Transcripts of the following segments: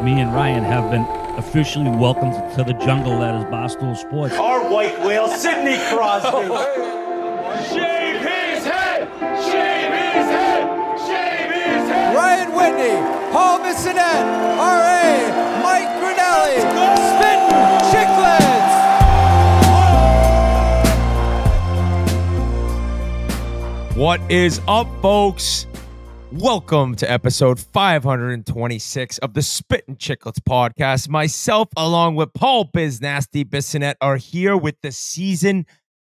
me and Ryan have been officially welcomed to the jungle that is Barstool Sports. Our white whale, Sidney Crosby. Shave his head! Shave his head! Shave his head! Ryan Whitney, Paul Bissonette, R.A., Mike Grinelli, Spittin, Chiclets. What is up, folks? Welcome to episode 526 of the Spittin' Chiclets podcast. Myself, along with Paul Biz Nasty Bissonette, are here with the season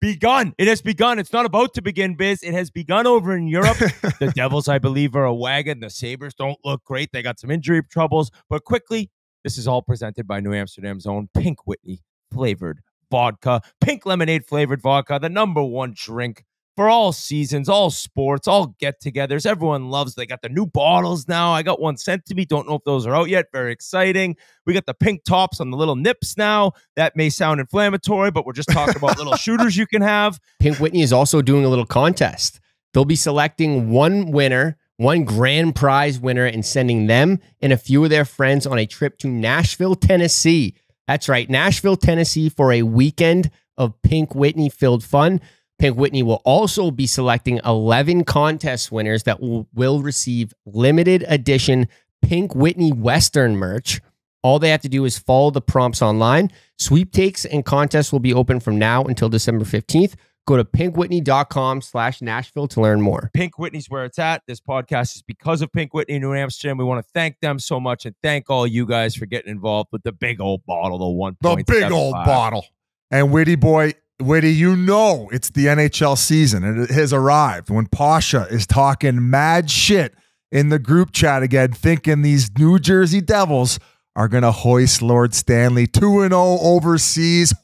begun. It has begun. It's not about to begin, Biz. It has begun over in Europe. The Devils, I believe, are a wagon. The Sabres don't look great. They got some injury troubles. But quickly, this is all presented by New Amsterdam's own Pink Whitney flavored vodka. Pink lemonade flavored vodka, the number one drink for all seasons, all sports, all get-togethers. Everyone loves. They got the new bottles now. I got one sent to me. Don't know if those are out yet. Very exciting. We got the pink tops on the little nips now. That may sound inflammatory, but we're just talking about little shooters you can have. Pink Whitney is also doing a little contest. They'll be selecting one winner, one grand prize winner, and sending them and a few of their friends on a trip to Nashville, Tennessee. That's right, Nashville, Tennessee, for a weekend of Pink Whitney-filled fun. Pink Whitney will also be selecting 11 contest winners that will receive limited edition Pink Whitney Western merch. All they have to do is follow the prompts online. Sweepstakes and contests will be open from now until December 15th. Go to pinkwhitney.com/Nashville to learn more. Pink Whitney's where it's at. This podcast is because of Pink Whitney in New Amsterdam. We want to thank them so much and thank all you guys for getting involved with the big old bottle, the 1.75. The big old bottle. And Whitty boy, Whitty, you know it's the NHL season and it has arrived when Pasha is talking mad shit in the group chat again, thinking these New Jersey Devils are going to hoist Lord Stanley 2-0 overseas.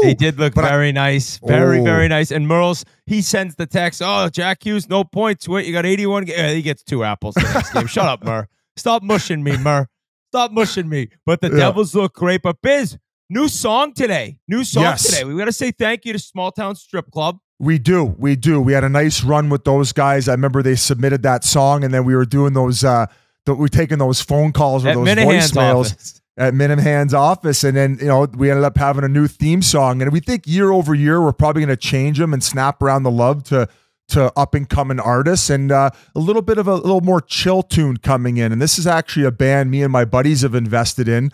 They did look very nice. Very nice. And Merles, he sends the text, oh, Jack Hughes, no points. Wait, you got 81. He gets 2 apples the next game. Shut up, Mer. Stop mushing me, Mer. Stop mushing me. But the Devils look great. But Biz, new song today. New song today. We got to say thank you to Small Town Strip Club. We do. We had a nice run with those guys. I remember they submitted that song, and then we were doing those, we're taking those phone calls or those voicemails at Minahan's office. And then, we ended up having a new theme song. And we think year over year, we're probably going to change them and snap around the love to up and coming artists, and a little bit of a little more chill tune coming in. And this is actually a band me and my buddies have invested in.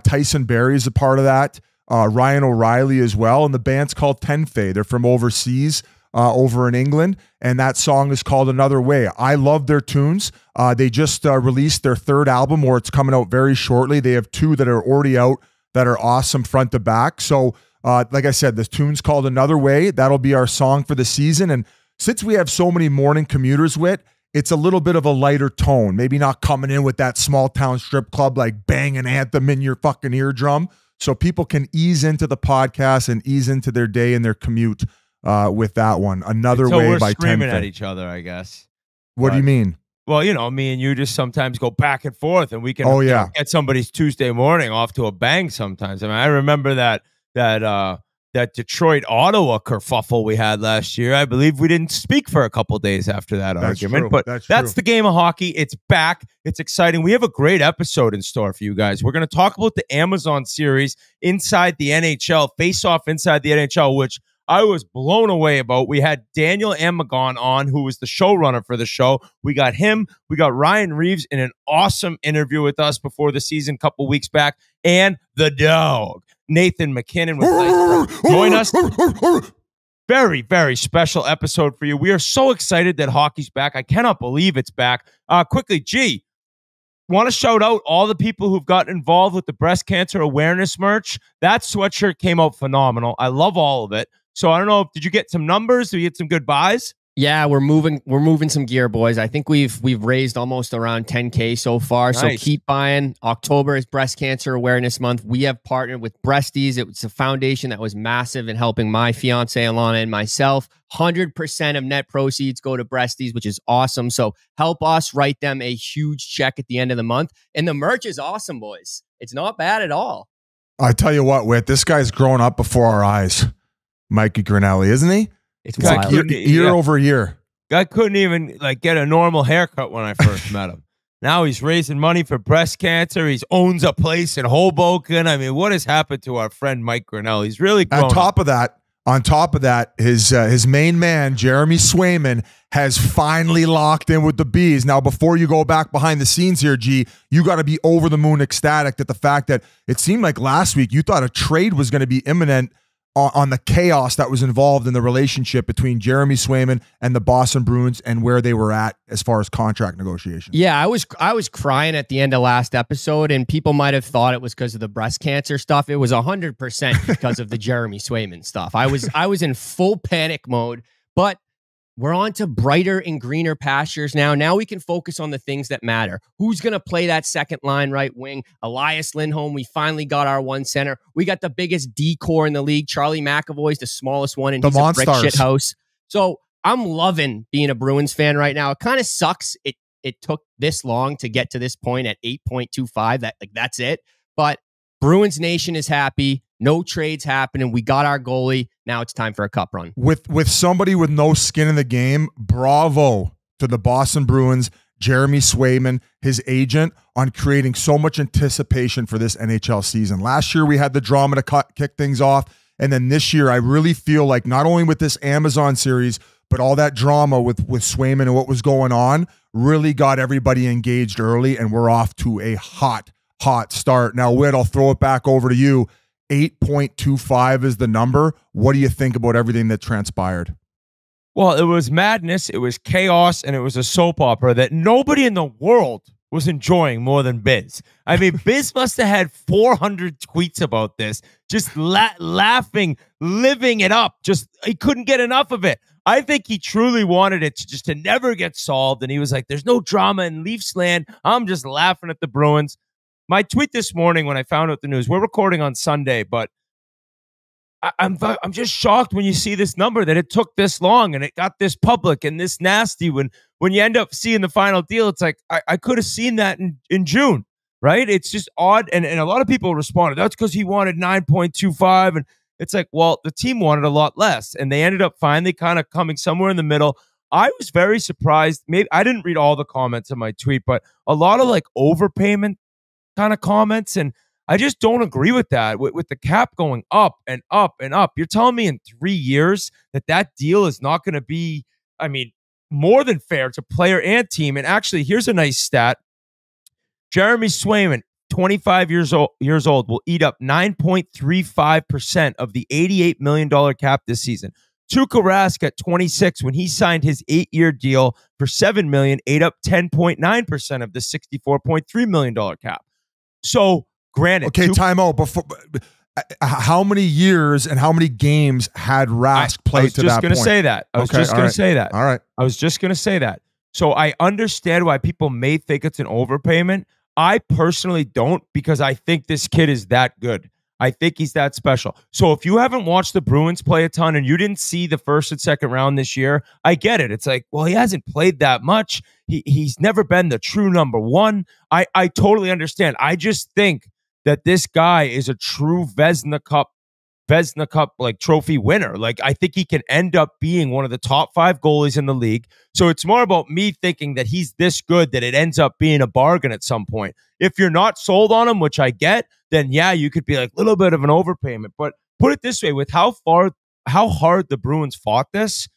Tyson Berry is a part of that. Ryan O'Reilly as well. And the band's called Tenfei. They're from overseas, over in England. And that song is called Another Way. I love their tunes. They just released their 3rd album, or it's coming out very shortly. They have 2 that are already out that are awesome front to back. So, like I said, the tune's called Another Way. That'll be our song for the season. And since we have so many morning commuters, it's a little bit of a lighter tone. Maybe not coming in with that Small Town Strip Club, like bang an anthem in your fucking eardrum. So people can ease into the podcast and ease into their day and their commute with that one. Another Way we're by screaming Tenfei. at each other, I guess. What do you mean? Well, me and you just sometimes go back and forth, and we can get somebody's Tuesday morning off to a bang sometimes. I mean, I remember that Detroit-Ottawa kerfuffle we had last year. I believe we didn't speak for a couple days after that argument. True. But that's the game of hockey. It's back. It's exciting. We have a great episode in store for you guys. We're going to talk about the Amazon series Inside the NHL, Face Off Inside the NHL, which I was blown away about. We had Daniel Amigone on, who was the showrunner for the show. We got him. We got Ryan Reaves in an awesome interview with us before the season a couple weeks back. And the dog, Nathan MacKinnon, was nice to join us. Very, very special episode for you. We are so excited that hockey's back. I cannot believe it's back. Quickly, G, want to shout out all the people who've gotten involved with the breast cancer awareness merch. That sweatshirt came out phenomenal. I love all of it. So I don't know, did you get some numbers? Did you get some good buys? Yeah, we're moving some gear, boys. I think we've raised almost around 10K so far. Nice. So keep buying. October is Breast Cancer Awareness Month. We have partnered with Breasties. It was a foundation that was massive in helping my fiance Alana and myself. 100% of net proceeds go to Breasties, which is awesome. So help us write them a huge check at the end of the month. And the merch is awesome, boys. It's not bad at all. I tell you what, Whit, this guy's grown up before our eyes. Mikey Grinelli, isn't he? It's wild. Year over year. Guy couldn't even get a normal haircut when I first met him. Now he's raising money for breast cancer. He owns a place in Hoboken. I mean, what has happened to our friend Mike Grinnell? He's really grown On top of that, his main man, Jeremy Swayman, has finally locked in with the Bees. Now, before you go back behind the scenes here, G, you got to be over the moon ecstatic at the fact that it seemed like last week you thought a trade was going to be imminent on the chaos that was involved in the relationship between Jeremy Swayman and the Boston Bruins and where they were at as far as contract negotiations. Yeah, I was crying at the end of last episode, and people might have thought it was because of the breast cancer stuff. It was 100% because of the Jeremy Swayman stuff. I was in full panic mode, but we're on to brighter and greener pastures now. Now we can focus on the things that matter. Who's going to play that second line right wing? Elias Lindholm. We finally got our one center. We got the biggest D-core in the league. Charlie McAvoy's the smallest one, and he's a brick shit house. So I'm loving being a Bruins fan right now. It kind of sucks. It took this long to get to this point at 8.25. That's it. But Bruins Nation is happy. No trades happening. We got our goalie. Now it's time for a cup run. With somebody with no skin in the game, bravo to the Boston Bruins, Jeremy Swayman, his agent, on creating so much anticipation for this NHL season. Last year, we had the drama to kick things off. And then this year, I really feel like not only with this Amazon series, but all that drama with Swayman and what was going on really got everybody engaged early, and we're off to a hot start. Now, Whit, I'll throw it back over to you. 8.25 is the number. What do you think about everything that transpired? Well, it was madness, it was chaos, and it was a soap opera that nobody in the world was enjoying more than Biz. I mean, Biz must have had 400 tweets about this, just laughing, living it up. Just he couldn't get enough of it. I think he truly wanted it to never get solved, and he was like, there's no drama in Leafs land. I'm just laughing at the Bruins. My tweet this morning when I found out the news, we're recording on Sunday, but I'm just shocked when you see this number that it took this long and it got this public and this nasty. When you end up seeing the final deal, it's like, I could have seen that in June, right? It's just odd. And a lot of people responded, that's because he wanted 9.25. And it's like, well, the team wanted a lot less. And they ended up finally kind of coming somewhere in the middle. I was very surprised. Maybe I didn't read all the comments in my tweet, but a lot of like overpayment kind of comments, and I just don't agree with that. With the cap going up and up and up, you're telling me in 3 years that deal is not going to be, I mean, more than fair to player and team. And actually, here's a nice stat. Jeremy Swayman, 25 years old, will eat up 9.35% of the $88 million cap this season. Tuukka Rask at 26, when he signed his 8-year deal for $7 million, ate up 10.9% of the $64.3 million cap. So, granted, okay, time out. Before, how many years and how many games had Rask played to that point? I was just going to say that. I was just going to say that. All right. I was just going to say that. So I understand why people may think it's an overpayment. I personally don't, because I think this kid is that good. I think he's that special. So if you haven't watched the Bruins play a ton and you didn't see the first and second round this year, I get it. It's like, well, he hasn't played that much. He's never been the true number one. I totally understand. I just think that this guy is a true Vezina Cup like trophy winner. Like, I think he can end up being one of the top 5 goalies in the league. So it's more about me thinking that he's this good that it ends up being a bargain at some point. If you're not sold on him, which I get, then yeah, you could be like a little bit of an overpayment. But put it this way, with how hard the Bruins fought this,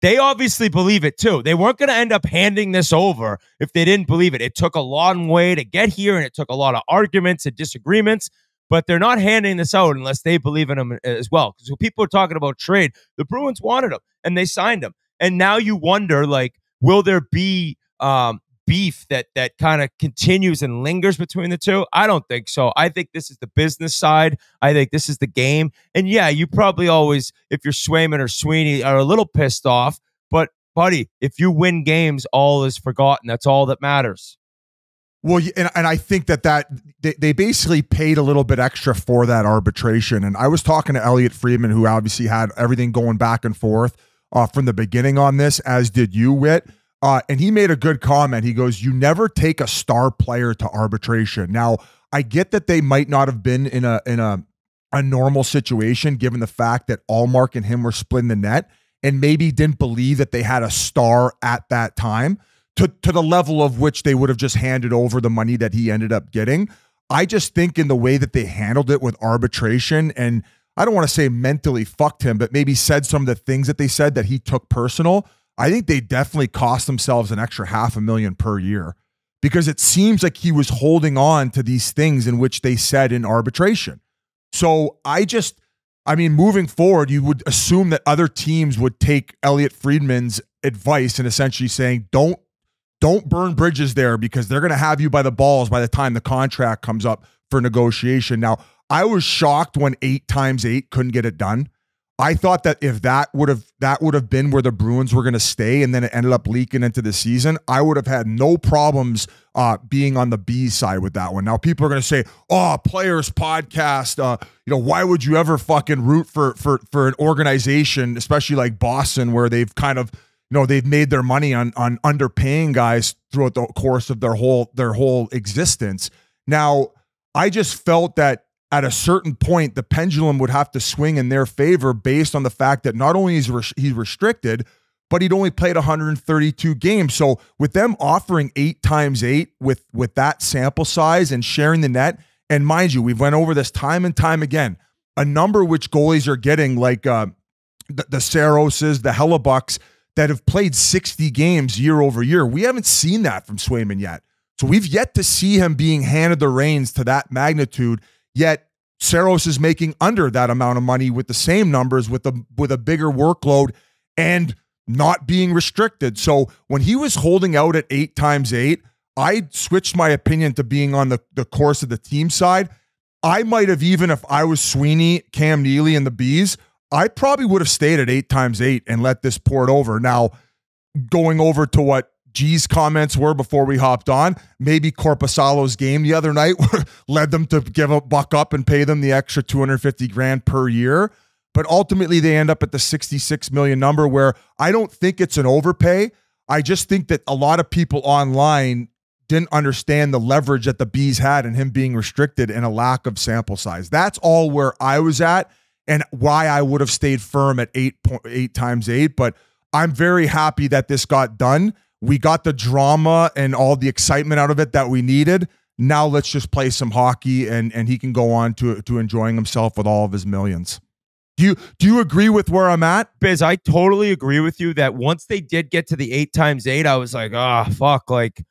they obviously believe it too. They weren't going to end up handing this over if they didn't believe it. It took a long way to get here, and it took a lot of arguments and disagreements, but they're not handing this out unless they believe in him as well. Because when people are talking about trade, the Bruins wanted him, and they signed him. And now you wonder, like, will there be beef that kind of continues and lingers between the two? I don't think so. I think this is the business side. I think this is the game. And yeah, you probably always, if you're Swayman or Sweeney, are a little pissed off. But buddy, if you win games, all is forgotten. That's all that matters. Well, and I think that they basically paid a little bit extra for that arbitration. And I was talking to Elliot Friedman, who obviously had everything going back and forth from the beginning on this, as did you, Whit. And he made a good comment. He goes, you never take a star player to arbitration. Now, I get that they might not have been in a normal situation, given the fact that Allmark and him were splitting the net, and maybe didn't believe that they had a star at that time. to the level of which they would have just handed over the money that he ended up getting. I just think in the way that they handled it with arbitration, and I don't want to say mentally fucked him, but maybe said some of the things that they said that he took personal. I think they definitely cost themselves an extra $500,000 per year, because it seems like he was holding on to these things in which they said in arbitration. So moving forward, you would assume that other teams would take Elliot Friedman's advice and essentially saying, don't burn bridges there, because they're going to have you by the balls by the time the contract comes up for negotiation. Now, I was shocked when 8x8 couldn't get it done. I thought that if that would have been where the Bruins were going to stay, and then it ended up leaking into the season, I would have had no problems being on the B side with that one. Now, people are going to say, "Oh, Players Podcast, why would you ever fucking root for an organization, especially like Boston, where they've kind of, they've made their money on underpaying guys throughout the course of their whole existence." Now, I just felt that at a certain point, the pendulum would have to swing in their favor based on the fact that not only is he's restricted, but he'd only played 132 games. So with them offering 8x8 with that sample size and sharing the net, and mind you, we've went over this time and time again, a number which goalies are getting, like the Saroses, the Hellebucks, that have played 60 games year over year. We haven't seen that from Swayman yet. So we've yet to see him being handed the reins to that magnitude. Yet Saros is making under that amount of money with the same numbers, with a bigger workload and not being restricted. So when he was holding out at 8x8, I switched my opinion to being on the course of the team side. I might have, even if I was Sweeney, Cam Neely, and the Bees, I probably would have stayed at 8x8 and let this pour it over. Now, going over to what G's comments were before we hopped on, maybe Korpisalo's game the other night led them to give a buck up and pay them the extra $250,000 per year. But ultimately, they end up at the $66 million number, where I don't think it's an overpay. I just think that a lot of people online didn't understand the leverage that the Bees had and him being restricted and a lack of sample size. That's all where I was at, and why I would have stayed firm at 8x8. But I'm very happy that this got done. We got the drama and all the excitement out of it that we needed. Now let's just play some hockey, and he can go on to enjoying himself with all of his millions. Do you agree with where I'm at? Biz, I totally agree with you that once they did get to the 8x8, I was like, fuck, like,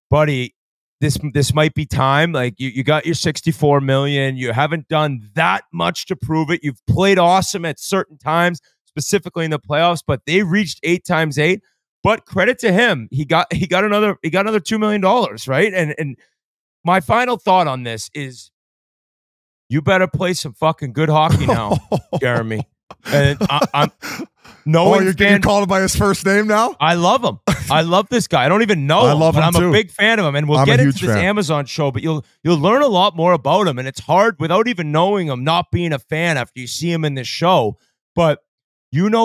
buddy, this might be time. Like, you got your $64 million. You haven't done that much to prove it. You've played awesome at certain times, specifically in the playoffs, but they reached 8x8. But credit to him, he got another $2 million, right? And my final thought on this is, you better play some fucking good hockey now, Jeremy. And I'm knowing you're calling him by his first name now? I love him. I love this guy. I don't even know him, but I'm a big fan of him. And we'll get into this Amazon show, but you'll learn a lot more about him. And it's hard without even knowing him, not being a fan after you see him in this show. But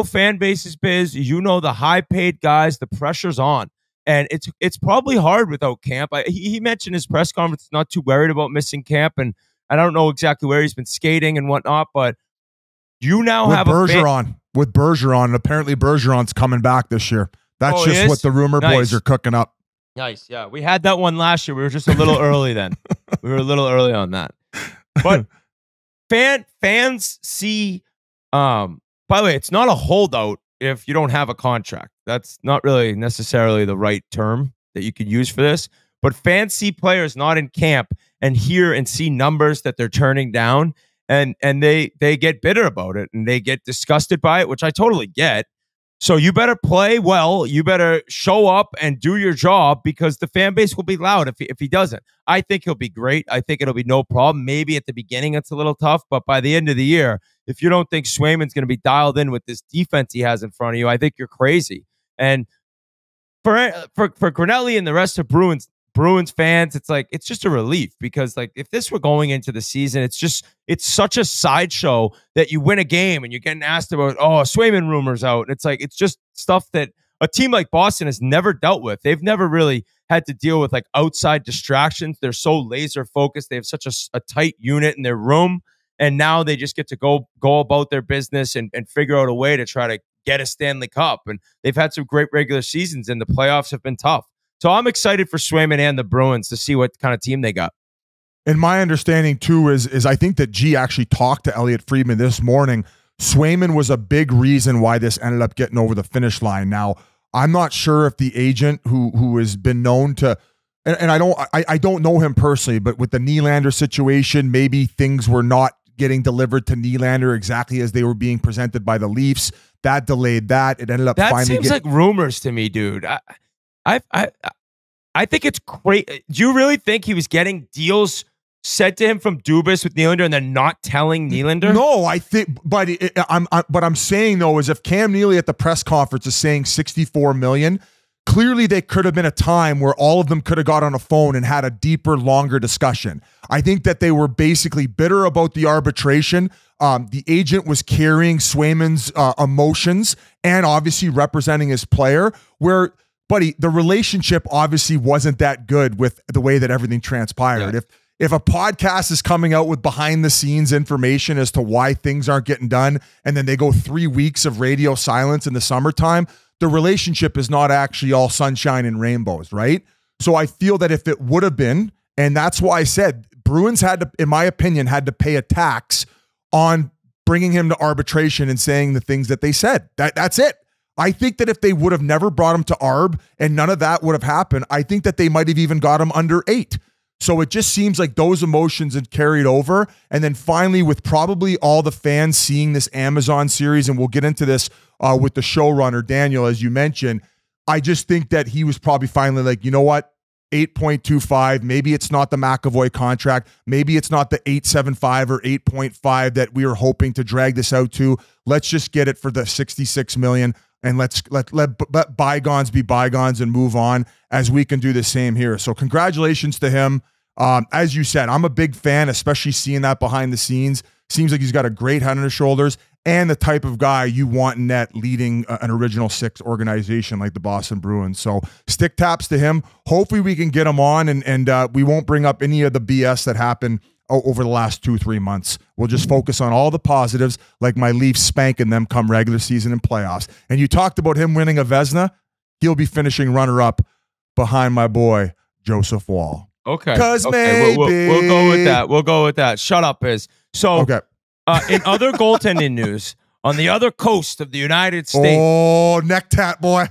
fan bases, Biz. The high-paid guys. The pressure's on, and it's probably hard without Camp. He mentioned his press conference, not too worried about missing Camp, and I don't know exactly where he's been skating and whatnot. But you now have Bergeron with Bergeron, and apparently Bergeron's coming back this year. That's just what the rumor boys are cooking up. Nice, yeah. We had that one last year. We were just a little early then. We were a little early on that, but fans see. By the way, it's not a holdout if you don't have a contract. That's not really necessarily the right term that you could use for this. But fans see players not in camp and hear and see numbers that they're turning down, and they get bitter about it, and they get disgusted by it, which I totally get. So you better play well. You better show up and do your job, because the fan base will be loud if he doesn't. I think he'll be great. I think it'll be no problem. Maybe at the beginning it's a little tough, but by the end of the year, if you don't think Swayman's going to be dialed in with this defense he has in front of you, I think you're crazy. And for Grinelli and the rest of Bruins fans, it's just a relief, because like, if this were going into the season, it's such a sideshow that you win a game and you're getting asked about, Swayman rumors out. It's just stuff that a team like Boston has never dealt with. They've never really had to deal with like outside distractions. They're so laser focused. They have such a tight unit in their room. And now they just get to go about their business and figure out a way to try to get a Stanley Cup. And they've had some great regular seasons, and the playoffs have been tough. So I'm excited for Swayman and the Bruins to see what kind of team they got. And my understanding too is I think that G actually talked to Elliot Friedman this morning. Swayman was a big reason why this ended up getting over the finish line. Now, I'm not sure if the agent who has been known to, and I don't know him personally, but with the Nylander situation, maybe things were not getting delivered to Nylander exactly as they were being presented by the Leafs. That delayed that. It ended up that seems like rumors to me, dude. I think it's great. Do you really think he was getting deals said to him from Dubas with Nylander and then not telling Nylander? No, I think, but I'm saying though is if Cam Neely at the press conference is saying $64 million, clearly they could have been a time where all of them could have got on a phone and had a deeper, longer discussion. I think that they were basically bitter about the arbitration. The agent was carrying Swayman's emotions and obviously representing his player, where, buddy, the relationship obviously wasn't that good with the way that everything transpired. Yeah. If a podcast is coming out with behind the scenes information as to why things aren't getting done, and then they go 3 weeks of radio silence in the summertime, the relationship is not actually all sunshine and rainbows, right? So I feel that if it would have been, and that's why I said Bruins had to, in my opinion, had to pay a tax on bringing him to arbitration and saying the things that they said. That's it. I think that if they would have never brought him to ARB and none of that would have happened, I think that they might have even got him under 8. So it just seems like those emotions had carried over. And then finally, with probably all the fans seeing this Amazon series, and we'll get into this with the showrunner, Daniel, as you mentioned, I just think that he was probably finally like, you know what? 8.25. Maybe it's not the McAvoy contract. Maybe it's not the 8.75 or 8.5 that we were hoping to drag this out to. Let's just get it for the $66 million. And let bygones be bygones and move on, as we can do the same here. So congratulations to him. As you said, I'm a big fan, especially seeing that behind the scenes. Seems like he's got a great head on his shoulders and the type of guy you want in net leading an Original Six organization like the Boston Bruins. So stick taps to him. Hopefully we can get him on and we won't bring up any of the BS that happened over the last 2-3 months. We'll just focus on all the positives, like my Leafs spanking them come regular season and playoffs. And you talked about him winning a Vezina. He'll be finishing runner-up behind my boy, Joseph Wall. Okay. Because maybe. maybe. We'll go with that. We'll go with that. Shut up, Biz. So, okay. In other goaltending news, on the other coast of the United States. Oh, neck tat boy.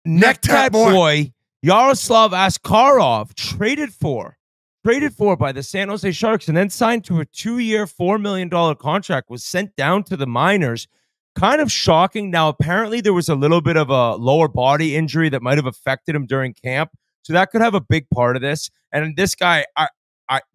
Neck tat boy, Yaroslav Askarov, traded for by the San Jose Sharks and then signed to a 2-year, $4 million contract, was sent down to the minors. Kind of shocking. Now, apparently there was a little bit of a lower body injury that might have affected him during camp. So that could have a big part of this. And this guy,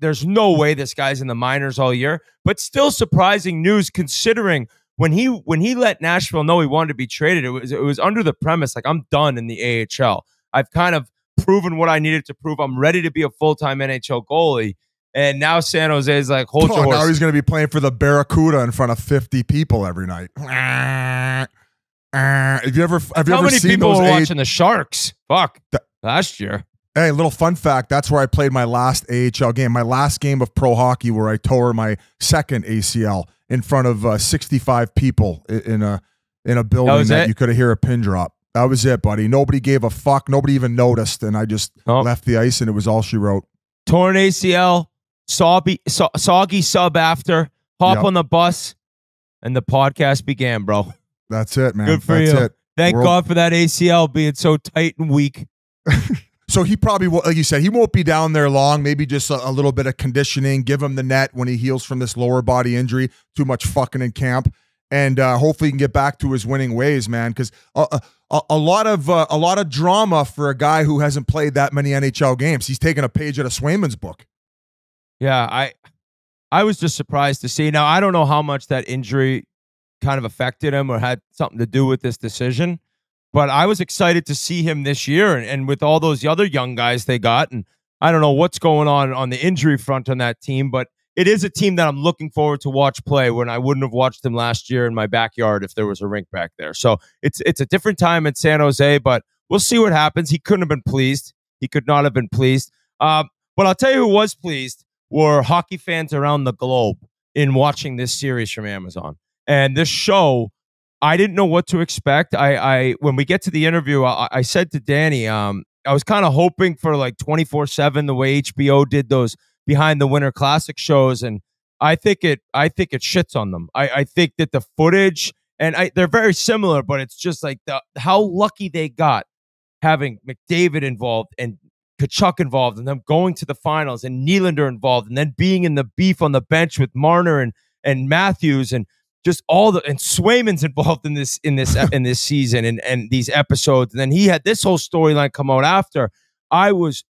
there's no way this guy's in the minors all year, but still surprising news considering when he let Nashville know he wanted to be traded, it was under the premise, like, I'm done in the AHL. I've kind of proven what I needed to prove. I'm ready to be a full-time NHL goalie. And now San Jose is like, hold your horse. Now he's going to be playing for the Barracuda in front of 50 people every night. Have you ever How many seen people those were watching the Sharks? Fuck. Last year. Hey, little fun fact. That's where I played my last AHL game. My last game of pro hockey where I tore my second ACL in front of 65 people in a building that you could hear a pin drop. That was it, buddy. Nobody gave a fuck. Nobody even noticed. And I just left the ice, and it was all she wrote. Torn ACL, soggy sub after, hop on the bus, and the podcast began, bro. That's it, man. Good for That's you. it. Thank God for that ACL being so tight and weak. So he probably, like you said, he won't be down there long. Maybe just a little bit of conditioning. Give him the net when he heals from this lower body injury. Too much fucking in camp. And hopefully he can get back to his winning ways, man. Because a lot of drama for a guy who hasn't played that many NHL games. He's taking a page out of Swayman's book. Yeah, I was just surprised to see. Now, I don't know how much that injury kind of affected him or had something to do with this decision, but I was excited to see him this year and with all those other young guys they got. And I don't know what's going on the injury front on that team, but it is a team that I'm looking forward to watch play when I wouldn't have watched them last year in my backyard if there was a rink back there. So it's a different time in San Jose, but we'll see what happens. He couldn't have been pleased. He could not have been pleased. But I'll tell you who was pleased were hockey fans around the globe in watching this series from Amazon. And this show, I didn't know what to expect. When we get to the interview, I said to Danny, I was kind of hoping for like 24/7 the way HBO did those behind the Winter Classic shows, and I think it shits on them. I think that the footage, and they're very similar, but it's just like how lucky they got having McDavid involved and Tkachuk involved, and them going to the finals, and Nylander involved, and then being in the beef on the bench with Marner and Matthews, and just and Swayman's involved in this season and these episodes. And then he had this whole storyline come out after. I was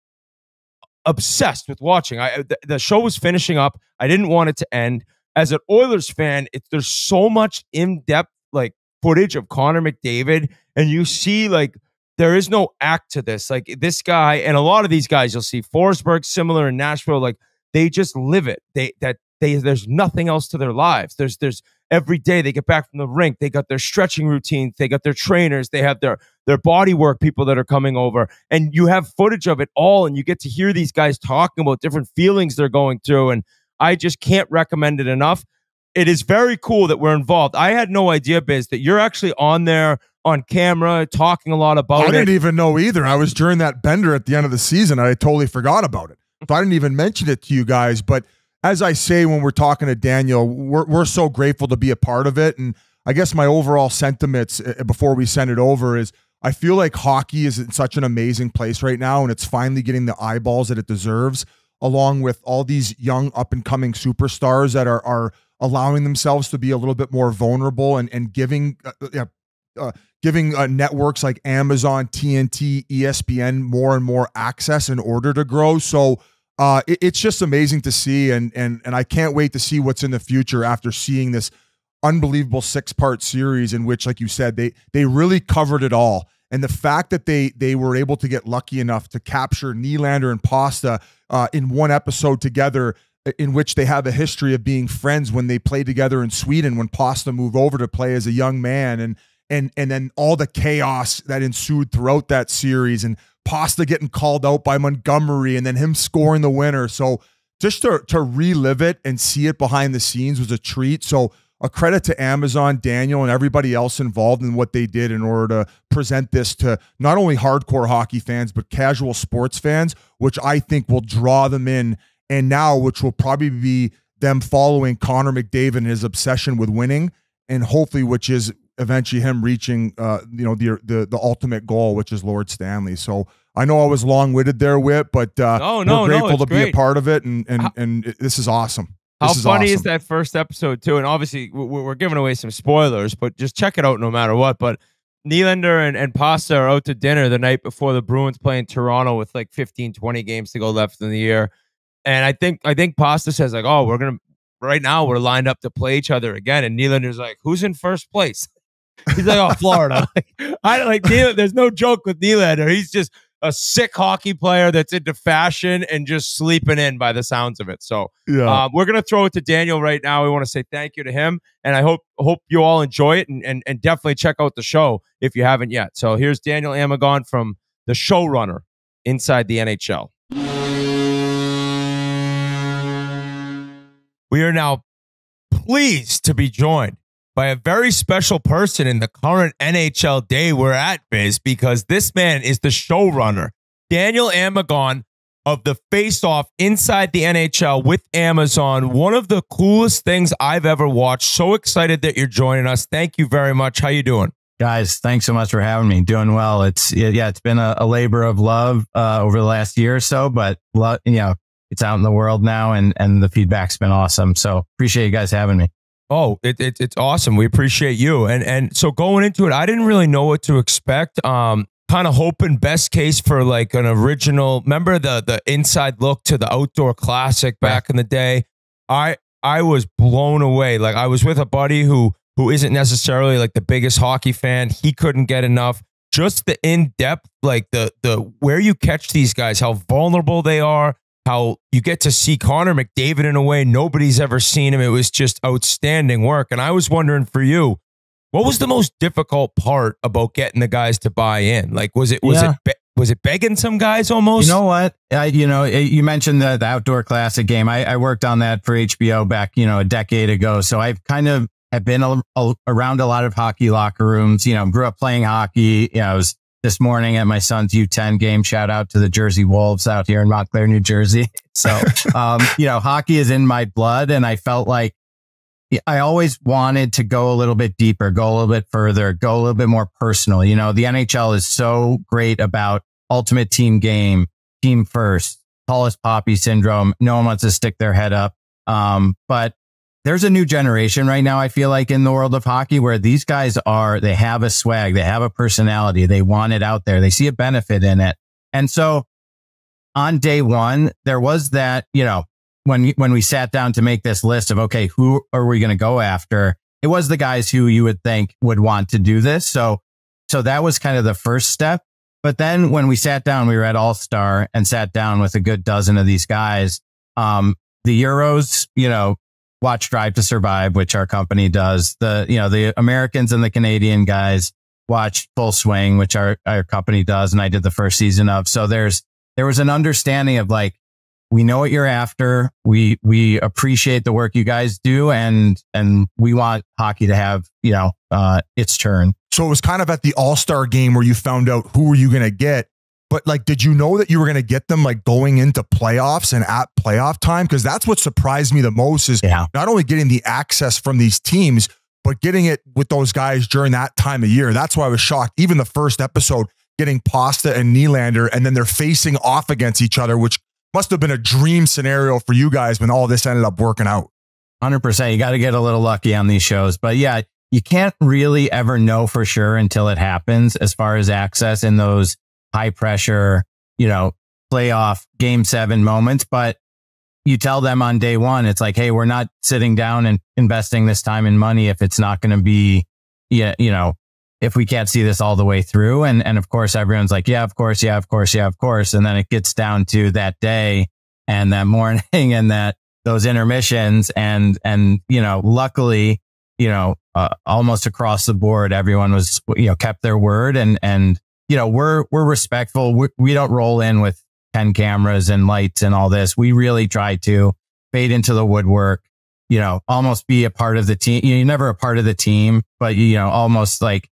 obsessed with watching. The show was finishing up. I didn't want it to end. As an Oilers fan, there's so much in-depth like footage of Connor McDavid, and you see like there is no act to this. Like this guy and a lot of these guys you'll see, Forsberg similar in Nashville, like they just live it. There's nothing else to their lives. There's every day they get back from the rink, they got their stretching routines, they got their trainers, they have their body work people that are coming over, and you have footage of it all, and you get to hear these guys talking about different feelings they're going through, and I just can't recommend it enough. It is very cool that we're involved. I had no idea, Biz, that you're actually on there on camera talking a lot about it. I didn't even know either. I was during that bender at the end of the season. I totally forgot about it. So I didn't even mention it to you guys, but as I say when we're talking to Daniel, we're so grateful to be a part of it. And I guess my overall sentiments before we send it over is I feel like hockey is in such an amazing place right now, and it's finally getting the eyeballs that it deserves, along with all these young up-and-coming superstars that are allowing themselves to be a little bit more vulnerable and giving networks like Amazon, TNT, ESPN more and more access in order to grow. So it's just amazing to see, and I can't wait to see what's in the future after seeing this unbelievable 6-part series in which, like you said, they really covered it all. And the fact that they were able to get lucky enough to capture Nylander and Pasta in one episode together, in which they have a history of being friends when they played together in Sweden when Pasta moved over to play as a young man, and then all the chaos that ensued throughout that series, and Pasta getting called out by Montgomery and then him scoring the winner. So just to relive it and see it behind the scenes was a treat. So a credit to Amazon, Daniel, and everybody else involved in what they did in order to present this to not only hardcore hockey fans, but casual sports fans, which I think will draw them in. And now, which will probably be them following Connor McDavid and his obsession with winning, and hopefully, which is eventually him reaching, the ultimate goal, which is Lord Stanley. So I know I was long-witted there, Whit, but we're grateful to be a part of it, and this is awesome. How funny is that first episode too? And obviously we're giving away some spoilers, but just check it out no matter what. But Nylander and Pasta are out to dinner the night before the Bruins play in Toronto with like 15, 20 games to go left in the year. And I think Pasta says like, oh, right now we're lined up to play each other again. And Nylander's like, who's in first place? He's like, oh, Florida. There's no joke with Nylander. He's just a sick hockey player that's into fashion and just sleeping in by the sounds of it. So yeah. We're going to throw it to Daniel right now. We want to say thank you to him. And I hope you all enjoy it and definitely check out the show if you haven't yet. So here's Daniel Amigone from the showrunner inside the NHL. We are now pleased to be joined by a very special person in the current NHL day we're at, Biz, because this man is the showrunner, Daniel Amigone of the Face Off inside the NHL with Amazon. One of the coolest things I've ever watched. So excited that you're joining us. Thank you very much. How you doing? Guys, thanks so much for having me. Doing well. It's been a labor of love over the last year or so, but it's out in the world now, and the feedback's been awesome. So appreciate you guys having me. Oh, it's awesome. We appreciate you. And so going into it, I didn't really know what to expect. Kind of hoping best case for like an original. Remember the inside look to the outdoor classic back in the day? I was blown away. Like I was with a buddy who isn't necessarily like the biggest hockey fan. He couldn't get enough. Just the in-depth, like the where you catch these guys, how vulnerable they are, how you get to see Connor McDavid in a way nobody's ever seen him. It was just outstanding work. And I was wondering for you, what was the most difficult part about getting the guys to buy in? Like, was it begging some guys almost? You know what? You mentioned the outdoor classic game. I worked on that for HBO back, a decade ago. So I've been around a lot of hockey locker rooms, grew up playing hockey. I was this morning at my son's U10 game. Shout out to the Jersey Wolves out here in Montclair, New Jersey. So, hockey is in my blood, and I felt like I always wanted to go a little bit deeper, go a little bit further, go a little bit more personal. The NHL is so great about ultimate team game, team first, tallest poppy syndrome. No one wants to stick their head up. But there's a new generation right now, I feel like, in the world of hockey where these guys they have a swag, they have a personality, they want it out there, they see a benefit in it. And so on day one, there was that, when we sat down to make this list of, okay, who are we going to go after? It was the guys who you would think would want to do this. So that was kind of the first step. But then when we sat down, we were at All-Star and sat down with a good dozen of these guys. The Euros, watch Drive to Survive, which our company does. The Americans and the Canadian guys watch Full Swing, which our company does. And I did the first season of. So there was an understanding of like, we know what you're after. We appreciate the work you guys do. And we want hockey to have, its turn. So it was kind of at the All-Star game where you found out who were you going to get. But like, did you know that you were going to get them like going into playoffs and at playoff time? Because that's what surprised me the most is not only getting the access from these teams, but getting it with those guys during that time of year. That's why I was shocked. Even the first episode, getting Pasta and Nylander, and then they're facing off against each other, which must have been a dream scenario for you guys when all this ended up working out. 100%. You got to get a little lucky on these shows. But yeah, you can't really ever know for sure until it happens as far as access in those high pressure, playoff game 7 moments. But you tell them on day one, it's like, hey, we're not sitting down and investing this time and money if it's not going to be, if we can't see this all the way through. And of course, everyone's like, yeah, of course. Yeah, of course. Yeah, of course. And then it gets down to that day and that morning and those intermissions and, luckily, almost across the board, everyone was, kept their word and, we're respectful. We don't roll in with 10 cameras and lights and all this. We really try to fade into the woodwork, almost be a part of the team. You're never a part of the team, but almost like,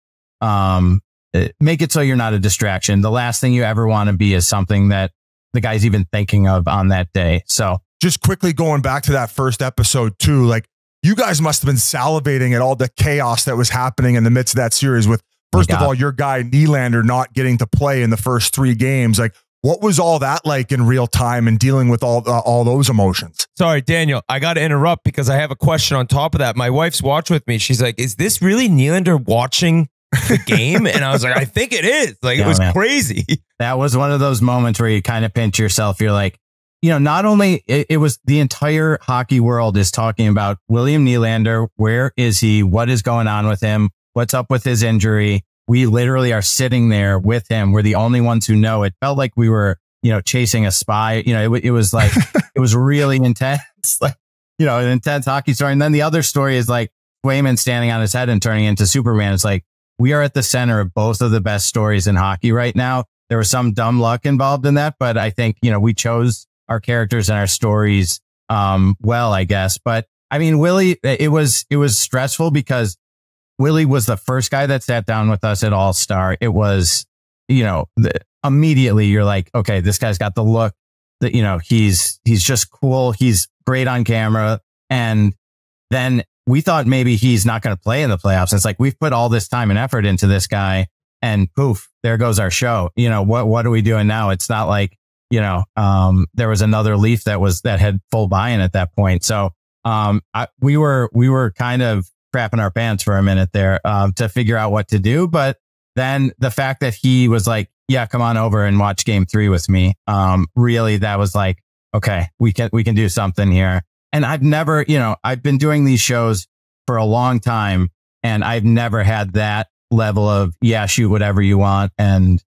make it so you're not a distraction. The last thing you ever want to be is something that the guy's even thinking of on that day. So just quickly going back to that first episode too, like you guys must have been salivating at all the chaos that was happening in the midst of that series with, first of all, your guy Nylander not getting to play in the first 3 games. Like, what was all that like in real time and dealing with all those emotions? Sorry, Daniel, I got to interrupt because I have a question on top of that. My wife's watching with me. She's like, is this really Nylander watching the game? And I was like, I think it is. Like, it was crazy. That was one of those moments where you kind of pinch yourself. You're like, not only it was the entire hockey world is talking about William Nylander. Where is he? What is going on with him? What's up with his injury? We literally are sitting there with him. We're the only ones who know. It felt like we were, chasing a spy. It was like, it was really intense, like, an intense hockey story. And then the other story is like Swayman standing on his head and turning into Superman. It's like, we are at the center of both of the best stories in hockey right now. There was some dumb luck involved in that, but I think, we chose our characters and our stories, well, I guess. But I mean, Willie, it was stressful because Willie was the first guy that sat down with us at All-Star. It was, immediately you're like, okay, this guy's got the look that, he's just cool. He's great on camera. And then we thought maybe he's not going to play in the playoffs. It's like, we've put all this time and effort into this guy and poof, there goes our show. What are we doing now? It's not like, there was another Leaf that had full buy-in at that point. So, we were kind of crapping our pants for a minute there, to figure out what to do. But then the fact that he was like, yeah, come on over and watch game 3 with me. Really, that was like, okay, we can do something here. And I've never, I've been doing these shows for a long time and I've never had that level of, yeah, shoot whatever you want and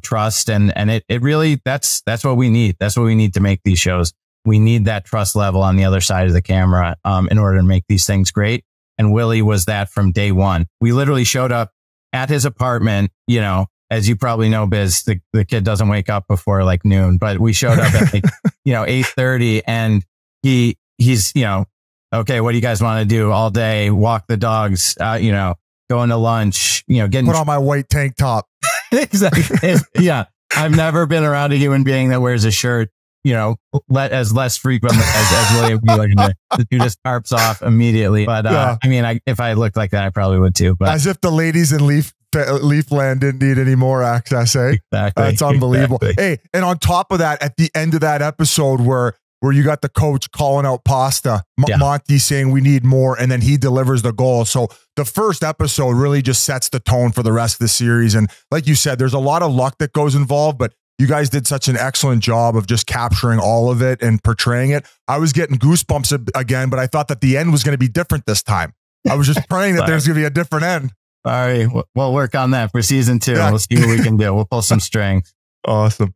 trust. And it really, that's what we need. That's what we need to make these shows. We need that trust level on the other side of the camera, in order to make these things great. And Willie was that from day one. We literally showed up at his apartment, as you probably know, Biz, the kid doesn't wake up before like noon, but we showed up at 8:30 and he's, okay, what do you guys want to do all day? Walk the dogs, going to lunch, getting put on my white tank top. Exactly. Yeah. I've never been around a human being that wears a shirt, as less frequent as William Wheeler, who just tarps off immediately. But I mean, if I looked like that, I probably would too. But as if the ladies in Leafland didn't need any more access, eh? Exactly. That's unbelievable. Exactly. Hey, and on top of that, at the end of that episode where you got the coach calling out Pasta, Monty saying we need more, and then he delivers the goal. So the first episode really just sets the tone for the rest of the series. And like you said, there's a lot of luck that goes involved, but you guys did such an excellent job of just capturing all of it and portraying it. I was getting goosebumps again, but I thought that the end was going to be different this time. I was just praying that there's going to be a different end. All right. We'll work on that for season 2. Yeah. We'll see what we can do. We'll pull some strings. Awesome.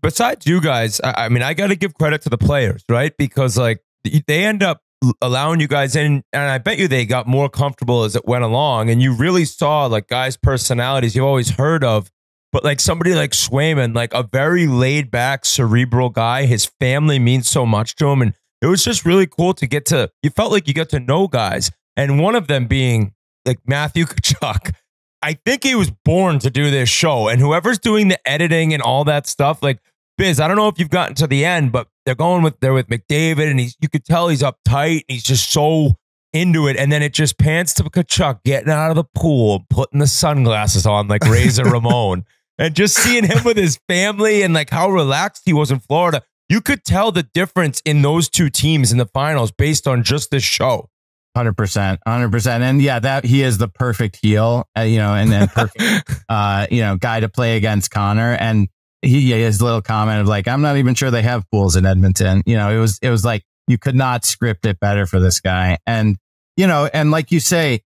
Besides you guys, I mean, I got to give credit to the players, right? Because like they end up allowing you guys in, and I bet you they got more comfortable as it went along, and you really saw like guys' personalities you've always heard of, but like somebody like Swayman, like a very laid back, cerebral guy. His family means so much to him, and it was just really cool to you felt like you got to know guys, and one of them being like Matthew Tkachuk. I think he was born to do this show, and whoever's doing the editing and all that stuff, like Biz, I don't know if you've gotten to the end, but they're with McDavid, and you could tell he's uptight, and he's just so into it, and then it just pans to Tkachuk getting out of the pool, putting the sunglasses on like Razor Ramon, and just seeing him with his family and like how relaxed he was in Florida. You could tell the difference in those two teams in the finals based on just this show. 100%. And yeah, that he is the perfect heel, and then perfect, guy to play against Connor. And his little comment of like, I'm not even sure they have pools in Edmonton. It was like, you could not script it better for this guy. And, and like you say,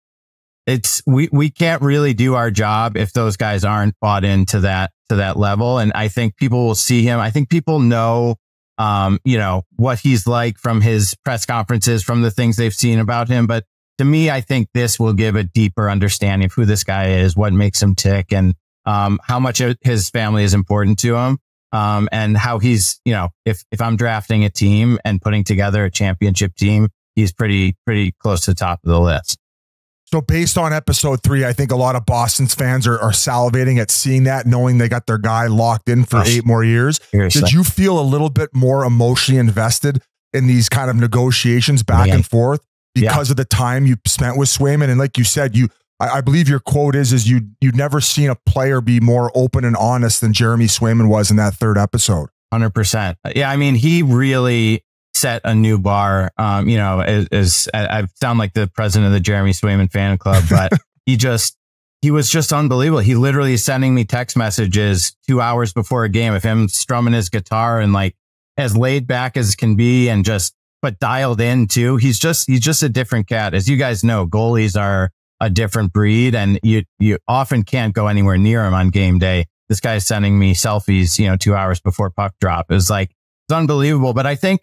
we can't really do our job if those guys aren't bought into that level. And I think people will see him. I think people know, what he's like from his press conferences, from the things they've seen about him. But to me, I think this will give a deeper understanding of who this guy is, what makes him tick, and how much his family is important to him. And how he's, if I'm drafting a team and putting together a championship team, he's pretty close to the top of the list. So based on episode 3, I think a lot of Boston's fans are salivating at seeing that, knowing they got their guy locked in for 8 more years. Seriously. Did you feel a little bit more emotionally invested in these kind of negotiations back and forth because of the time you spent with Swayman? And like you said, I believe your quote is you'd never seen a player be more open and honest than Jeremy Swayman was in that 3rd episode. 100%. Yeah. I mean, he really set a new bar. I sound like the president of the Jeremy Swayman fan club, but he was just unbelievable. He literally is sending me text messages 2 hours before a game of him strumming his guitar and like as laid back as can be, and but dialed in too. He's just a different cat. As you guys know, goalies are a different breed, and you often can't go anywhere near him on game day. This guy's sending me selfies, 2 hours before puck drop. It's unbelievable. But I think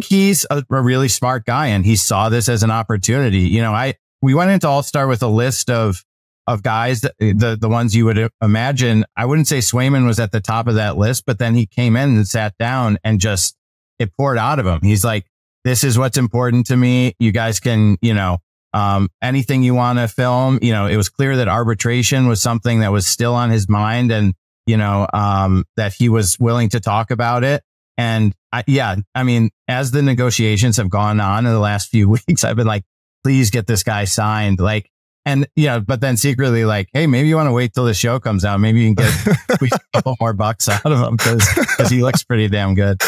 he's a really smart guy, and he saw this as an opportunity. We went into All-Star with a list of guys, the ones you would imagine. I wouldn't say Swayman was at the top of that list, but then he came in and sat down and just, it poured out of him. He's like, this is what's important to me. You guys can, anything you want to film. It was clear that arbitration was something that was still on his mind, and, that he was willing to talk about it. And I mean, as the negotiations have gone on in the last few weeks, I've been like, please get this guy signed. Like, and but then secretly like, hey, maybe you want to wait till the show comes out. Maybe you can get a couple more bucks out of him because he looks pretty damn good.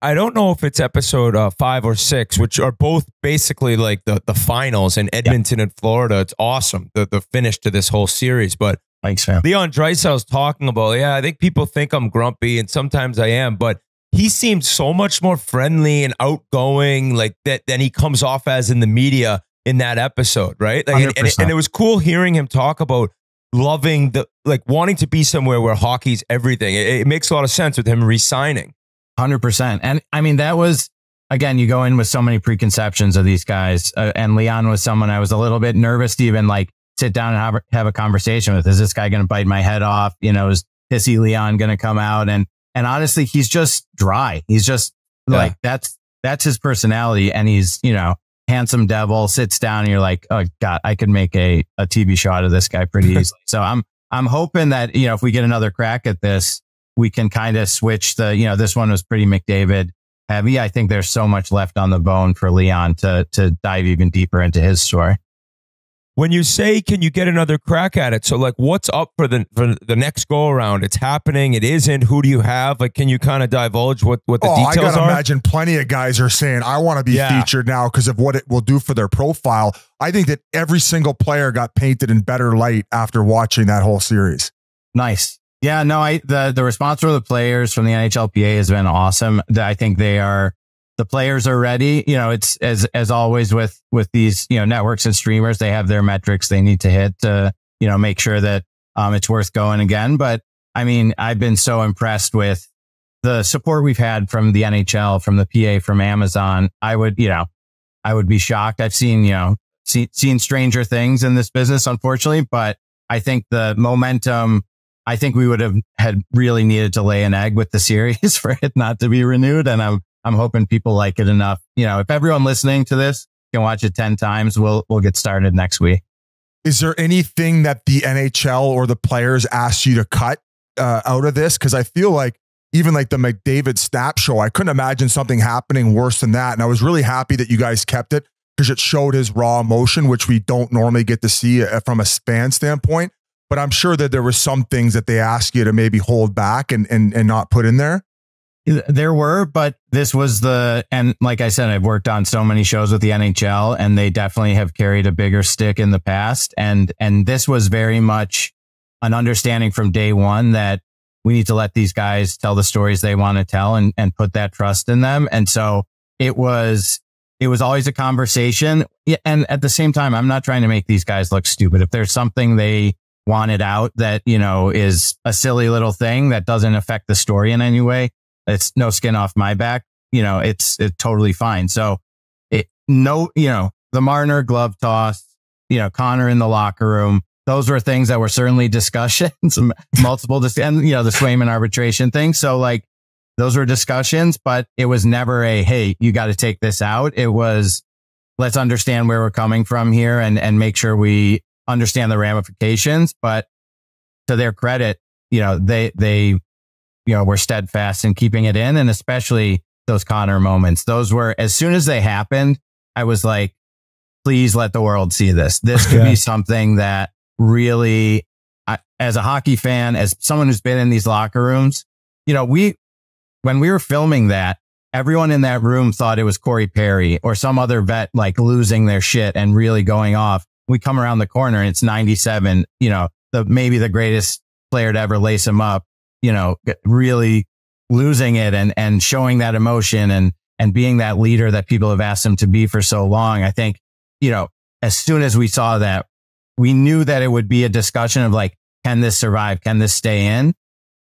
I don't know if it's episode 5 or 6, which are both basically like the finals in Edmonton and Florida. It's awesome, the finish to this whole series. But thanks, man. Leon Draisaitl's talking about, I think people think I'm grumpy, and sometimes I am, but he seemed so much more friendly and outgoing like that than he comes off as in the media in that episode, right? Like, and it was cool hearing him talk about loving wanting to be somewhere where hockey's everything. It makes a lot of sense with him re-signing. 100%. And I mean, that was, again, you go in with so many preconceptions of these guys, and Leon was someone I was a little bit nervous to even like sit down and have a conversation with. Is this guy going to bite my head off? Is pissy Leon going to come out? And honestly, he's just dry. He's just like, that's his personality. And he's, handsome devil, sits down and you're like, oh God, I could make a TV show out of this guy pretty easily. So I'm I'm hoping that, if we get another crack at this, we can kind of switch this one was pretty McDavid heavy. I think there's so much left on the bone for Leon to dive even deeper into his story. When you say, can you get another crack at it? So like, what's up for the next go around? It's happening. It isn't. Who do you have? Like, can you kind of divulge what the details are? I gotta imagine plenty of guys are saying, I want to be featured now because of what it will do for their profile. I think that every single player got painted in better light after watching that whole series. Nice. Yeah, no, the response from the players from the NHLPA has been awesome. I think the players are ready. It's as always with these, networks and streamers, they have their metrics they need to hit to, make sure that, it's worth going again. But I mean, I've been so impressed with the support we've had from the NHL, from the PA, from Amazon. I would be shocked. I've seen, seen stranger things in this business, unfortunately, but I think the momentum, I think we would have had really needed to lay an egg with the series for it not to be renewed. And I'm hoping people like it enough. If everyone listening to this can watch it 10 times, we'll get started next week. Is there anything that the NHL or the players asked you to cut out of this? Because I feel like even like the McDavid snap show, I couldn't imagine something happening worse than that. And I was really happy that you guys kept it because it showed his raw emotion, which we don't normally get to see from a fan standpoint. But I'm sure that there were some things that they asked you to maybe hold back and not put in there. There were, but this was and like I said, I've worked on so many shows with the NHL and they definitely have carried a bigger stick in the past. And this was very much an understanding from day one that we need to let these guys tell the stories they want to tell and put that trust in them. And so it was always a conversation. And at the same time, I'm not trying to make these guys look stupid. If there's something they wanted out that, is a silly little thing that doesn't affect the story in any way, it's no skin off my back. It's totally fine. So the Marner glove toss, Connor in the locker room, those were things that were certainly discussions, multiple, and the Swayman arbitration thing. So like those were discussions, but it was never hey, you got to take this out. It was, let's understand where we're coming from here and make sure we understand the ramifications. But to their credit, they were steadfast in keeping it in, and especially those Connor moments. Those were, as soon as they happened, I was like, please let the world see this. This could be something that really, as a hockey fan, as someone who's been in these locker rooms, when we were filming that, everyone in that room thought it was Corey Perry or some other vet, like losing their shit and really going off. We come around the corner and it's 97, maybe the greatest player to ever lace him up, really losing it and showing that emotion and being that leader that people have asked him to be for so long. I think, as soon as we saw that, we knew that it would be a discussion of like, can this survive? Can this stay in?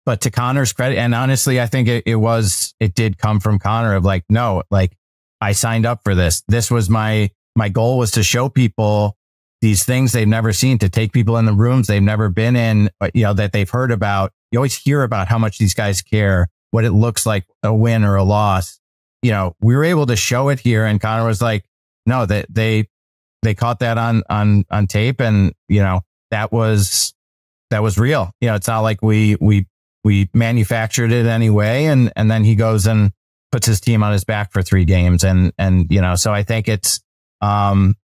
But to Connor's credit, and honestly, I think it did come from Connor of like, no, like I signed up for this. This was my goal was to show people these things they've never seen, to take people in the rooms they've never been in, that they've heard about. You always hear about how much these guys care, what it looks like a win or a loss. We were able to show it here. And Connor was like, no, that they caught that on tape. And, that was real. It's not like we manufactured it anyway. And then he goes and puts his team on his back for 3 games. And, so I think it's,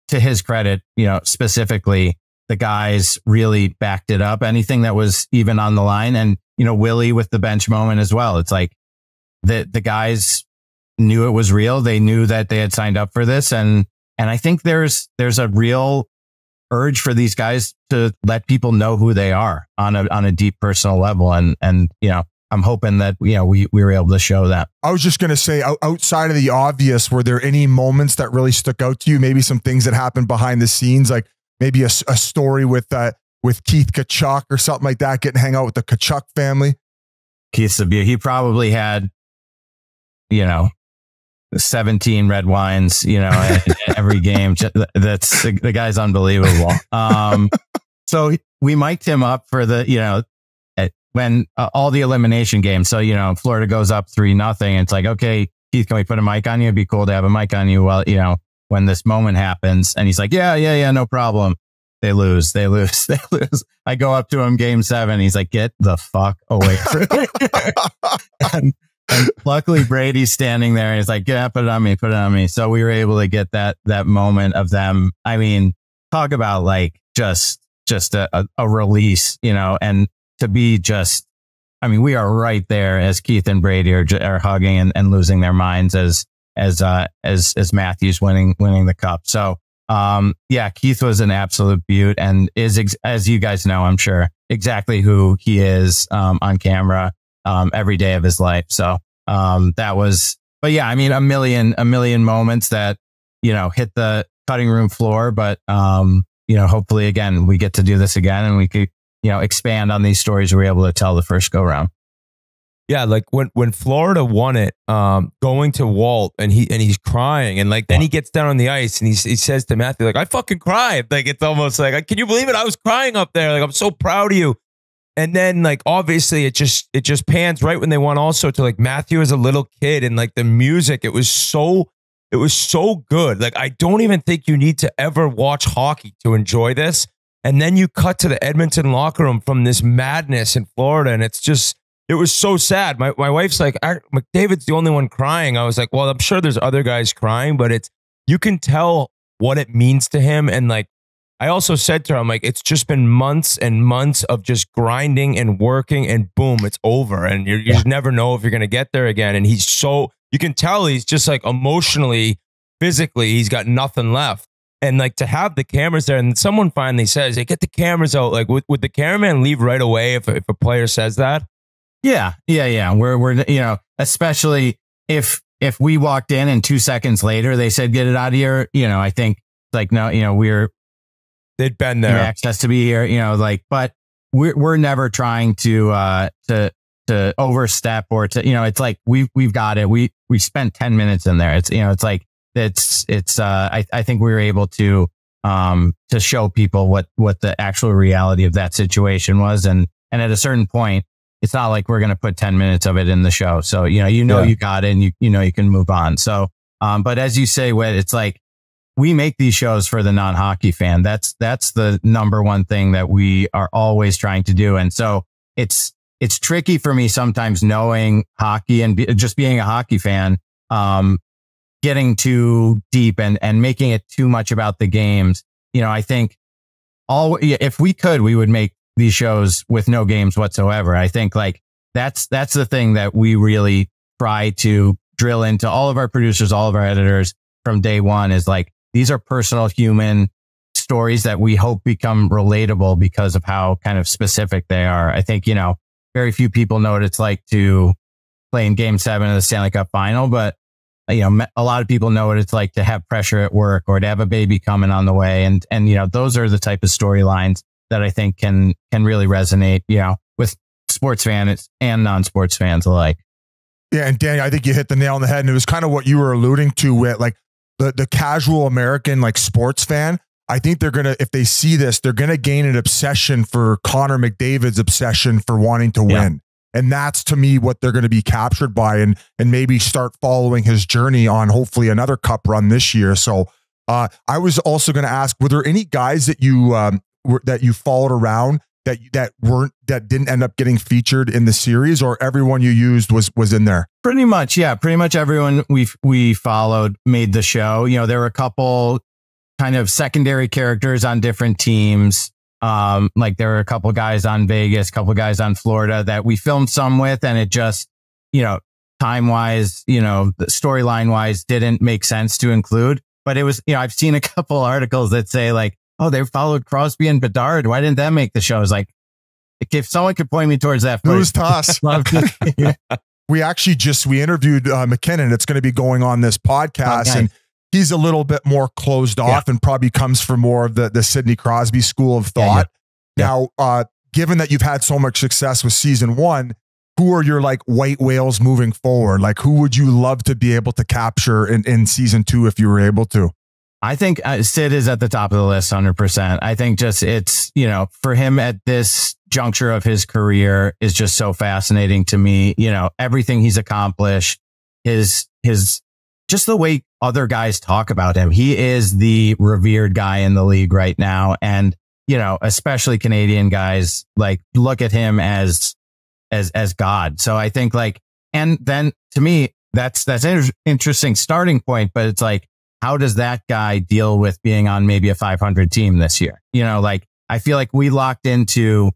to his credit, specifically, the guys really backed it up. Anything that was even on the line, and Willie with the bench moment as well. It's like the guys knew it was real. They knew that they had signed up for this, and I think there's a real urge for these guys to let people know who they are on a deep personal level, and I'm hoping that we were able to show that. I was just going to say, outside of the obvious, were there any moments that really stuck out to you? Maybe some things that happened behind the scenes, like maybe a story with Keith Tkachuk or something like that, getting to hang out with the Tkachuk family. Keith's a beauty. He probably had, 17 red wines, every game. That's the guy's unbelievable. So we mic'd him up for the, when all the elimination games. So, Florida goes up 3-0. It's like, okay, Keith, can we put a mic on you? It'd be cool to have a mic on you while, when this moment happens. And he's like, yeah, no problem. they lose. I go up to him game 7. He's like, get the fuck away from me. and luckily Brady's standing there and he's like, yeah, put it on me. So we were able to get that moment of them. I mean, talk about like just a release, and to be just, I mean, we are right there as Keith and Brady are hugging and losing their minds as Matthew's winning the cup. So, yeah, Keith was an absolute beaut and is, as you guys know, I'm sure, exactly who he is, on camera, every day of his life. So, that was, but yeah, I mean, a million moments that, hit the cutting room floor, but, hopefully again, we get to do this again and we could, expand on these stories we were able to tell the first go round. Yeah, like when Florida won it, going to Walt and he's crying and like then he gets down on the ice and he says to Matthew like, I fucking cried. Like it's almost like, can you believe it? I was crying up there. Like I'm so proud of you. And then like obviously it just pans right when they won also to like Matthew as a little kid and like the music. It was so good. Like I don't even think you need to ever watch hockey to enjoy this. And then you cut to the Edmonton locker room from this madness in Florida and it was so sad. My wife's like, McDavid's the only one crying. I was like, well, I'm sure there's other guys crying, but you can tell what it means to him. And like, I also said to her, I'm like, it's just been months and months of just grinding and working and boom, it's over. And you just never know if you're going to get there again. And you can tell he's just like emotionally, physically, he's got nothing left. And like to have the cameras there and someone finally says, hey, get the cameras out. Like would the cameraman leave right away if a player says that? Yeah. We're especially if we walked in and 2 seconds later they said, get it out of here. I think like, no, they'd been there. Access to be here, but we're never trying to overstep or to, it's like we've got it. We spent 10 minutes in there. It's, it's like, I think we were able to show people what the actual reality of that situation was. And at a certain point, it's not like we're going to put 10 minutes of it in the show. So, you got it and you can move on. So, but as you say, Whit, it's like we make these shows for the non-hockey fan. That's the number one thing that we are always trying to do. And so it's tricky for me sometimes knowing hockey and just being a hockey fan, getting too deep and making it too much about the games. I think if we could, we would make these shows with no games whatsoever. I think like that's the thing that we really try to drill into all of our producers, all of our editors from day one is like, these are personal human stories that we hope become relatable because of how kind of specific they are. I think, very few people know what it's like to play in game 7 of the Stanley Cup final, but a lot of people know what it's like to have pressure at work or to have a baby coming on the way. And those are the type of storylines that I think can really resonate, with sports fans and non-sports fans alike. Yeah. And Danny, I think you hit the nail on the head. And it was kind of what you were alluding to with like the casual American, like sports fan. I think if they see this, they're going to gain an obsession for Connor McDavid's obsession for wanting to win. And that's to me what they're going to be captured by and maybe start following his journey on hopefully another cup run this year. So I was also going to ask, were there any guys that you followed around that didn't end up getting featured in the series, or everyone you used was in there? Pretty much. Yeah. Pretty much everyone we followed made the show. There were a couple kind of secondary characters on different teams. Like there were a couple guys on Vegas, a couple guys on Florida that we filmed some with, and it just, time wise, the storyline wise didn't make sense to include. But it was, I've seen a couple articles that say like, oh, they followed Crosby and Bedard. Why didn't that make the show? It's like, if someone could point me towards that, who's toss? We actually we interviewed MacKinnon. It's going to be going on this podcast, and he's a little bit more closed off and probably comes from more of the Sidney Crosby school of thought. Now, given that you've had so much success with season 1, who are your like white whales moving forward? Like who would you love to be able to capture in season 2 if you were able to? I think Sid is at the top of the list, 100%. I think just it's, for him at this juncture of his career is just so fascinating to me. Everything he's accomplished, his just the way other guys talk about him. He is the revered guy in the league right now. And you know, especially Canadian guys, like look at him as God. So I think like, and then to me, that's an interesting starting point, but it's like, how does that guy deal with being on maybe a 500 team this year? You know, like I feel like we locked into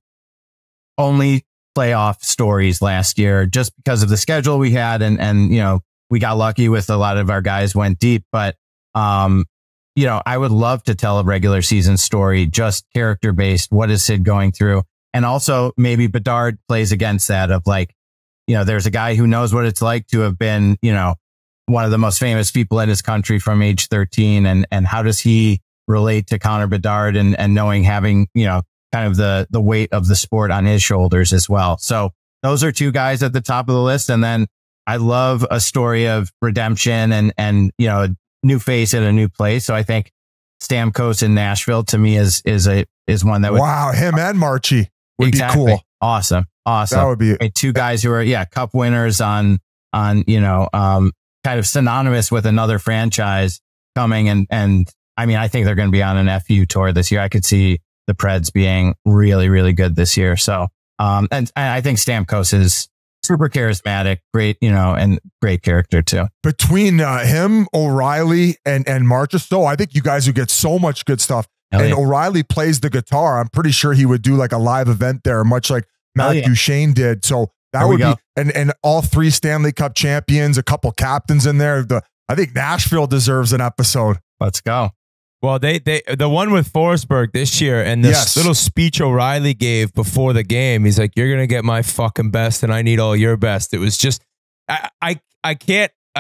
only playoff stories last year just because of the schedule we had. And, you know, we got lucky with a lot of our guys went deep, but, you know, I would love to tell a regular season story, just character based. What is Sid going through? And also maybe Bedard plays against that of like, you know, there's a guy who knows what it's like to have been, you know, one of the most famous people in his country from age 13. And how does he relate to Connor Bedard and knowing having, you know, kind of the weight of the sport on his shoulders as well. So those are two guys at the top of the list. And then I love a story of redemption and, you know, a new face at a new place. So I think Stamkos in Nashville to me is one that would. Wow. Him and Marchie would be cool. Awesome. That would be two guys who are, cup winners on, you know, kind of synonymous with another franchise coming. And I mean, I think they're going to be on an FU tour this year. I could see the Preds being really, really good this year. So, and I think Stamkos is super charismatic, great, you know, and great character too. Between him, O'Reilly, and Marchessault, I think you guys would get so much good stuff. And O'Reilly plays the guitar. I'm pretty sure he would do like a live event there, much like Matt Duchene did. So that would be, and all three Stanley Cup champions, a couple captains in there. I think Nashville deserves an episode. Let's go. Well, the one with Forsberg this year and this little speech O'Reilly gave before the game, he's like, "You're gonna get my fucking best, and I need all your best." It was just, I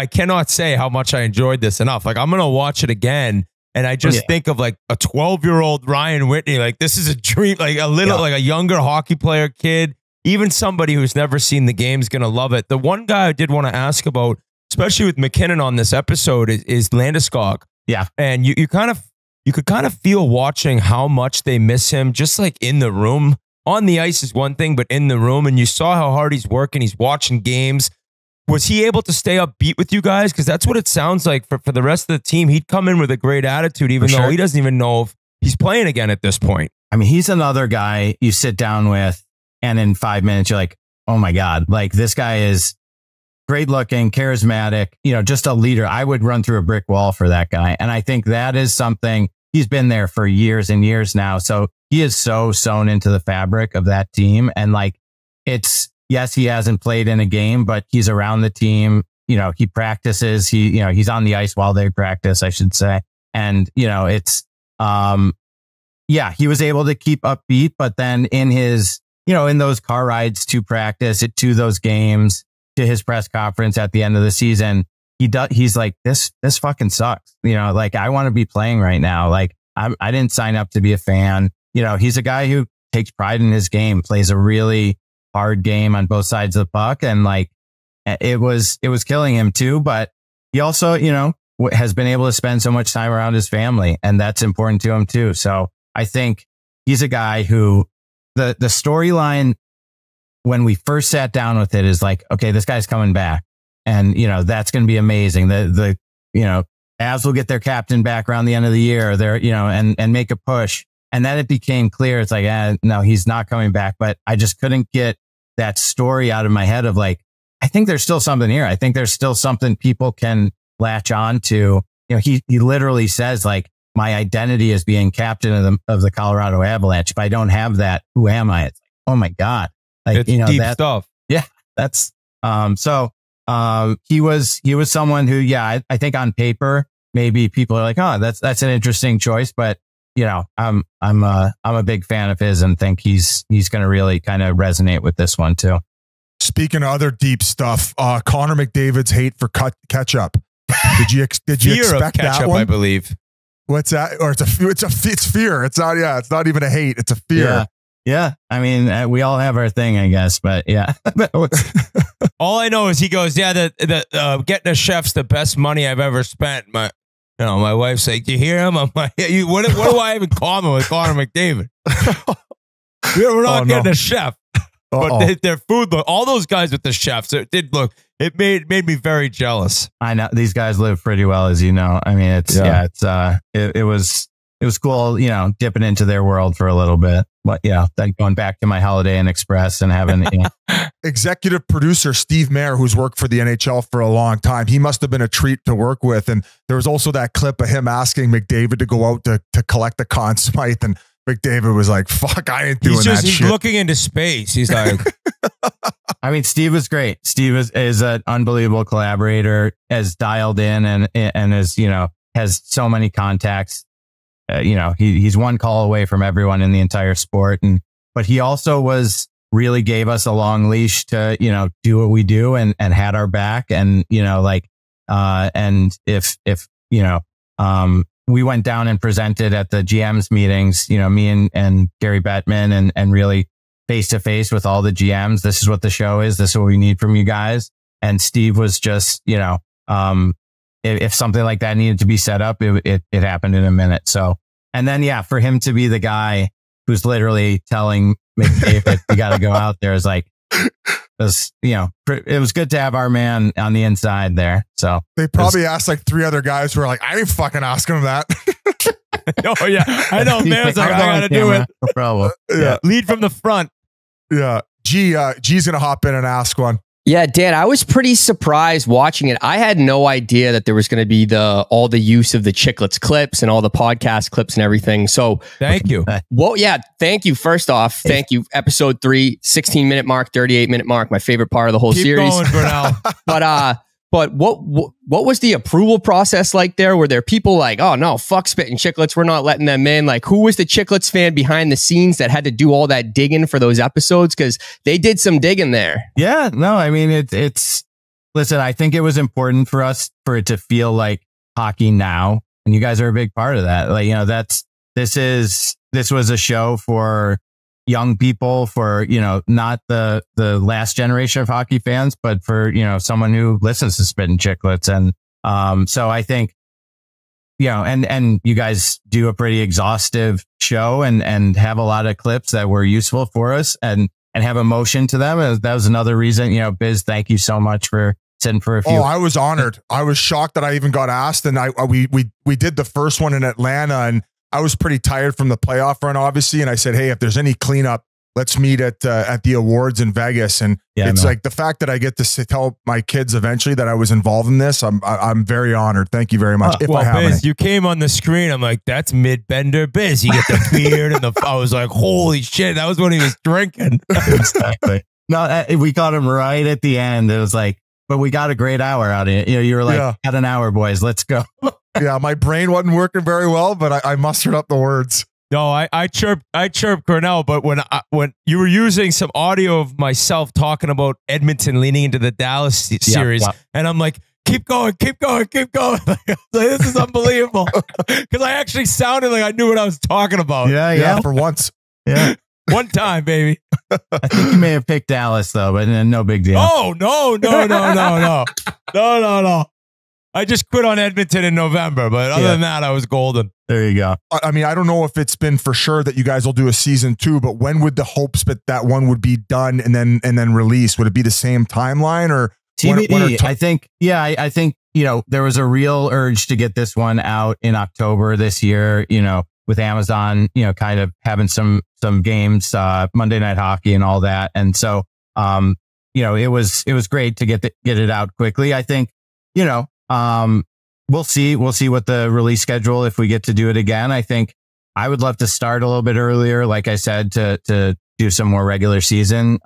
cannot say how much I enjoyed this enough. Like I'm gonna watch it again, and I just think of like a 12-year-old Ryan Whitney. Like this is a dream. Like a little, like a younger hockey player kid, even somebody who's never seen the game is gonna love it. The one guy I did want to ask about, especially with MacKinnon on this episode, is Landeskog. Yeah, and you could kind of feel watching how much they miss him, just like in the room. On the ice is one thing, but in the room, and you saw how hard he's working. He's watching games. Was he able to stay upbeat with you guys? Because that's what it sounds like for the rest of the team. He'd come in with a great attitude, even though he doesn't even know if he's playing again at this point. I mean, he's another guy you sit down with, and in 5 minutes, you're like, oh my God, like this guy is great looking, charismatic, you know, just a leader. I would run through a brick wall for that guy. And I think that is something he's been there for years and years now. So he is so sewn into the fabric of that team. And like, yes, he hasn't played in a game, but he's around the team. You know, he practices, he's on the ice while they practice, I should say. And, you know, it's, he was able to keep upbeat, but then in his, you know, in those car rides to practice, to those games, to his press conference at the end of the season, he's like, this fucking sucks. You know, like I want to be playing right now. Like I didn't sign up to be a fan. You know, he's a guy who takes pride in his game, plays a really hard game on both sides of the puck. And like, it was killing him too. But he also, you know, has been able to spend so much time around his family, and that's important to him too. So I think he's a guy who the storyline when we first sat down with it is like, okay, this guy's coming back. And, you know, that's going to be amazing. The you know, Avs will get their captain back around the end of the year. They're, you know, and make a push. And then it became clear. It's like, no, he's not coming back. But I just couldn't get that story out of my head of like, I think there's still something here. I think there's still something people can latch on to. You know, he literally says like, my identity is being captain of the Colorado Avalanche. If I don't have that, who am I? It's like, oh my God. Like, it's, you know, deep stuff. Yeah. That's, he was someone who, I think on paper, maybe people are like, oh, that's an interesting choice. But, you know, I'm a big fan of his and think he's going to really kind of resonate with this one too. Speaking of other deep stuff, Connor McDavid's hate for ketchup. Did you expect ketchup, that one? I believe. What's that? Or it's fear. It's not. Yeah, it's not even a hate. It's a fear. Yeah. I mean, we all have our thing, I guess. But yeah. All I know is he goes, the getting a chef's the best money I've ever spent. My wife's like, do you hear him? I'm like, what do I have in common with Connor McDavid? We're not getting a chef. But their food, all those guys with the chefs, it made me very jealous. I know these guys live pretty well, as you know. I mean, it it was cool, you know, dipping into their world for a little bit. But yeah, then going back to my Holiday Inn Express and having, you know. Executive producer Steve Mayer, who's worked for the NHL for a long time, he must have been a treat to work with. And there was also that clip of him asking McDavid to go out to collect the Conn Smythe, and McDavid was like, "Fuck, I ain't doing that He's shit." looking into space. He's like, I mean, Steve was great. Steve is an unbelievable collaborator, as dialed in and as, you know, has so many contacts. You know, he's one call away from everyone in the entire sport. But he also really gave us a long leash to, you know, do what we do and had our back. And, you know, like, and if, you know, we went down and presented at the GM's meetings, you know, me and Gary Bettman and really face to face with all the GMs. This is what the show is. This is what we need from you guys. And Steve was just, you know, if something like that needed to be set up, it happened in a minute. So, and then, yeah, for him to be the guy who's literally telling McDavid, you got to go out there, is like, you know, it was good to have our man on the inside there. So they probably asked like 3 other guys who were like, I ain't fucking asking him that. oh yeah, I know, man. Like, I gotta do it. No problem. Yeah. Lead from the front. Yeah. G's gonna hop in and ask one. Yeah, Dan, I was pretty surprised watching it. I had no idea that there was going to be all the use of the Chiclets clips and all the podcast clips and everything. So thank you. Well, yeah, thank you. First off, thank you. Episode 3, 16-minute mark, 38-minute mark, my favorite part of the whole series. Keep going, Brunel. But what was the approval process like there? Were there people like, oh no, fuck Spittin' Chiclets, we're not letting them in? Like, who was the Chiclets fan behind the scenes that had to do all that digging for those episodes? Because they did some digging there. Yeah, no, I mean, it's listen, I think it was important for us for it to feel like hockey now, and you guys are a big part of that. Like, you know, this was a show for young people, for, you know, not the last generation of hockey fans, but for, you know, someone who listens to Spittin' Chiclets. And so I think, you know, and you guys do a pretty exhaustive show and have a lot of clips that were useful for us and have emotion to them. And that was another reason, you know, Biz, thank you so much for sitting for a few. Oh, I was honored. I was shocked that I even got asked. And we did the first one in Atlanta, and I was pretty tired from the playoff run, obviously. And I said, hey, if there's any cleanup, let's meet at the awards in Vegas. And it's like the fact that I get to tell my kids eventually that I was involved in this. I'm very honored. Thank you very much. Biz, you came on the screen. I'm like, that's mid-bender Biz. You get the beard and I was like, holy shit. That was when he was drinking. Exactly. No, we got him right at the end. It was like, but we got a great hour out of it. You know, you were like, had an hour, boys. Let's go. Yeah, my brain wasn't working very well, but I mustered up the words. No, I chirped Cornell, but when you were using some audio of myself talking about Edmonton leaning into the Dallas series, and I'm like, keep going. This is unbelievable. Because I actually sounded like I knew what I was talking about. Yeah. For once. Yeah. One time, baby. I think you may have picked Dallas, though, but no big deal. Oh, no. I just quit on Edmonton in November, but other than that, I was golden. There you go. I mean, I don't know if it's been for sure that you guys will do a season 2, but when would the hopes that one would be done and then released? Would it be the same timeline or TBD? I think, I think, you know, there was a real urge to get this one out in October this year, you know, with Amazon, you know, kind of having some games, Monday Night Hockey and all that. And so, you know, it was great to get it out quickly. I think, you know, we'll see what the release schedule, if we get to do it again. I think I would love to start a little bit earlier, like I said, to do some more regular season,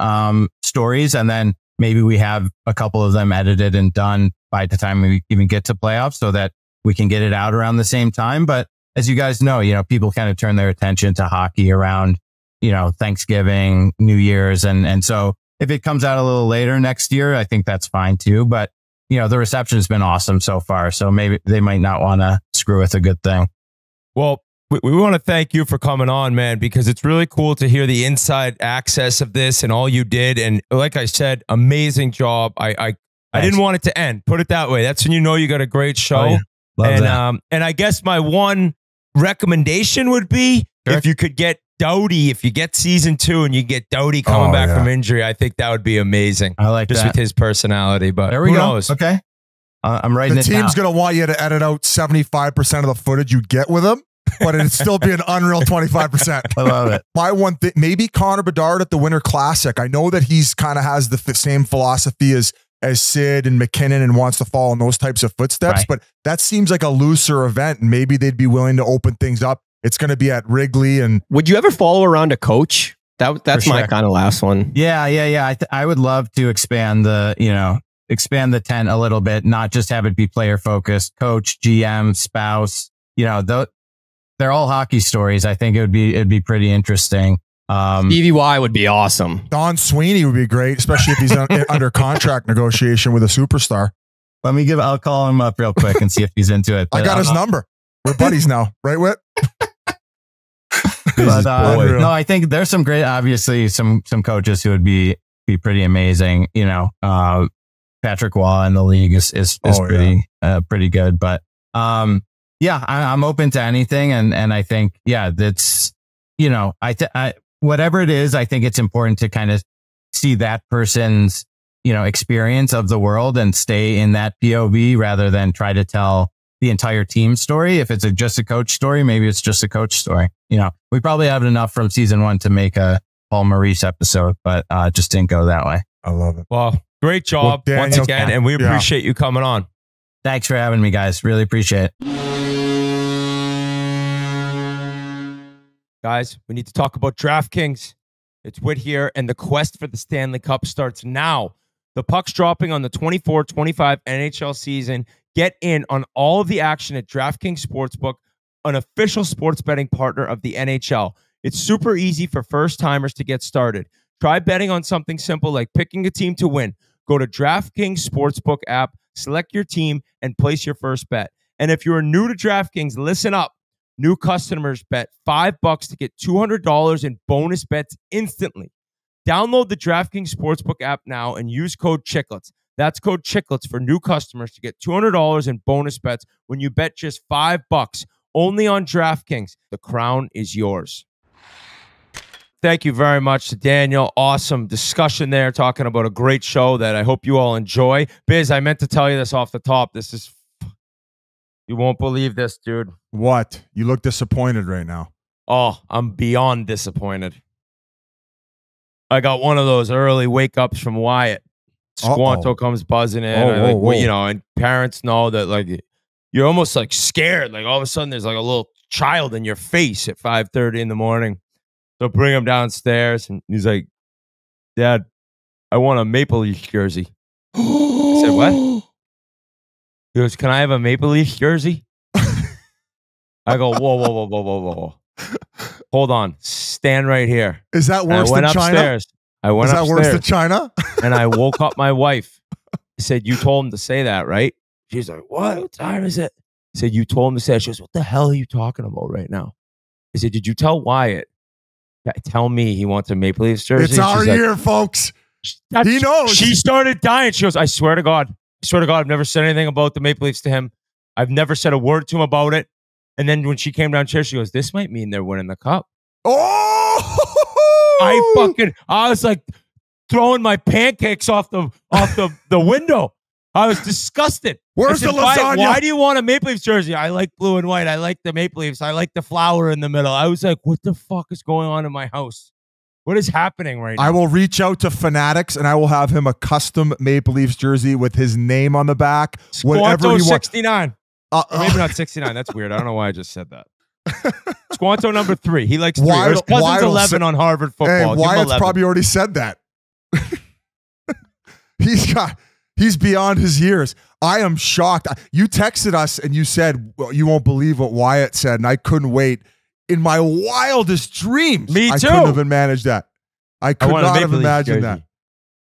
stories. And then maybe we have a couple of them edited and done by the time we even get to playoffs so that we can get it out around the same time. But as you guys know, you know, people kind of turn their attention to hockey around, you know, Thanksgiving, New Year's. And so if it comes out a little later next year, I think that's fine too. But you know, the reception has been awesome so far, so maybe they might not want to screw with a good thing. Well, we want to thank you for coming on, man, because it's really cool to hear the inside access of this and all you did. And like I said, amazing job. I didn't want it to end. Put it that way. That's when you know you got a great show. Oh, yeah. Love that. And I guess my one recommendation would be if you could get Doughty, if you get season 2 and you get Doughty coming back from injury, I think that would be amazing. I like just that. with his personality. But there we who go. knows? Okay, I'm writing the it down. team's going to want you to edit out 75% of the footage you get with him. but it'd still be an unreal 25%. I love it. My one thing, maybe Connor Bedard at the Winter Classic. I know that he's kind of has the same philosophy as Sid and MacKinnon and wants to follow in those types of footsteps, Right. but that seems like a looser event, and maybe they'd be willing to open things up. It's going to be at Wrigley. And would you ever follow around a coach? That's my sure. kind of last one. Yeah. I would love to expand the tent a little bit, not just have it be player focused, coach, GM, spouse, they're all hockey stories. I think it'd be pretty interesting. Stevie Y would be awesome. Don Sweeney would be great, especially if he's under contract negotiation with a superstar. I'll call him up real quick and see if he's into it. I got his number. We're buddies now, right, Whit? No, I think there's some great, obviously some coaches who would be pretty amazing. Patrick Waugh in the league is pretty good, but I'm open to anything. And I think, that's, whatever it is, I think it's important to kind of see that person's, experience of the world and stay in that POV rather than try to tell the entire team story. If it's just a coach story, maybe it's just a coach story. We probably have enough from season 1 to make a Paul Maurice episode, but just didn't go that way. I love it. Well, great job once again, and we appreciate you coming on. Thanks for having me, guys. Really appreciate it. Guys, we need to talk about DraftKings. It's Whit here, and the quest for the Stanley Cup starts now. The puck's dropping on the 24-25 NHL season. Get in on all of the action at DraftKings Sportsbook, an official sports betting partner of the NHL. It's super easy for first-timers to get started. Try betting on something simple like picking a team to win. Go to DraftKings Sportsbook app, select your team, and place your first bet. And if you're new to DraftKings, listen up. New customers bet $5 to get $200 in bonus bets instantly. Download the DraftKings Sportsbook app now and use code Chiclets. That's code Chiclets for new customers to get $200 in bonus bets when you bet just $5 only on DraftKings. The crown is yours. Thank you very much to Daniel. Awesome discussion there, talking about a great show that I hope you all enjoy. Biz, I meant to tell you this off the top. You won't believe this, dude. What? You look disappointed right now. Oh, I'm beyond disappointed. I got one of those early wake-ups from Wyatt. Squanto comes buzzing in. And parents know that, like, you're almost, like, scared. Like, all of a sudden, there's, like, a little child in your face at 5:30 in the morning. So bring him downstairs, and he's like, Dad, I want a Maple Leaf jersey. I said, what? He goes, can I have a Maple Leaf jersey? I go, whoa. Hold on. Stand right here. Is that worse than China? I went upstairs. Is that worse than China? And I woke up my wife. I said, you told him to say that, right? She's like, what? What time is it? I said, you told him to say that. She goes, what the hell are you talking about right now? I said, did you tell Wyatt? Tell me he wants a Maple Leafs jersey. It's our year, folks. He knows. She started dying. She goes, I swear to God, I've never said anything about the Maple Leafs to him. I've never said a word to him about it. And then when she came downstairs, she goes, this might mean they're winning the cup. Oh! I was like throwing my pancakes off the window. I was disgusted. Where's the lasagna? Why do you want a Maple Leafs jersey? I like blue and white. I like the Maple Leafs. I like the flower in the middle. I was like, what the fuck is going on in my house? What is happening right now? I will reach out to Fanatics and I will have him a custom Maple Leafs jersey with his name on the back. Whatever he wants. 69. Maybe not 69. That's weird. I don't know why I just said that. Squanto number 3. He likes 3. His cousin's 11 on Harvard football. Hey, Wyatt's probably already said that. He's beyond his years. I am shocked. You texted us and you said, well, you won't believe what Wyatt said, and I couldn't wait. In my wildest dreams, Me too. I couldn't have imagined that. I could not have imagined that.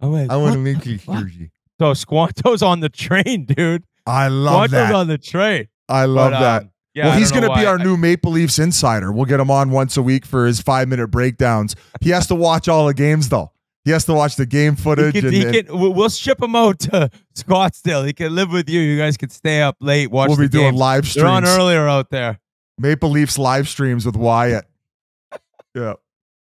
I'm like, I want to make you jersey. So Squanto's on the train, dude. I love Squanto's that. on the train. I love that. Yeah, well, he's going to be our new Maple Leafs insider. We'll get him on once a week for his 5-minute breakdowns. He has to watch all the games, though. He has to watch the game footage. We'll ship him out to Scottsdale. He can live with you. You guys can stay up late, watch the games. We'll be doing live streams. They're on earlier out there. Maple Leafs live streams with Wyatt. Yeah.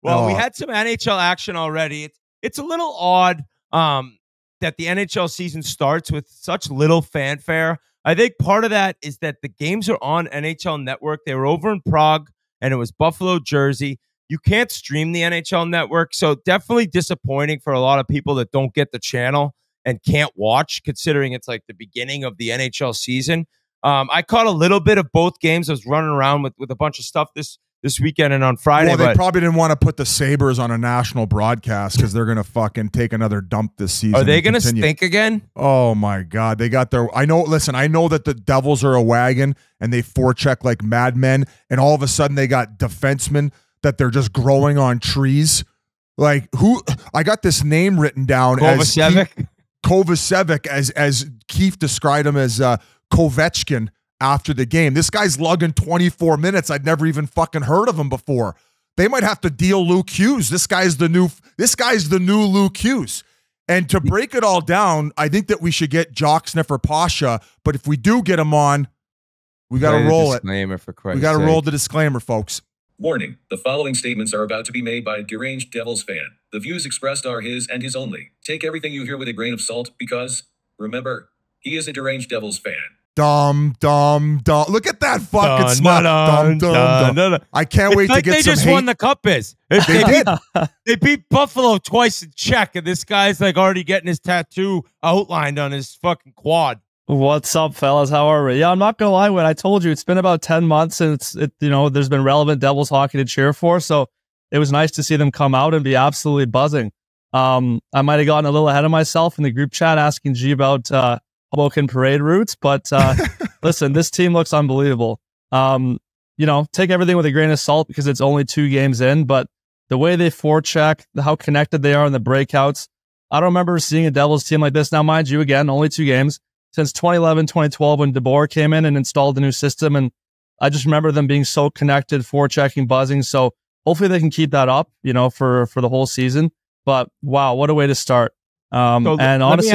Well, we had some NHL action already. It's a little odd that the NHL season starts with such little fanfare. I think part of that is that the games are on NHL Network. They were over in Prague, and it was Buffalo, Jersey. You can't stream the NHL Network, so definitely disappointing for a lot of people that don't get the channel and can't watch, considering it's like the beginning of the NHL season. I caught a little bit of both games. I was running around with a bunch of stuff this weekend and on Friday. Well, they probably didn't want to put the Sabres on a national broadcast because they're going to fucking take another dump this season. Are they going to stink again? Oh, my God. They got their – I know that the Devils are a wagon and they forecheck like madmen, and all of a sudden they got defensemen that they're just growing on trees. Like who – I got this name written down Kovacevic, as Keith described him as Kovechkin after the game. This guy's lugging 24 minutes. I'd never even fucking heard of him before. They might have to deal Luke Hughes. This guy's the new Luke Hughes. And to break it all down, I think that we should get Jock Sniffer Pasha. But if we do get him on, we got to roll it. We got to roll the disclaimer, folks. Warning, the following statements are about to be made by a deranged Devils fan. The views expressed are his and his only. Take everything you hear with a grain of salt because, remember, he is a deranged Devils fan. Dumb. Look at that fucking smile. Dumb. I can't wait to get some hate. They just won the cup, Biz. They did. They beat Buffalo twice in check, and this guy's like already getting his tattoo outlined on his fucking quad. What's up, fellas? How are we? Yeah, I'm not gonna lie. When I told you, it's been about 10 months since there's been relevant Devils hockey to cheer for. So it was nice to see them come out and be absolutely buzzing. I might have gotten a little ahead of myself in the group chat asking G about Hoboken parade routes, but listen, this team looks unbelievable. Take everything with a grain of salt because it's only 2 games in, but the way they forecheck, how connected they are in the breakouts, I don't remember seeing a Devils team like this. Now, mind you, again, only 2 games since 2011, 2012 when DeBoer came in and installed the new system, and I just remember them being so connected, forechecking, buzzing. So hopefully they can keep that up, for the whole season. But wow, what a way to start! And honestly,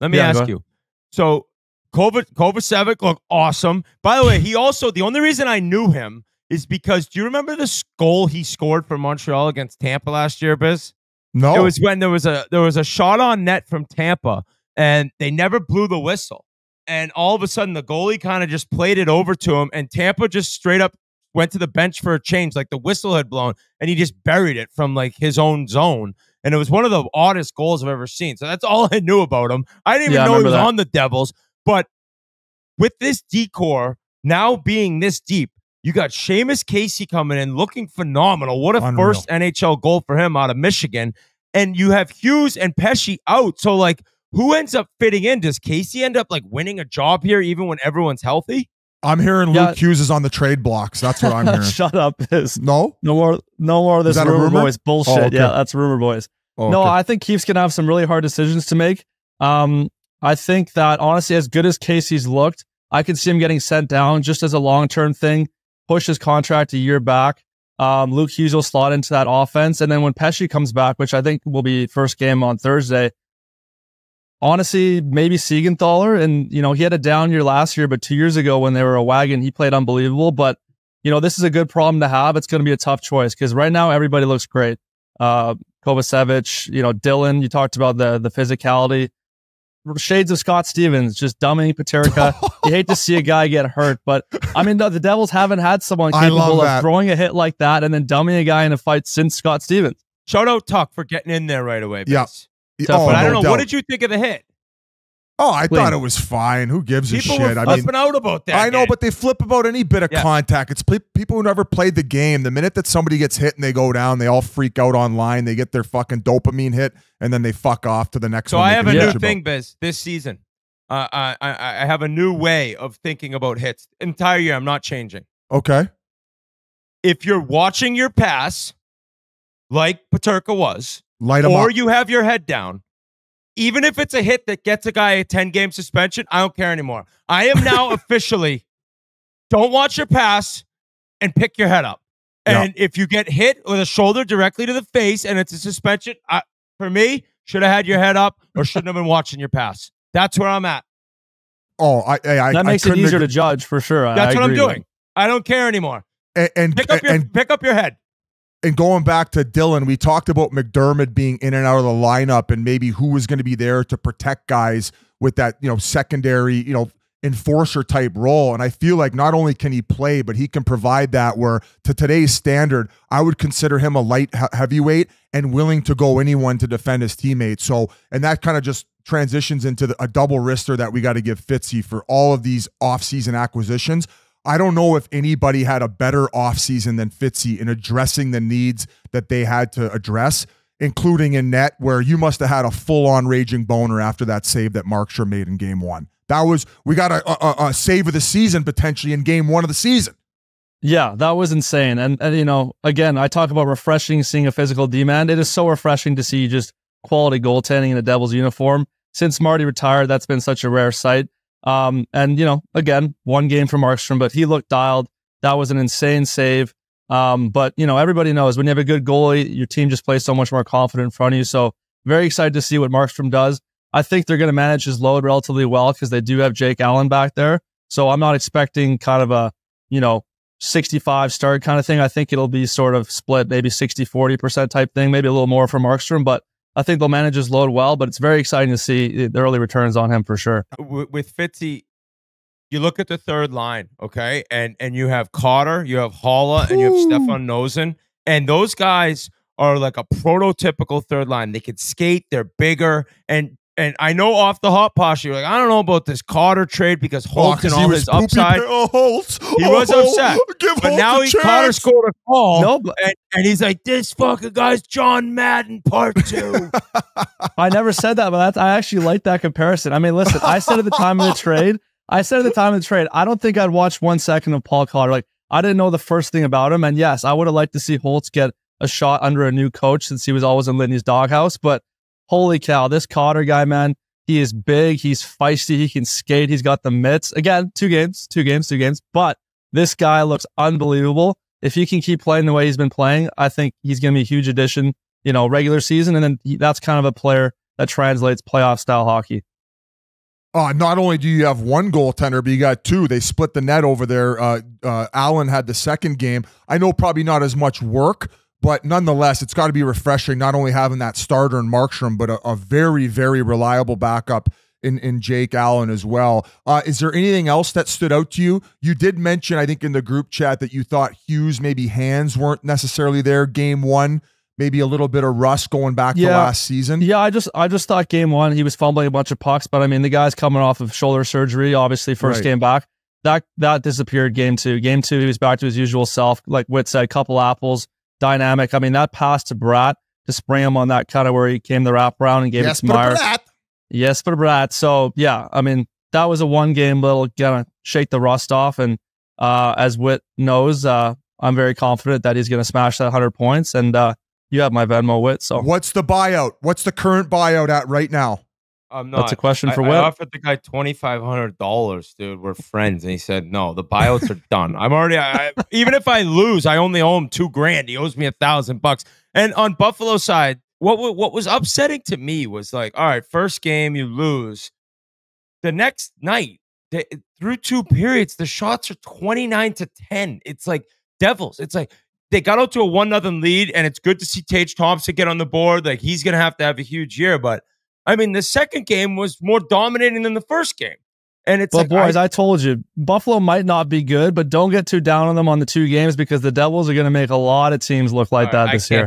let me ask you. So Kovacevic looked awesome. By the way, the only reason I knew him is because, do you remember the goal he scored for Montreal against Tampa last year, Biz? No. It was when there was a shot on net from Tampa and they never blew the whistle. And all of a sudden the goalie kind of just played it over to him, and Tampa just straight up went to the bench for a change, like the whistle had blown, and he just buried it from like his own zone. And it was one of the oddest goals I've ever seen. So that's all I knew about him. I didn't even know he was on the Devils. But with this decor now being this deep, you got Seamus Casey coming in looking phenomenal. What a first NHL goal for him out of Michigan. And you have Hughes and Pesce out. So like, who ends up fitting in? Does Casey end up like winning a job here even when everyone's healthy? I'm hearing Luke Hughes is on the trade blocks. That's what I'm hearing. Shut up, Biz. No more of this rumor boys bullshit. Oh, okay. Yeah, that's rumor boys. Oh, no, okay. I think Keith's gonna have some really hard decisions to make. I think that honestly, as good as Casey's looked, I could see him getting sent down just as a long-term thing. Push his contract a year back. Luke Hughes will slot into that offense, and then when Pesce comes back, which I think will be first game on Thursday. Honestly, maybe Siegenthaler, and he had a down year last year, but 2 years ago when they were a wagon, he played unbelievable. But this is a good problem to have. It's going to be a tough choice because right now everybody looks great. Kovacevic, Dylan. You talked about the physicality, shades of Scott Stevens, just dumbing Paterka. You hate to see a guy get hurt, but I mean the Devils haven't had someone capable of throwing a hit like that and then dumbing a guy in a fight since Scott Stevens. Shout out Tuck for getting in there right away. Yes. But I don't know. What did you think of the hit? Oh, I thought it was fine. Who gives a shit? People were flipping out about that. I know, but they flip about any bit of contact. It's people who never played the game. The minute that somebody gets hit and they go down, they all freak out online. They get their fucking dopamine hit, and then they fuck off to the next one. So I have a new thing, Biz, this season. I have a new way of thinking about hits. Entire year, I'm not changing. Okay. If you're watching your pass, like Paterka was, light him up. Or you have your head down, even if it's a hit that gets a guy a 10-game suspension, I don't care anymore. I am now officially, don't watch your pass and pick your head up. And if you get hit with a shoulder directly to the face and it's a suspension, for me, should have had your head up or shouldn't have been watching your pass. That's where I'm at. Oh, that makes it easier to judge for sure. That's what I'm doing. I don't care anymore. And pick up your head. And going back to Dylan, we talked about McDermott being in and out of the lineup and maybe who was going to be there to protect guys with that, secondary, enforcer type role. And I feel like not only can he play, but he can provide that, where to today's standard, I would consider him a light heavyweight and willing to go anyone to defend his teammates. So, and that kind of just transitions into a double wrister that we got to give Fitzy for all of these offseason acquisitions. I don't know if anybody had a better offseason than Fitzy in addressing the needs that they had to address, including in net, where you must have had a full-on raging boner after that save that Markstrom made in game 1. That was, we got a save of the season potentially in game 1 of the season. Yeah, that was insane. And you know, again, I talk about refreshing, seeing a physical D-man. It is so refreshing to see just quality goaltending in a Devils uniform. Since Marty retired, that's been such a rare sight. And, you know, again, one game from Markstrom, but he looked dialed. That was an insane save. But, you know, everybody knows when you have a good goalie, your team just plays so much more confident in front of you. So very excited to see what Markstrom does. I think they're going to manage his load relatively well because they do have Jake Allen back there. So I'm not expecting kind of a, you know, 65 start kind of thing. I think it'll be sort of split, maybe 60-40% type thing, maybe a little more for Markstrom, but I think they'll manage his load well. But it's very exciting to see the early returns on him for sure. With Fitzy, you look at the third line, okay, and you have Carter, you have Haula, and you have Stefan Nosen, and those guys are like a prototypical third line. They can skate, they're bigger, and I know off the hot posh, you're like, I don't know about this Carter trade because Holt and all his upside. He was upset. But now Carter scored a goal. No, and he's like, this fucking guy's John Madden part 2. I never said that, but I actually like that comparison. I mean, listen, I said at the time of the trade, I don't think I'd watch 1 second of Paul Carter. Like, I didn't know the first thing about him. And yes, I would have liked to see Holtz get a shot under a new coach since he was always in Whitney's doghouse, but holy cow, this Carter guy, man, he is big, he's feisty, he can skate, he's got the mitts. Again, two games, but this guy looks unbelievable. If he can keep playing the way he's been playing, I think he's going to be a huge addition, you know, regular season, and then that's kind of a player that translates playoff style hockey. Not only do you have one goaltender, but you got two. They split the net over there. Allen had the second game. I know probably not as much work, but nonetheless, it's got to be refreshing, not only having that starter in Markstrom, but a very, very reliable backup in Jake Allen as well. Is there anything else that stood out to you? You did mention, I think, in the group chat that you thought Hughes, maybe hands weren't necessarily there game 1, maybe a little bit of rust going back to last season. Yeah, I just thought game 1, he was fumbling a bunch of pucks, but I mean, the guy's coming off of shoulder surgery, obviously first game back. That disappeared game 2. Game 2, he was back to his usual self, like Whit said, couple apples, dynamic. I mean, that pass to Bratt to spray him on that kind of where he came the wraparound and gave it to Meyer. Yes, for Bratt. So yeah, I mean, that was a 1 game little gonna shake the rust off. And as Whit knows, I'm very confident that he's gonna smash that 100 points. And you have my Venmo, Whit. So what's the buyout? What's the current buyout at right now? That's a question for Whit. I offered the guy $2,500, dude. We're friends, and he said no. The buyouts are done. I'm already. Even if I lose, I only owe him $2,000. He owes me $1,000. And on Buffalo's side, what was upsetting to me was like, all right, first game you lose. The next night, through 2 periods, the shots are 29-10. It's like Devils. It's like they got out to a 1-0 lead, and it's good to see Tage Thompson get on the board. Like, he's gonna have to have a huge year, but. I mean, the second game was more dominating than the first game. And it's but like, boys, I told you, Buffalo might not be good, but don't get too down on them on the 2 games because the Devils are going to make a lot of teams look like that this year.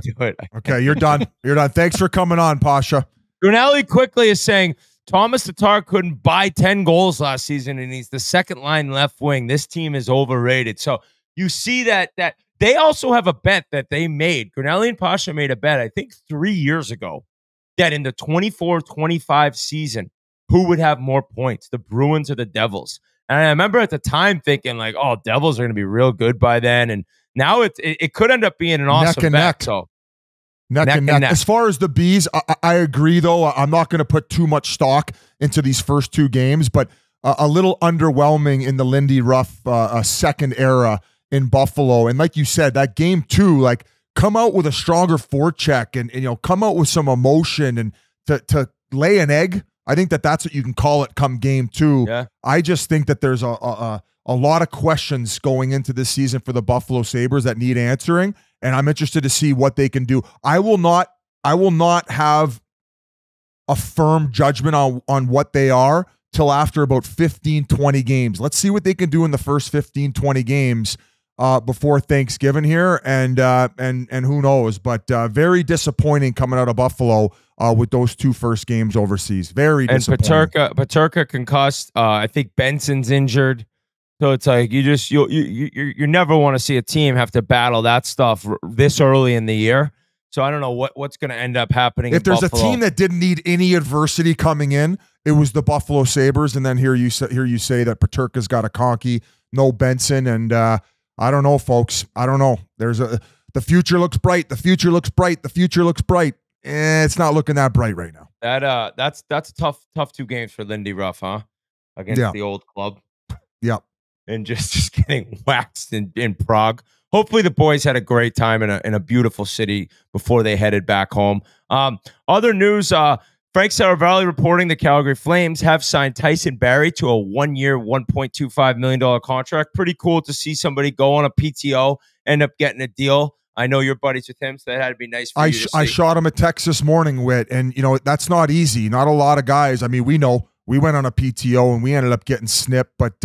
Okay, you're done. You're done. Thanks for coming on, Pasha. Grunelli quickly is saying, Thomas Tatar couldn't buy 10 goals last season, and he's the second line left wing. This team is overrated. So you see that they also have a bet that they made. Grunelli and Pasha made a bet, I think 3 years ago, that in the 24-25 season, who would have more points, the Bruins or the Devils? And I remember at the time thinking like, oh, Devils are going to be real good by then. And now it could end up being an awesome bet. So neck and neck. As far as the Bees, I agree, though. I'm not going to put too much stock into these first 2 games, but a little underwhelming in the Lindy Ruff second era in Buffalo. And like you said, that game 2, like, come out with a stronger forecheck and you know, come out with some emotion and to lay an egg. I think that's what you can call it come game 2. Yeah. I just think that there's a lot of questions going into this season for the Buffalo Sabres that need answering, and I'm interested to see what they can do. I will not have a firm judgment on what they are till after about 15, 20 games. Let's see what they can do in the first 15, 20 games before Thanksgiving here, and who knows? But very disappointing coming out of Buffalo with those 2 first games overseas. Very disappointing. And Peterka concussed. I think Benson's injured, so it's like you never want to see a team have to battle that stuff this early in the year. So I don't know what's going to end up happening. If there's Buffalo. A team that didn't need any adversity coming in, it was the Buffalo Sabres, and then here you say that Peterka's got a conky, no Benson, and I don't know, folks. I don't know. The future looks bright. The future looks bright. The future looks bright. It's not looking that bright right now. That's a tough 2 games for Lindy Ruff, huh? Against the old club. Yep. And just getting waxed in Prague. Hopefully the boys had a great time in a beautiful city before they headed back home. Other news, Frank Saravalli reporting the Calgary Flames have signed Tyson Barrie to a 1-year, $1.25 million contract. Pretty cool to see somebody go on a PTO, end up getting a deal. I know you're buddies with him, so that had to be nice for you to see. I shot him a text this morning, Whit, and that's not easy. Not a lot of guys. I mean, we went on a PTO and we ended up getting snipped, but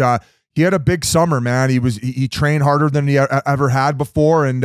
he had a big summer, man. He trained harder than he ever had before, and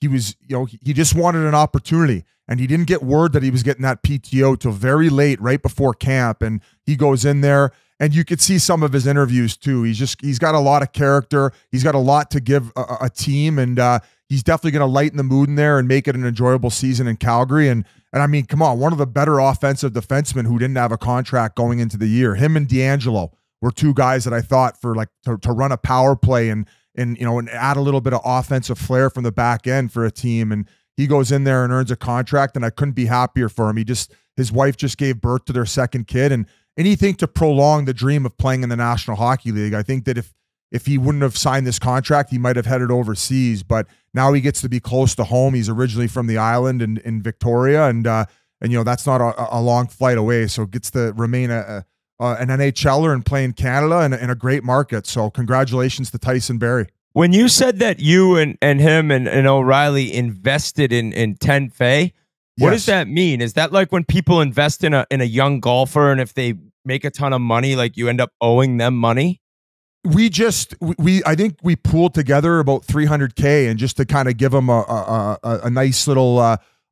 he just wanted an opportunity. And he didn't get word that he was getting that PTO till very late, right before camp. And he goes in there, and you could see some of his interviews too. He's got a lot of character. He's got a lot to give a team, and he's definitely going to lighten the mood in there and make it an enjoyable season in Calgary. And I mean, come on, one of the better offensive defensemen who didn't have a contract going into the year. Him and D'Angelo were 2 guys that I thought for like to run a power play and add a little bit of offensive flair from the back end for a team. And he goes in there and earns a contract, and I couldn't be happier for him. His wife just gave birth to their 2nd kid, and anything to prolong the dream of playing in the National Hockey League. I think that if he wouldn't have signed this contract, he might have headed overseas, but now he gets to be close to home. He's originally from the island in Victoria, and that's not a long flight away, so gets to remain an NHLer and play in Canada in a great market. So congratulations to Tyson Barrie. When you said that you and him and O'Reilly invested in Ten Fei, what does that mean? Is that like when people invest in a young golfer, and if they make a ton of money, like you end up owing them money? I think we pooled together about $300K, and just to kind of give them a nice little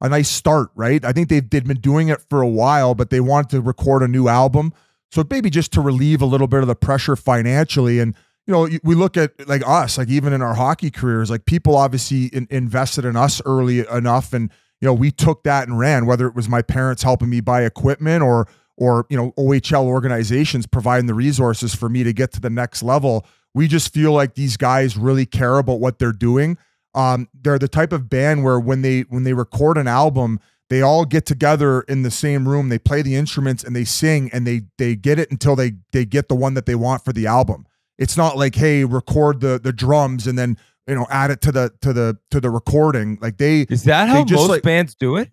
a nice start, right? I think they'd been doing it for a while, but they wanted to record a new album, so maybe just to relieve a little bit of the pressure financially. And we look at like us, like even in our hockey careers, like people obviously invested in us early enough, and we took that and ran. Whether it was my parents helping me buy equipment, or OHL organizations providing the resources for me to get to the next level. We just feel like these guys really care about what they're doing. They're the type of band where when they record an album, they all get together in the same room, they play the instruments and they sing, and they get it until they get the one that they want for the album. It's not like, hey, record the drums and then add it to the recording. Like is that how most bands do it?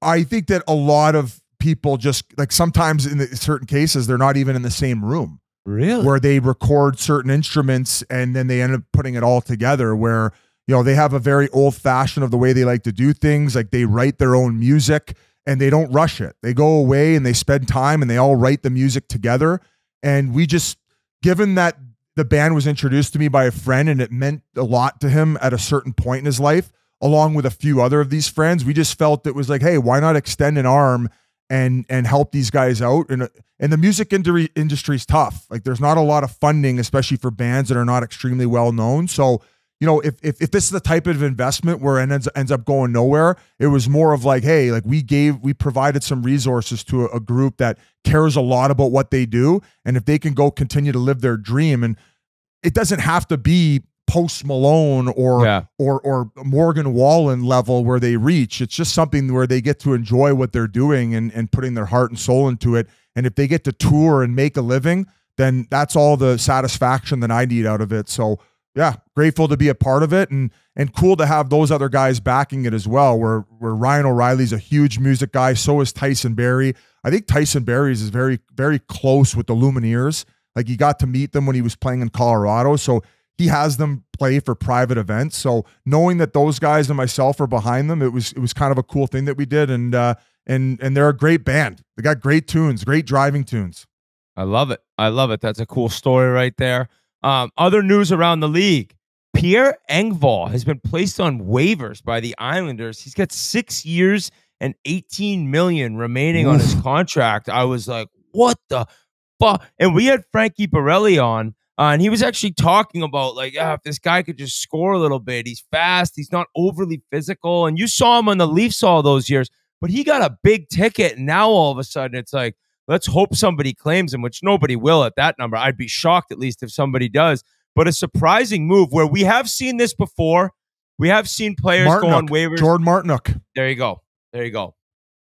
I think that a lot of people just like sometimes in certain cases they're not even in the same room. Really? Where they record certain instruments and then they end up putting it all together. Where they have a very old fashioned of the way they like to do things. Like they write their own music and they don't rush it. They go away and they spend time and they all write the music together. And we just, given that the band was introduced to me by a friend and it meant a lot to him at a certain point in his life, along with a few other of these friends, we just felt it was like, hey, why not extend an arm and help these guys out? And the music industry is tough. Like there's not a lot of funding, especially for bands that are not extremely well known. So, if this is the type of investment where it ends up going nowhere, it was more of like, hey, like we provided some resources to a group that cares a lot about what they do. And if they can go continue to live their dream, and it doesn't have to be Post Malone or Morgan Wallen level where they reach. It's just something where they get to enjoy what they're doing and putting their heart and soul into it. And if they get to tour and make a living, then that's all the satisfaction that I need out of it. So yeah, grateful to be a part of it, and cool to have those other guys backing it as well. Where Ryan O'Reilly's a huge music guy, so is Tyson Barrie. I think Tyson Barrie is very, very close with the Lumineers. Like he got to meet them when he was playing in Colorado, so he has them play for private events. So knowing that those guys and myself are behind them, it was kind of a cool thing that we did. And they're a great band. They got great tunes, great driving tunes. I love it. I love it. That's a cool story right there. Other news around the league. Pierre Engvall has been placed on waivers by the Islanders. He's got 6 years and $18 million remaining on his contract. I was like, what the fuck? And we had Frankie Borelli on, and he was actually talking about, like, if this guy could just score a little bit. He's fast. He's not overly physical. And you saw him on the Leafs all those years, but he got a big ticket. And now all of a sudden it's like, let's hope somebody claims him, which nobody will at that number. I'd be shocked at least if somebody does. But a surprising move where we have seen this before. We have seen players go on waivers. Jordan Martinook. There you go. There you go.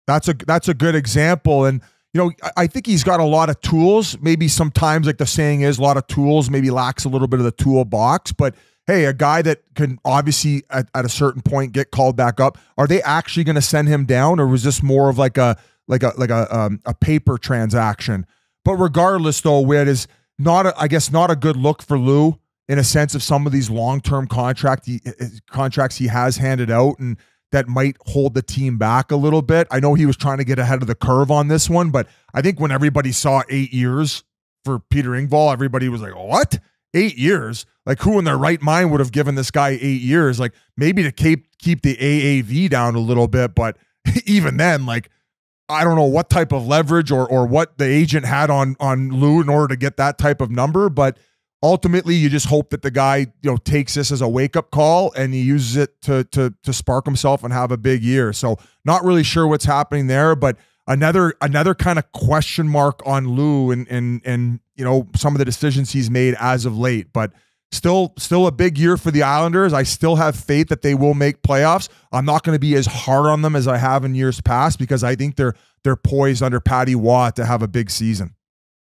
That's a good example. And, you know, I think he's got a lot of tools. Maybe sometimes, like the saying is, a lot of tools, maybe lacks a little bit of the toolbox. But, hey, a guy that can obviously at a certain point get called back up. Are they actually going to send him down, or was this more of like a paper transaction? But regardless, though, Whit is not a good look for Lou in a sense of some of these long-term contracts he has handed out, and that might hold the team back a little bit. I know he was trying to get ahead of the curve on this one, but I think when everybody saw 8 years for Peter Engvall, everybody was like, what? 8 years? Like, who in their right mind would have given this guy 8 years? Like, maybe to keep the AAV down a little bit, but even then, like, I don't know what type of leverage or what the agent had on Lou in order to get that type of number, but ultimately you just hope that the guy, you know, takes this as a wake-up call and he uses it to spark himself and have a big year. So not really sure what's happening there, but another kind of question mark on Lou and you know, some of the decisions he's made as of late, but still a big year for the Islanders. I still have faith that they will make playoffs. I'm not going to be as hard on them as I have in years past because I think they're poised under Patty Waugh to have a big season.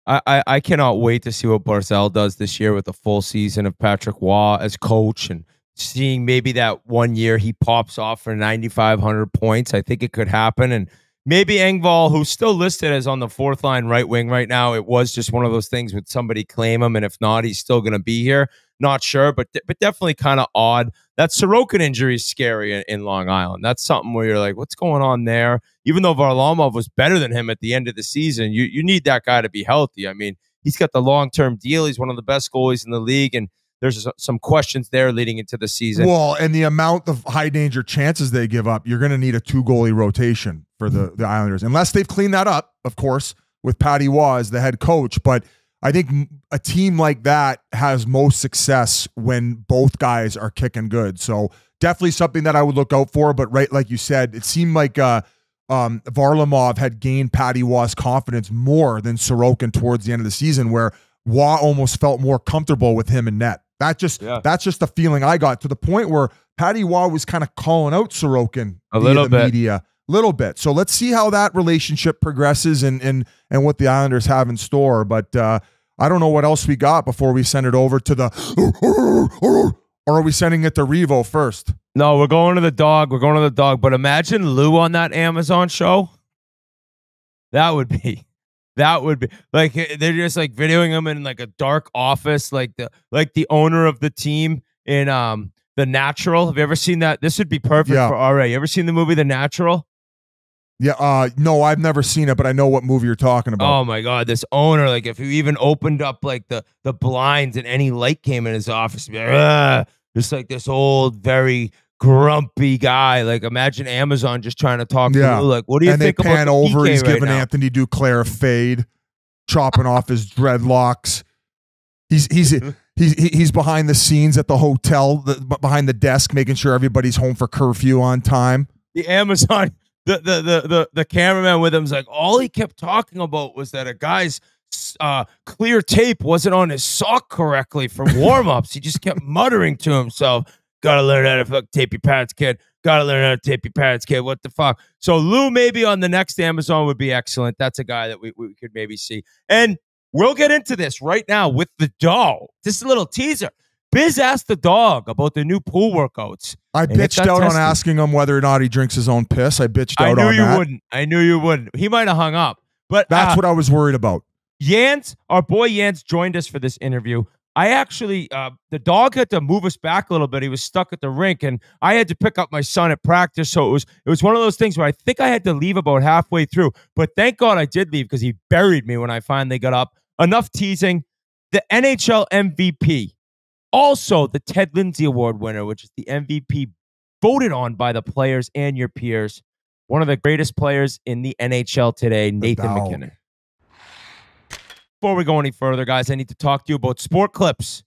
I cannot wait to see what Barzal does this year with a full season of Patrick Waugh as coach, and seeing maybe that 1 year he pops off for 9,500 points. I think it could happen. And maybe Engvall, who's still listed as on the fourth line right wing right now, it was just one of those things with somebody claim him, and if not, he's still going to be here. Not sure, but definitely kind of odd. That Sorokin injury is scary in Long Island. That's something where you're like, what's going on there? Even though Varlamov was better than him at the end of the season, you need that guy to be healthy. I mean, he's got the long-term deal. He's one of the best goalies in the league, and there's some questions there leading into the season. Well, and the amount of high-danger chances they give up, you're going to need a two-goalie rotation for the Islanders, unless they've cleaned that up, of course, with Patty Waugh as the head coach. But I think a team like that has most success when both guys are kicking good. So definitely something that I would look out for. But right, like you said, it seemed like Varlamov had gained Patty Waugh's confidence more than Sorokin towards the end of the season, where Waugh almost felt more comfortable with him in net. That's just the feeling I got, to the point where Patty Waugh was kind of calling out Sorokin a little bit. Media. Little bit. So let's see how that relationship progresses and what the Islanders have in store. But I don't know what else we got before we send it over to the or are we sending it to Revo first? No, we're going to the dog. We're going to the dog. But imagine Lou on that Amazon show. That would be like, they're just like videoing him in like a dark office, like the owner of the team in The Natural. Have you ever seen that? This would be perfect for RA. You ever seen the movie The Natural? Yeah, no, I've never seen it, but I know what movie you're talking about. Oh my God, this owner, like if you even opened up like the blinds and any light came in his office, just like this old, very grumpy guy. Like imagine Amazon just trying to talk to you. Like, what do you think about pan over, PK he's right giving now? Anthony Duclair a fade, chopping off his dreadlocks. He's behind the scenes at the hotel, behind the desk, making sure everybody's home for curfew on time. The Amazon. The cameraman with him's like, all he kept talking about was that a guy's clear tape wasn't on his sock correctly for warm-ups. He just kept muttering to himself, gotta learn how to tape your pads, kid. Gotta learn how to tape your pads, kid. What the fuck? So Lou maybe on the next Amazon would be excellent. That's a guy that we could maybe see. And we'll get into this right now with the dog. Just a little teaser. Biz asked the dog about the new pool workouts. I bitched out on asking him whether or not he drinks his own piss. I bitched out on that. I knew you wouldn't. He might have hung up. But that's what I was worried about. Yance, our boy Yance, joined us for this interview. I actually, the dog had to move us back a little bit. He was stuck at the rink, and I had to pick up my son at practice. So it was one of those things where I think I had to leave about halfway through. But thank God I did leave because he buried me when I finally got up. Enough teasing. The NHL MVP, also the Ted Lindsay Award winner, which is the MVP voted on by the players and your peers. One of the greatest players in the NHL today, Nathan MacKinnon. Before we go any further, guys, I need to talk to you about Sport Clips.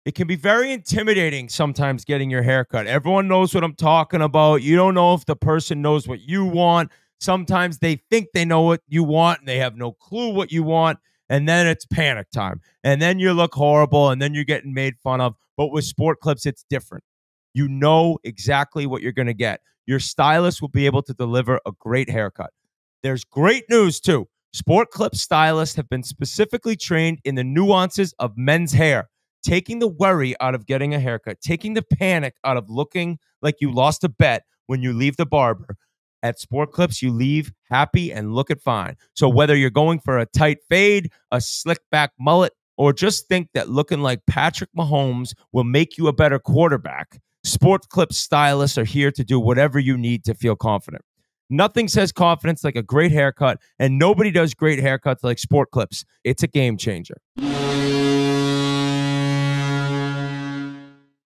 It can be very intimidating sometimes getting your hair cut. Everyone knows what I'm talking about. You don't know if the person knows what you want. Sometimes they think they know what you want, and they have no clue what you want. And then it's panic time. And then you look horrible, and then you're getting made fun of. But with Sport Clips, it's different. You know exactly what you're going to get. Your stylist will be able to deliver a great haircut. There's great news, too. Sport Clips stylists have been specifically trained in the nuances of men's hair, taking the worry out of getting a haircut, taking the panic out of looking like you lost a bet when you leave the barber. At Sport Clips, you leave happy and looking fine. So whether you're going for a tight fade, a slick back mullet, or just think that looking like Patrick Mahomes will make you a better quarterback, Sport Clips stylists are here to do whatever you need to feel confident. Nothing says confidence like a great haircut, and nobody does great haircuts like Sport Clips. It's a game changer.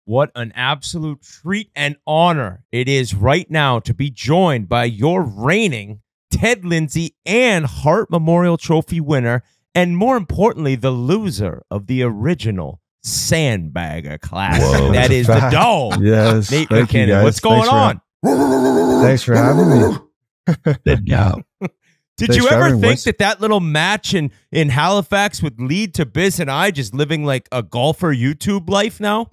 What an absolute treat and honor it is right now to be joined by your reigning Ted Lindsay and Hart Memorial Trophy winner, and more importantly, the loser of the original Sandbagger Classic. Whoa, that is the dog. Yes. Nate MacKinnon. What's going on? Thanks for having me. Good job. Did you ever think that little match in Halifax would lead to Biz and I just living like a golfer YouTube life now?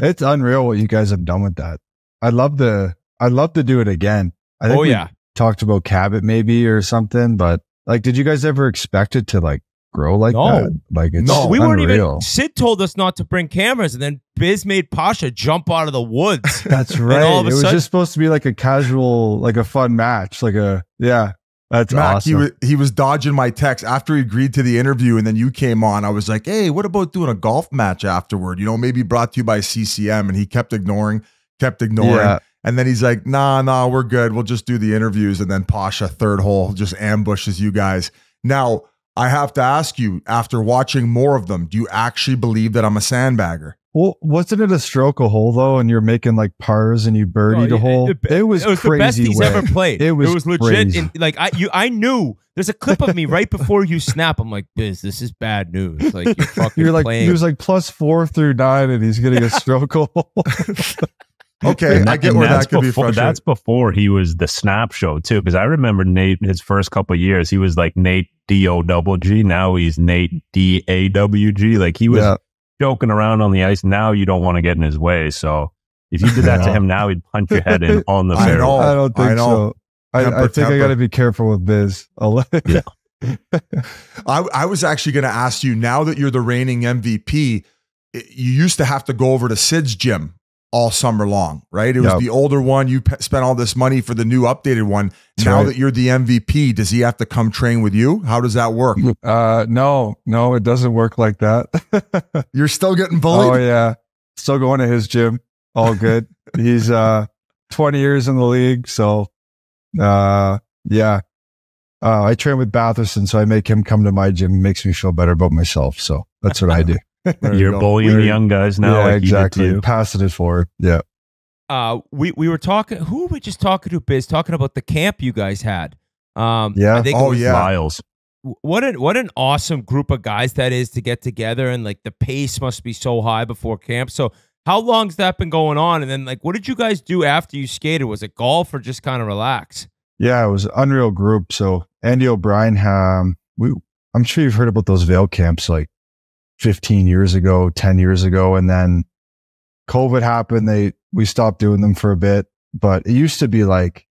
It's unreal what you guys have done with that. I'd love to do it again. I think we talked about Cabot maybe or something, but like, did you guys ever expect it to like grow like that? Like, it's we weren't unreal. even. Sid told us not to bring cameras, and then Biz made Pasha jump out of the woods. That's right. All of it was just supposed to be like a casual, like a fun match, like a That's Mac, awesome. He was dodging my text after he agreed to the interview, and then you came on. I was like, hey, what about doing a golf match afterward? You know, maybe brought to you by CCM, and he kept ignoring. Yeah. And then he's like, nah, we're good. We'll just do the interviews. And then Pasha, third hole, just ambushes you guys. Now, I have to ask you, after watching more of them, do you actually believe that I'm a sandbagger? Well, wasn't it a stroke a hole though, and you're making like pars and you birdied a hole? It was crazy. The best he's ever played. It was legit. I knew. There's a clip of me right before you snap. I'm like, Biz, this is bad news. Like you're like playing. He was like +4 through 9, and he's getting a stroke hole. Okay, I get where that could be frustrating. That's before he was the Snap Show too, because I remember Nate his first couple of years. He was like Nate DOWG. Now he's Nate DAWG. Like he was joking around on the ice. Now you don't want to get in his way. So if you did that to him now, he'd punch your head in on the fairway. I don't think so. I think I got to be careful with Biz. I was actually going to ask you, now that you're the reigning MVP, you used to have to go over to Sid's gym all summer long, right? It was the older one. You spent all this money for the new updated one. Now that you're the MVP, does he have to come train with you? How does that work? No, it doesn't work like that. You're still getting bullied? Oh yeah. Still going to his gym. All good. He's 20 years in the league. So I train with Batherson, so I make him come to my gym. It makes me feel better about myself. So that's what I do. You're bullying the young guys now. Yeah, like exactly. Passing it forward. Yeah. We were talking. Who were we just talking to? Biz talking about the camp you guys had. I think Lyles. What an awesome group of guys that is to get together, and like the pace must be so high before camp. So how long's that been going on? And then like, what did you guys do after you skated? Was it golf or just kind of relax? Yeah, it was an unreal group. So Andy O'Brien, I'm sure you've heard about those Vail camps like 15 years ago, 10 years ago. And then COVID happened. We stopped doing them for a bit, but it used to be like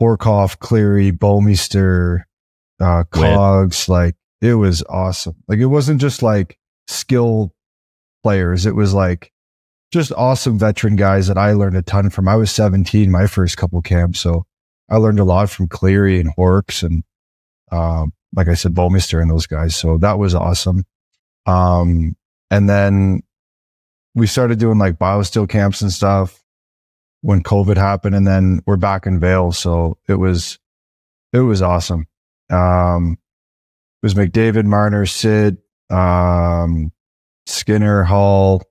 Horkoff, Cleary, Bowmeister, Cogs. Like it was awesome. Like it wasn't just like skill players. It was like just awesome veteran guys that I learned a ton from. I was 17, my first couple camps. So I learned a lot from Cleary and Horks and, like I said, Bowmeister and those guys. So that was awesome. And then we started doing like biosteel camps and stuff when COVID happened, and then we're back in Vail. So it was awesome. It was McDavid, Marner, Sid, Skinner, Hall,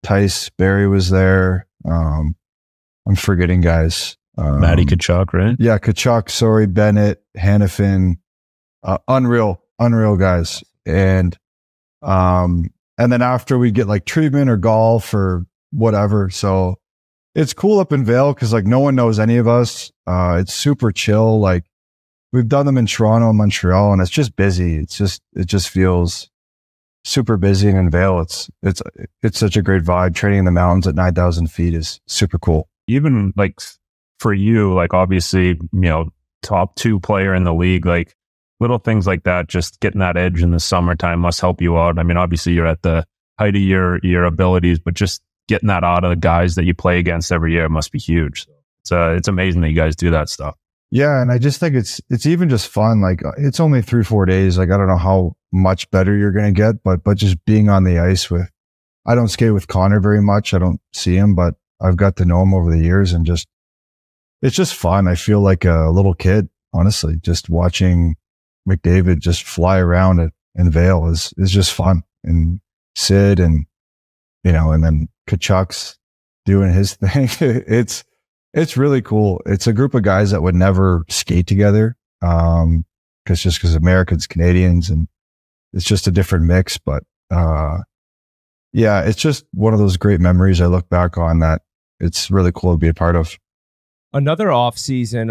Tice, Barry was there. I'm forgetting guys. Matty Tkachuk, right? Yeah, Tkachuk, sorry, Bennett, Hannafin, unreal guys. And then after we get like treatment or golf or whatever. So it's cool up in Vail because like no one knows any of us. It's super chill. Like we've done them in Toronto and Montreal, and it's just busy. It just feels super busy. And in Vail, it's such a great vibe. Training in the mountains at 9,000 feet is super cool. Even like for you, like obviously, you know, top 2 player in the league, like little things like that, just getting that edge in the summertime must help you out. I mean, obviously you're at the height of your abilities, but just getting that out of the guys that you play against every year must be huge. So it's amazing that you guys do that stuff. Yeah. And I just think it's even just fun. Like it's only 3-4 days. Like I don't know how much better you're going to get, but just being on the ice I don't skate with Connor very much. I don't see him, but I've got to know him over the years, and it's just fun. I feel like a little kid, honestly, just watching McDavid just fly around in Vail is just fun. And Sid and, you know, and then Tkachuk's doing his thing. It's really cool. It's a group of guys that would never skate together. Because Americans, Canadians, and it's just a different mix. But, yeah, it's just one of those great memories I look back on that it's really cool to be a part of. Another off-season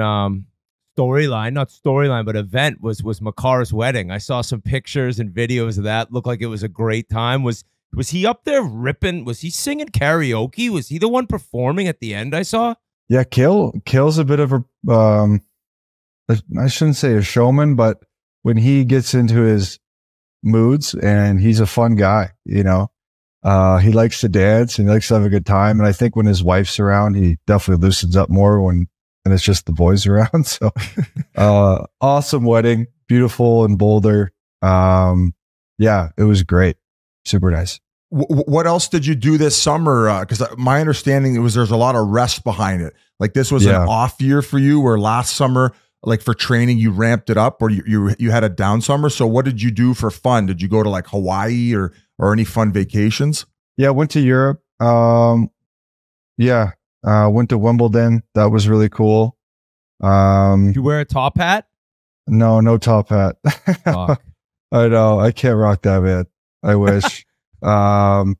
storyline, not storyline, but event was Makar's wedding. I saw some pictures and videos of that. Looked like it was a great time. Was he up there ripping? Was he singing karaoke? Was he the one performing at the end I saw? Yeah, Kale's a bit of a, I shouldn't say a showman, but when he gets into his moods, and he's a fun guy, you know, he likes to dance and he likes to have a good time. And I think when his wife's around, he definitely loosens up more when it's just the boys around. So, awesome wedding, beautiful in Boulder. Yeah, it was great. Super nice. What else did you do this summer? Because my understanding there's a lot of rest behind it. Like this was an off year for you, where last summer, like for training, you ramped it up, or you had a down summer. So what did you do for fun? Did you go to like Hawaii or any fun vacations? Yeah, went to Europe. Went to Wimbledon. That was really cool. You wear a top hat? No top hat. Fuck. I know. I can't rock that, man. I wish. But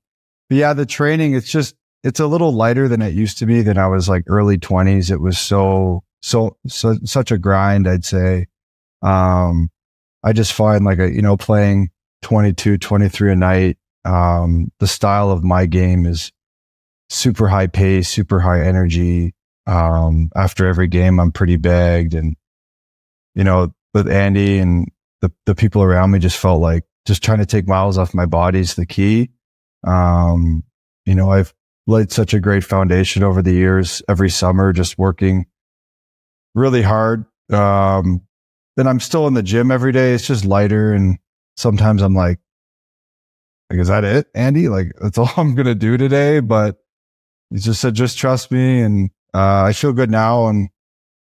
yeah, the training, it's a little lighter than it used to be. Than I was like early 20s. It was such a grind, I'd say. I just find like playing 22, 23 a night. The style of my game is super high pace, super high energy. After every game, I'm pretty bagged, and, with Andy and the people around me just felt like just trying to take miles off my body is the key. I've laid such a great foundation over the years, every summer, just working really hard. Then I'm still in the gym every day. It's just lighter. And sometimes I'm like, is that it, Andy? Like, that's all I'm going to do today. But he just said, just trust me. And, I feel good now. And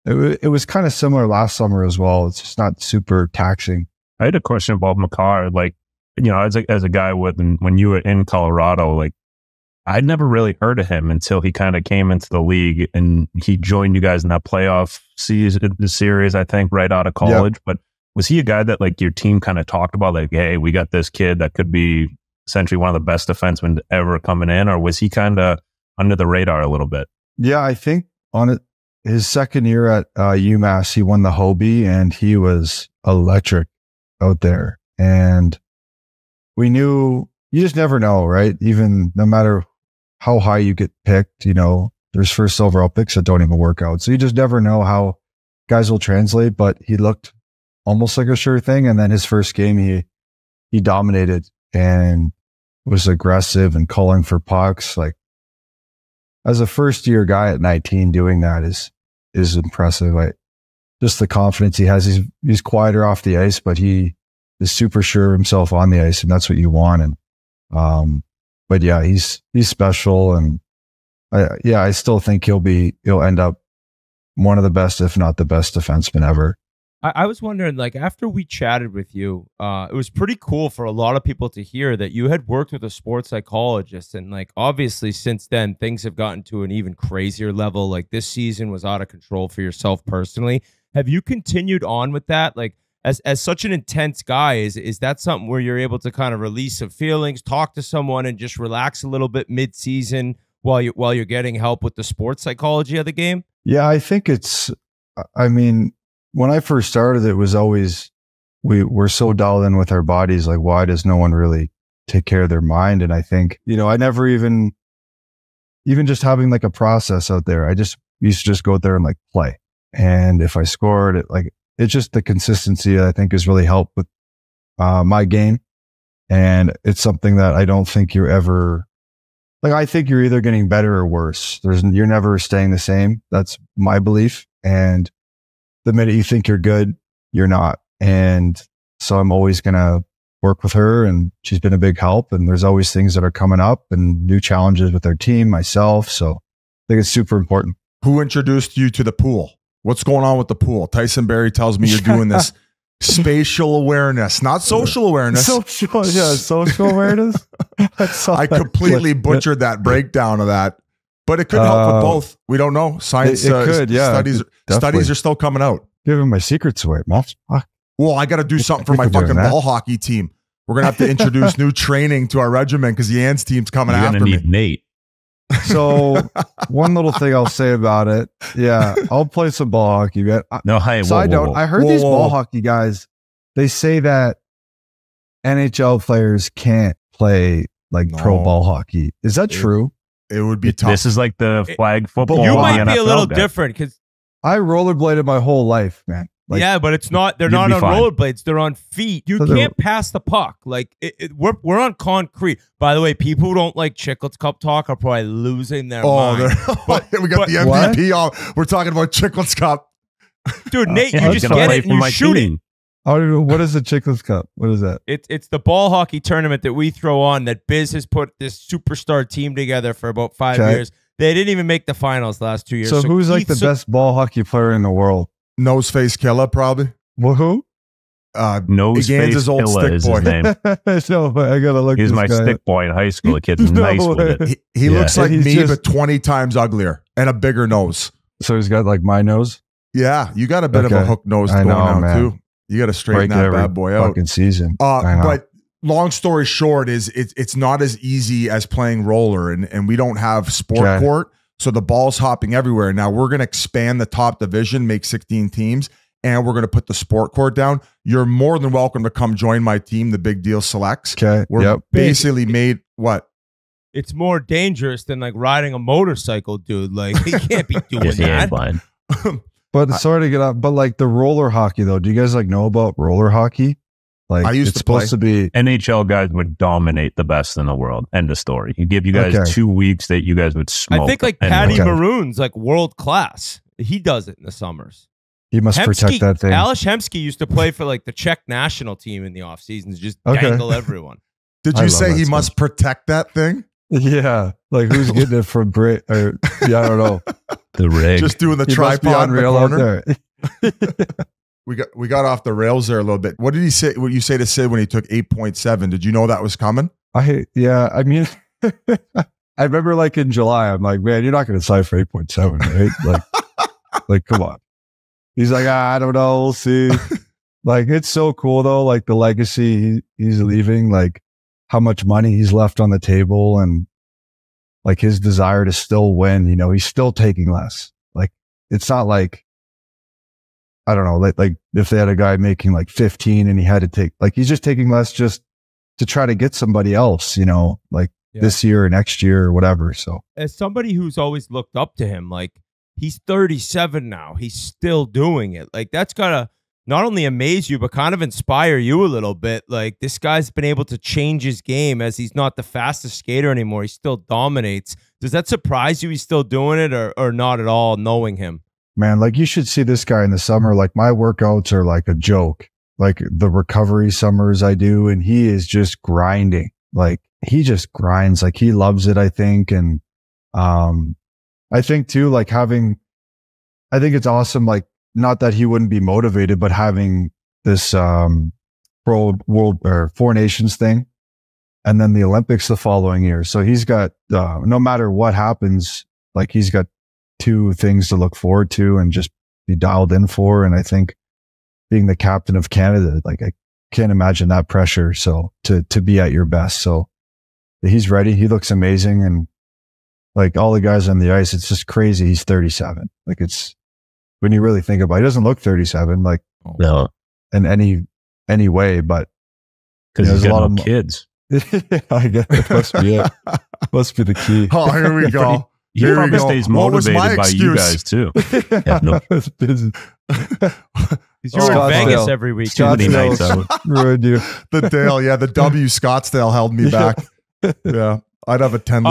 it was kind of similar last summer as well. It's just not super taxing. I had a question about Makar. Like, as a guy when you were in Colorado, like, I'd never really heard of him until he kind of came into the league and he joined you guys in that playoff series, I think, right out of college. Yep. But was he a guy that like your team kind of talked about, like, hey, we got this kid that could be essentially one of the best defensemen ever coming in? Or was he kind of under the radar a little bit? Yeah, I think his second year at UMass, he won the Hobie and he was electric out there. And we knew, you just never know, right? Even no matter how high you get picked, there's first overall picks that don't even work out. So you just never know how guys will translate, but he looked almost like a sure thing. And then his first game, he dominated and was aggressive and calling for pucks. Like, as a first year guy at 19 doing that is impressive. Just the confidence he has. He's quieter off the ice, but he is super sure of himself on the ice, and that's what you want. And But yeah, he's special, and I still think he'll end up one of the best, if not the best defenseman ever. I was wondering, like, after we chatted with you, it was pretty cool for a lot of people to hear that you had worked with a sports psychologist. And, like, obviously since then, things have gotten to an even crazier level. Like, this season was out of control for yourself personally. Have you continued on with that? Like, as such an intense guy, is that something where you're able to kind of release some feelings, talk to someone, and just relax a little bit mid-season while you're getting help with the sports psychology of the game? Yeah, I think I mean, when I first started, it was always, we're so dialed in with our bodies. Like, why does no one really take care of their mind? And I think, I never even just having like a process out there, I just used to just go out there and like play. And if I scored it's just the consistency I think has really helped with my game. And it's something that I don't think you're ever, I think you're either getting better or worse. You're never staying the same. That's my belief. And the minute you think you're good, you're not. And so I'm always going to work with her, and she's been a big help. And there's always things that are coming up and new challenges with our team, myself. So I think it's super important. Who introduced you to the pool? What's going on with the pool? Tyson Berry tells me you're doing this spatial awareness, not social awareness. Social awareness. I completely butchered that breakdown of that. But it could help with both. We don't know. Science it could, yeah. Studies are still coming out. Giving my secrets away, man. Well, I got to do something for my fucking ball hockey team. We're going to have to introduce new training to our regiment because the Yans team's coming after me. You're going to need Nate. So one little thing I'll say about it. Yeah, I'll play some ball hockey. No, hey, side note, I heard these ball hockey guys, they say that NHL players can't play pro ball hockey. Is that true? It would be tough. This is like the flag football. You might be a little guy. different because I rollerbladed my whole life, man. Yeah, but it's not. They're not on rollerblades. They're on feet. You can't pass the puck. Like we're on concrete. By the way, people who don't like Chiclets Cup talk are probably losing their mind. We got the MVP on. We're talking about Chiclets Cup, dude. Nate, you just get it and you shoot it. I don't know. What is the Chiclets Cup? What is that? It's the ball hockey tournament that we throw on that Biz has put this superstar team together for about 5 years. They didn't even make the finals the last 2 years. So who's like the best ball hockey player in the world? Nose Face Killa, probably. Well, who? Nose Face old Killa is his name. No, I gotta look. He's my stick boy in high school. The kid's nice with it. He looks like me, but 20 times uglier and a bigger nose. So he's got like my nose. Yeah, you got a bit of a hook nose going out too. You got to straighten that bad boy out. Fucking season. But long story short is it's not as easy as playing roller, and we don't have sport court, so the ball's hopping everywhere. Now we're going to expand the top division, make 16 teams, and we're going to put the sport court down. You're more than welcome to come join my team, the Big Deal Selects. Okay. We're basically made what? It's more dangerous than like riding a motorcycle, dude. Like you can't be doing that. But sorry to get up, but like the roller hockey though, do you guys like know about roller hockey? Like I used it's to play. supposed to be NHL guys would dominate the best in the world. End of story. You give you guys 2 weeks that you guys would smoke. I think like Patty Maroon's like world class. He does it in the summers. He must protect that thing. Alex Hemsky used to play for like the Czech national team in the off seasons, just dangle everyone. Did you say he must protect that thing? Yeah, like who's getting it from Brit? Or I don't know. The rig. Just doing the tripod in the corner. There. We got off the rails there a little bit. What did he say? What you say to Sid when he took 8.7? Did you know that was coming? I mean, I remember like in July, I'm like, man, you're not going to sign for 8.7, right? Like, come on. He's like, I don't know, we'll see. Like, it's so cool though. Like the legacy he's leaving, like how much money he's left on the table, and like his desire to still win. He's still taking less. Like it's not like, I don't know, like if they had a guy making like 15 and he had to take, like he's just taking less just to try to get somebody else, this year or next year or whatever. So as somebody who's always looked up to him, like he's 37 now, he's still doing it. Like that's gotta not only amaze you, but kind of inspire you a little bit. Like this guy's been able to change his game as he's not the fastest skater anymore. He still dominates. Does that surprise you? He's still doing it or not at all knowing him? Man, like you should see this guy in the summer. Like my workouts are like a joke, like the recovery summers I do. And he is just grinding. Like he just grinds. Like he loves it, I think. And, I think too, like I think it's awesome. Like not that he wouldn't be motivated, but having this, world or Four Nations thing and then the Olympics the following year. So he's got, no matter what happens, like he's got 2 things to look forward to and just be dialed in for. And I think being the captain of Canada, like I can't imagine that pressure. So to be at your best. So he's ready. He looks amazing. And like all the guys on the ice, it's just crazy. He's 37. Like it's, when you really think about it, he doesn't look 37, like no, in any way, but because he's got a lot of kids. I guess it must be it. Must be the key. Oh, here we go. He probably stays motivated by you guys too. Yeah, no. It's busy. You're in Vegas every week. Ruined you. The Dale, yeah, the W Scottsdale held me back. Yeah, I'd have a Ted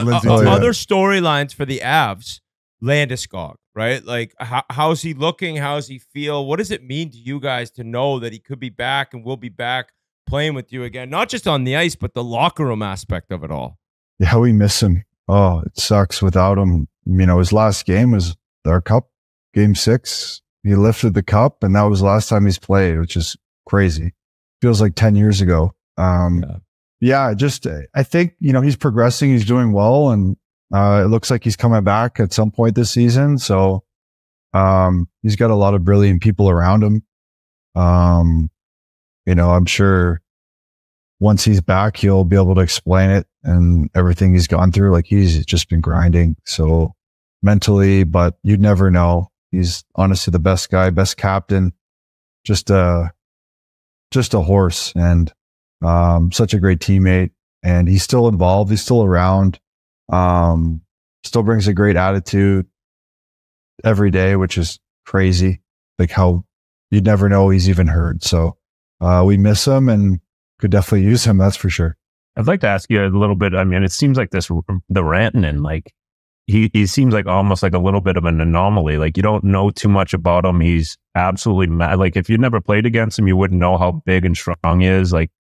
Lindsay. Other storylines for the Avs, Landeskog, right? Like, how's he looking? How's he feel? What does it mean to you guys to know that he could be back and will be back playing with you again? Not just on the ice, but the locker room aspect of it all. Yeah, we miss him. Oh, it sucks without him. You know, his last game was our cup, game 6. He lifted the cup, and that was the last time he's played, which is crazy. Feels like 10 years ago. Yeah, just, I think, you know, he's progressing. He's doing well, and it looks like he's coming back at some point this season. So he's got a lot of brilliant people around him. You know, I'm sure once he's back, he'll be able to explain it and everything he's gone through. Like he's just been grinding so mentally, but you'd never know. He's honestly the best guy, best captain, just a horse, and such a great teammate. And he's still involved. He's still around. Still brings a great attitude every day, which is crazy. Like how you'd never know he's even heard. So we miss him and could definitely use him. That's for sure. I'd like to ask you a little bit. I mean, it seems like the Rantanen, like he seems like almost like a little bit of an anomaly. Like you don't know too much about him. He's absolutely mad. Like if you never played against him, you wouldn't know how big and strong he is. Like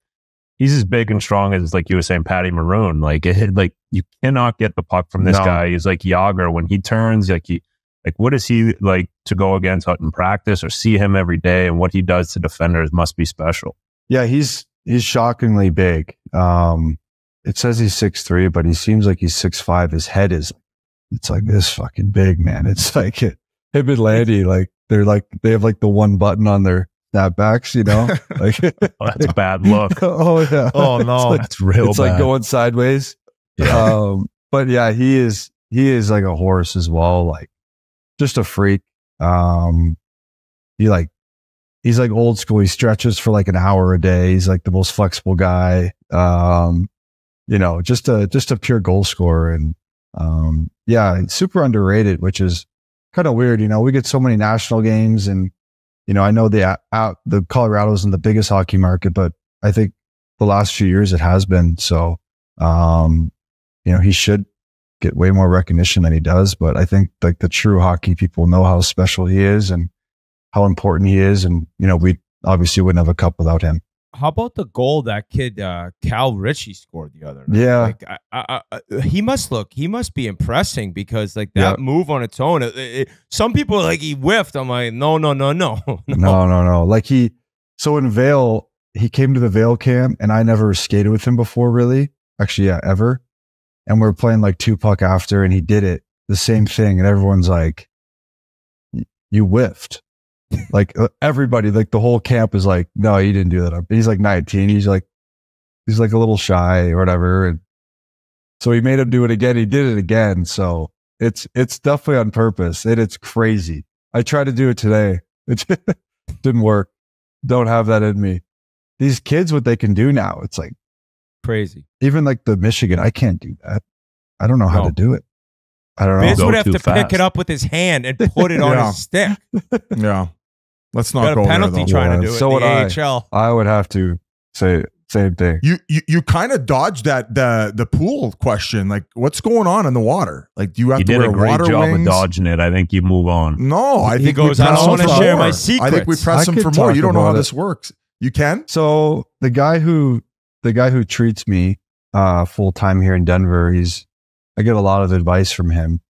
he's as big and strong as, like you were saying, Patty Maroon. Like like you cannot get the puck from this guy. He's like Yager when he turns. Like what is he like to go against in practice or see him every day, and what he does to defenders must be special. Yeah, he's shockingly big. It says he's 6'3", but he seems like he's 6'5". His head it's like this fucking big, man. It's like him and Landy, like they have like the one button on their snapbacks, you know? Like that's a bad look. Oh yeah. Oh no, like, that's real. It's bad. Like going sideways. Yeah. But yeah, he is like a horse as well. Like just a freak. He's like old school. He stretches for like an hour a day. He's like the most flexible guy. You know, just a pure goal scorer. And, yeah, it's super underrated, which is kind of weird. You know, we get so many national games, and, you know, I know the Colorado isn't the biggest hockey market, but I think the last few years it has been. So, you know, he should get way more recognition than he does. But I think like the true hockey people know how special he is and how important he is. And, you know, we obviously wouldn't have a cup without him. How about the goal that kid Cal Ritchie scored the other night? Yeah, like, he must be impressing, because like that move on its own. Some people are like he whiffed. I'm like, no. Like so in Vail, he came to the Vail camp, and I never skated with him before, really. Actually, yeah, ever. And we were playing like 2-puck after, and he did it the same thing, and everyone's like, "You whiffed." Like everybody, like the whole camp is like, no, you didn't do that. He's like 19. He's like a little shy or whatever. And so he made him do it again. He did it again. So it's definitely on purpose. It's crazy. I tried to do it today. It didn't work. Don't have that in me. These kids, what they can do now, it's like crazy. Even like the Michigan, I can't do that. I don't know how to do it. I don't know. Biz would have to pick it up with his hand and put it on his stick. Yeah. Let's not go penalty there, trying to do it. So in the AHL. I would have to say same thing. You kind of dodged that the pool question. Like, what's going on in the water? Like, do you have to wear water wings? You did a great job of dodging it. I think you move on. No, I think goes, I don't want to share my secrets. I think we press him for more. You don't know how this works. You can. So the guy who treats me, full time here in Denver. I get a lot of advice from him.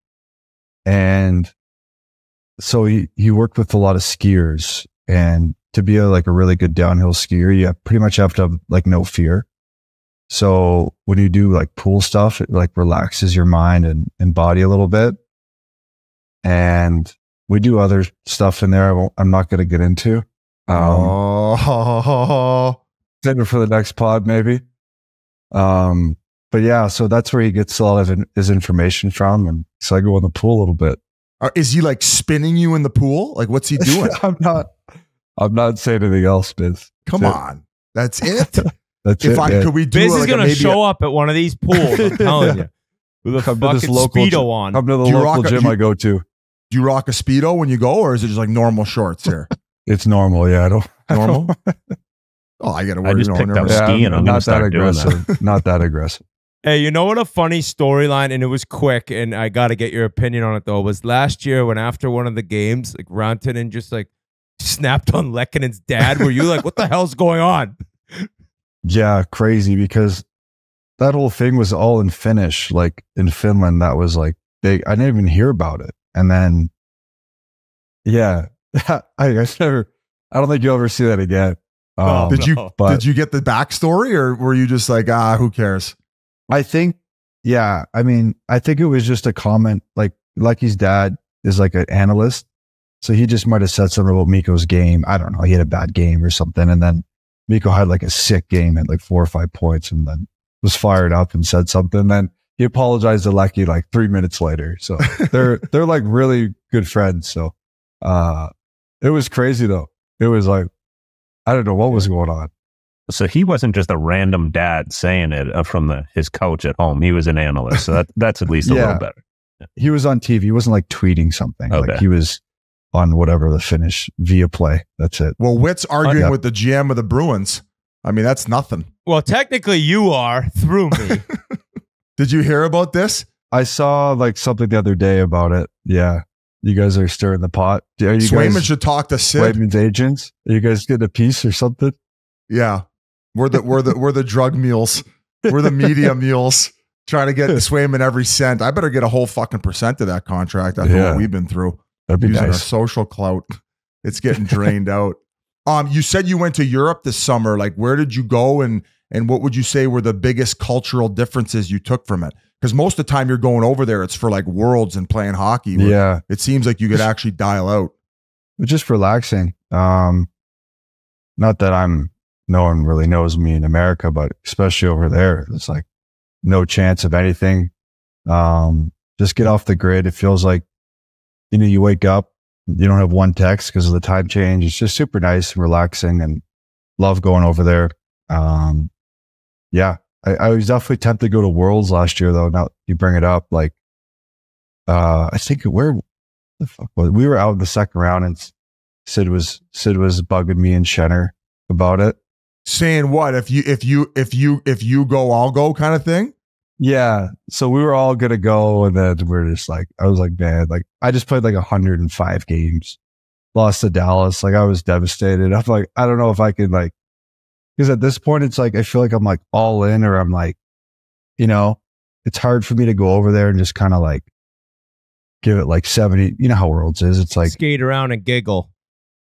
And so he worked with a lot of skiers, and to be a really good downhill skier, you pretty much have to have like no fear. So when you do like pool stuff, it like relaxes your mind and body a little bit. And we do other stuff in there I'm not going to get into. Save it for the next pod, maybe. But yeah, so that's where he gets a lot of his information from. And so I go in the pool a little bit. Is he like spinning you in the pool? Like, what's he doing? I'm not saying anything else, Biz. Come on. That's it? That's it. Could we do Biz is going to show up at one of these pools, I'm telling you. With a fucking Speedo on. Come to the local gym I go to. Do you rock a Speedo when you go, or is it just like normal shorts here? It's normal, yeah. Normal? Oh, I got to wear I just picked up skiing. I'm not that aggressive. Not that aggressive. Hey, you know what a funny storyline, and it was quick, and I got to get your opinion on it, though, was last year when after one of the games, like Rantanen just like snapped on Lekkonen's dad. Were you like, what the hell's going on? Yeah, crazy, because that whole thing was all in Finnish, like in Finland. That was like big. I didn't even hear about it. And then, yeah, I don't think you'll ever see that again. Did you get the backstory, or were you just like, who cares? I think, yeah. I mean, I think it was just a comment. Like Lucky's dad is like an analyst, so he just might have said something about Mikko's game. I don't know. He had a bad game or something, and then Mikko had like a sick game at like 4 or 5 points, and then was fired up and said something. Then he apologized to Lucky like 3 minutes later. So they're like really good friends. So it was crazy though. It was like, I don't know what was going on. So he wasn't just a random dad saying it from his couch at home. He was an analyst. So that's at least a little better. Yeah. He was on TV. He wasn't like tweeting something. Okay. Like he was on whatever the Finnish via play. That's it. Well, Witt's arguing with the GM of the Bruins. I mean, that's nothing. Well, technically you are through me. Did you hear about this? I saw like something the other day about it. Yeah. You guys are stirring the pot. Swayman should talk to Sid. Swayman's agents. Are you guys getting a piece or something? Yeah. We're the drug mules. We're the media mules trying to get Swayman every cent. I better get a whole fucking percent of that contract after what we've been through. That'd be using nice. Our social clout. It's getting drained out. You said you went to Europe this summer. Like, where did you go, and what would you say were the biggest cultural differences you took from it? Because most of the time you're going over there, it's for like Worlds and playing hockey. Yeah. It seems like you could actually dial out. Just relaxing. Not that no one really knows me in America, but especially over there, it's like no chance of anything. Just get off the grid. It feels like, you wake up, you don't have one text because of the time change. It's just super nice and relaxing, and love going over there. Yeah, I was definitely tempted to go to Worlds last year, though. Now you bring it up, like, I think where the fuck was we were out in the second round, and Sid was bugging me and Shenner about it, saying what if you go, I'll go, kind of thing. Yeah, so we were all gonna go, and then we're just like, I was like, man, like I just played like 105 games, lost to Dallas, like I was devastated. I'm like, I don't know if I could, like, because at this point it's like I feel like I'm like all in, or I'm like, it's hard for me to go over there and just kind of like give it like 70. You know how Worlds is. It's like skate around and giggle.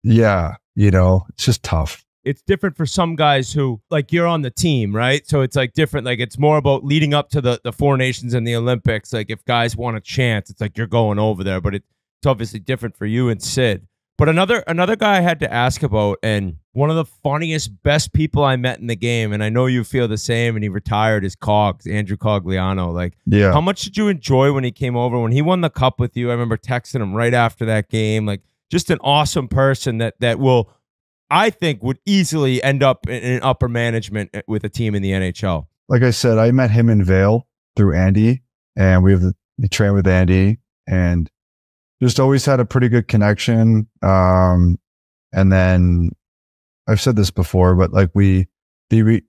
Yeah, it's just tough. It's different for some guys who, like, you're on the team, right? So it's like different. Like, it's more about leading up to the Four Nations and the Olympics. Like, if guys want a chance, it's like you're going over there. But it's obviously different for you and Sid. But another guy I had to ask about, and one of the funniest, best people I met in the game, and I know you feel the same, and he retired, is Cogs, Andrew Cogliano. Like, yeah. How much did you enjoy when he came over? When he won the cup with you, I remember texting him right after that game. Like, just an awesome person that will, I think, would easily end up in upper management with a team in the NHL. Like I said, I met him in Vail through Andy, and we trained with Andy, and just always had a pretty good connection. And then I've said this before, but like the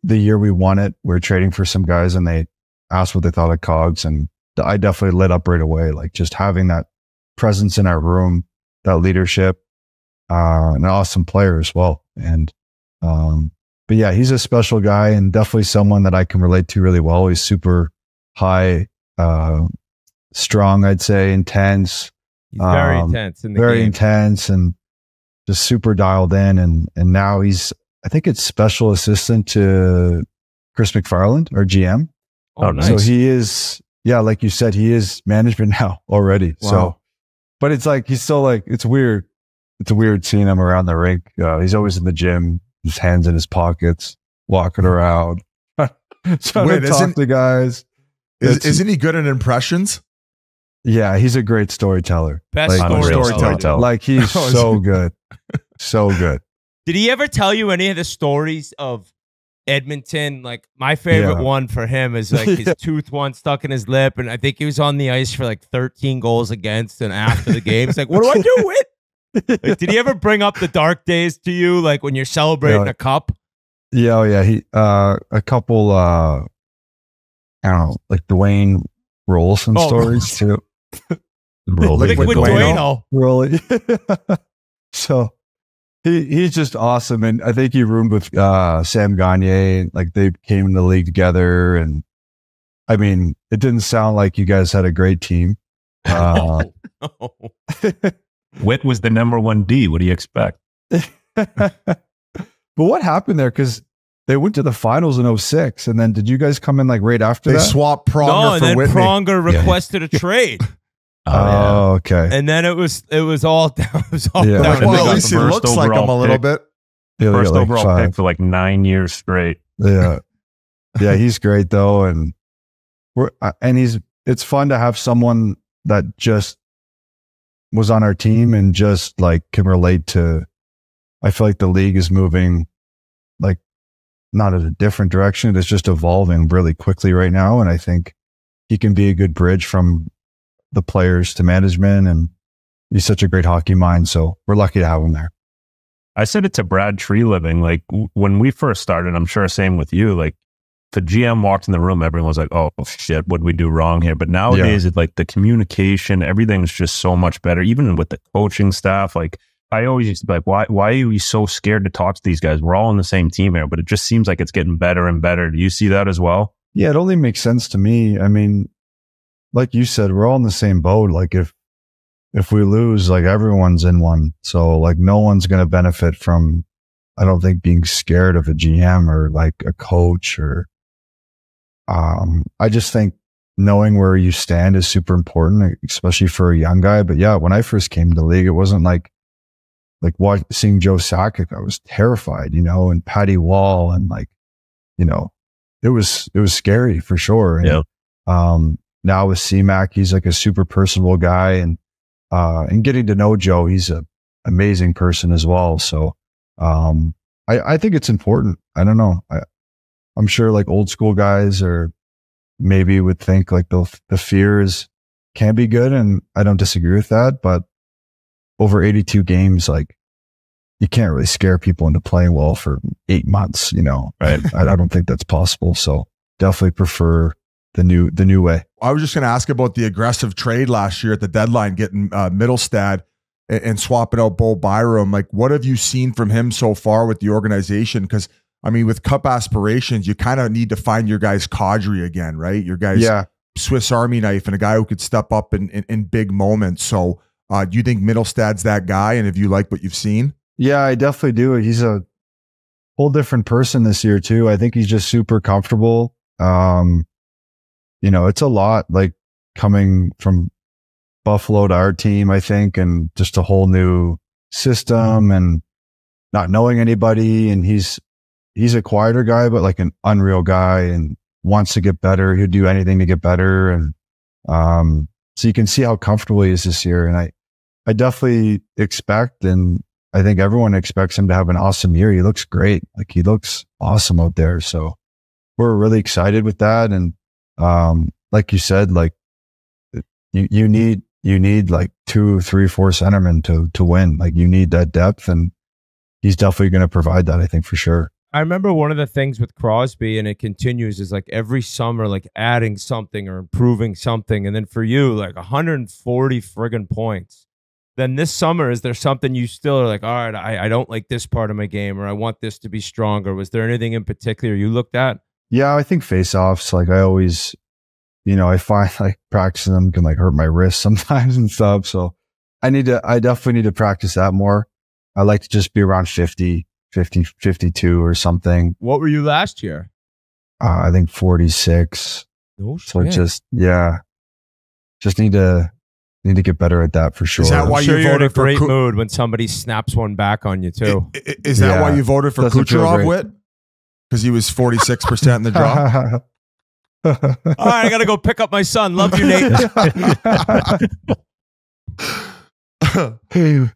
year we won it, we were trading for some guys, and they asked what they thought of Cogs, and I definitely lit up right away. Like, just having that presence in our room, that leadership, an awesome player as well. And yeah, he's a special guy and definitely someone that I can relate to really well. He's super high, strong, I'd say, intense. He's very intense in the very game. intense and just super dialed in. And now he's, I think it's special assistant to Chris McFarland, our GM. Oh, nice. So he is, yeah, like you said, he is management now already. Wow. So, but it's like, he's still like, it's weird. It's weird seeing him around the rink. He's always in the gym, his hands in his pockets, walking around, trying to talk to guys. Isn't he good at impressions? Yeah, he's a great storyteller. Best storyteller. Like he's so good. So good. Did he ever tell you any of the stories of Edmonton? Like my favorite one for him is like his tooth once stuck in his lip, and I think he was on the ice for like 13 goals against, and after the game, he's like, what do I do with? Like, did he ever bring up the dark days to you, like when you're celebrating a cup? Yeah, oh yeah. He a couple I don't know, like Dwayne Rolson stories too. Liquid Dwayne. Rolly. So he's just awesome, and I think he roomed with Sam Gagner. Like they came in the league together, and I mean, it didn't sound like you guys had a great team. No. Whit was the number 1 D. What do you expect? But what happened there? Because they went to the finals in 2006, and then did you guys come in like right after that? They swapped Pronger and for then Whitney. Pronger requested a trade. Oh, okay. And then it was all down. It was all Yeah. down. Well, at least he looks like him a little bit. Yeah, First like overall 5. pick for like 9 years straight. Yeah. Yeah, he's great though. And it's fun to have someone that just was on our team and just like can relate to, I feel like the league is moving like not in a different direction. It's just evolving really quickly right now. And I think he can be a good bridge from the players to management, and he's such a great hockey mind. So we're lucky to have him there. I said it to Brad Treeliving, like when we first started, I'm sure same with you, like the GM walked in the room, everyone was like, oh shit, what did we do wrong here? But nowadays it's like the communication, everything's just so much better, even with the coaching staff. Like I always used to be like, why are we so scared to talk to these guys? We're all on the same team here, but it just seems like it's getting better and better. Do you see that as well? Yeah, it only makes sense to me. I mean, like you said, we're all in the same boat. Like if we lose, like everyone's in one. So like no one's going to benefit from, I don't think, being scared of a GM or like a coach or, I just think knowing where you stand is super important, especially for a young guy. But yeah, when I first came to the league, it wasn't like seeing Joe Sakic, I was terrified, and Patty Wall, and like, it was scary for sure. And, now with C-Mac, he's like a super personable guy, and getting to know Joe, he's an amazing person as well. So, I think it's important. I don't know. I'm sure like old school guys or maybe would think like the fears can be good. And I don't disagree with that, but over 82 games, like you can't really scare people into playing well for 8 months, right? I don't think that's possible. So definitely prefer the new way. I was just going to ask about the aggressive trade last year at the deadline, getting Middlestad and swapping out Bo Byram. Like, what have you seen from him so far with the organization? Because I mean, with cup aspirations, you kind of need to find your guys' Kadri again, right? Your guys' Swiss Army knife, and a guy who could step up in big moments. So do you think Middlestad's that guy? And have you liked what you've seen? Yeah, I definitely do. He's a whole different person this year too. I think he's just super comfortable. It's a lot like coming from Buffalo to our team, I think, and just a whole new system and not knowing anybody. And he's a quieter guy, but like an unreal guy, and wants to get better. He'll do anything to get better. And so you can see how comfortable he is this year. And I definitely expect, and I think everyone expects him to have an awesome year. He looks great. Like he looks awesome out there. So we're really excited with that. And like you said, like you need like 2, 3, 4 centermen to win. Like you need that depth, and he's definitely going to provide that, I think, for sure. I remember one of the things with Crosby, and it continues, is like every summer, like adding something or improving something. And then for you, like 140 friggin' points then this summer, is there something you still are like, all right, I don't like this part of my game, or I want this to be stronger? Was there anything in particular you looked at? Yeah, I think face-offs, like I always, I find like practicing them can like hurt my wrist sometimes and stuff. So I definitely need to practice that more. I like to just be around 50, 52 or something. What were you last year? I think 46. No so shit. just need to get better at that for sure. Is that why you you're in a voted for great mood when somebody snaps one back on you too? Is that why you voted for Doesn't feel Kucherov, great. Whit? Because he was 46% in the draw? All right, I gotta go pick up my son. Love you, Nate.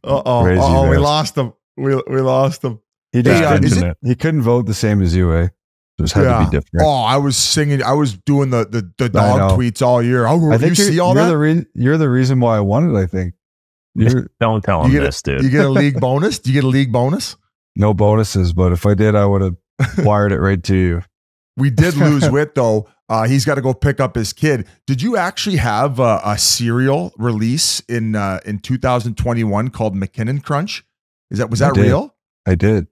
Uh-oh, we lost him. We lost him. He couldn't vote the same as you, eh? Just had to be different. Oh, I was singing. I was doing the dog tweets all year. Oh, I think you see all that? You're the reason why I won it, I think. Don't tell him this, dude. You get a league bonus? Do you get a league bonus? No bonuses, but if I did, I would have wired it right to you. We did lose Whit, though. He's got to go pick up his kid. Did you actually have a cereal release in 2021 called MacKinnon Crunch? Was that real? I did.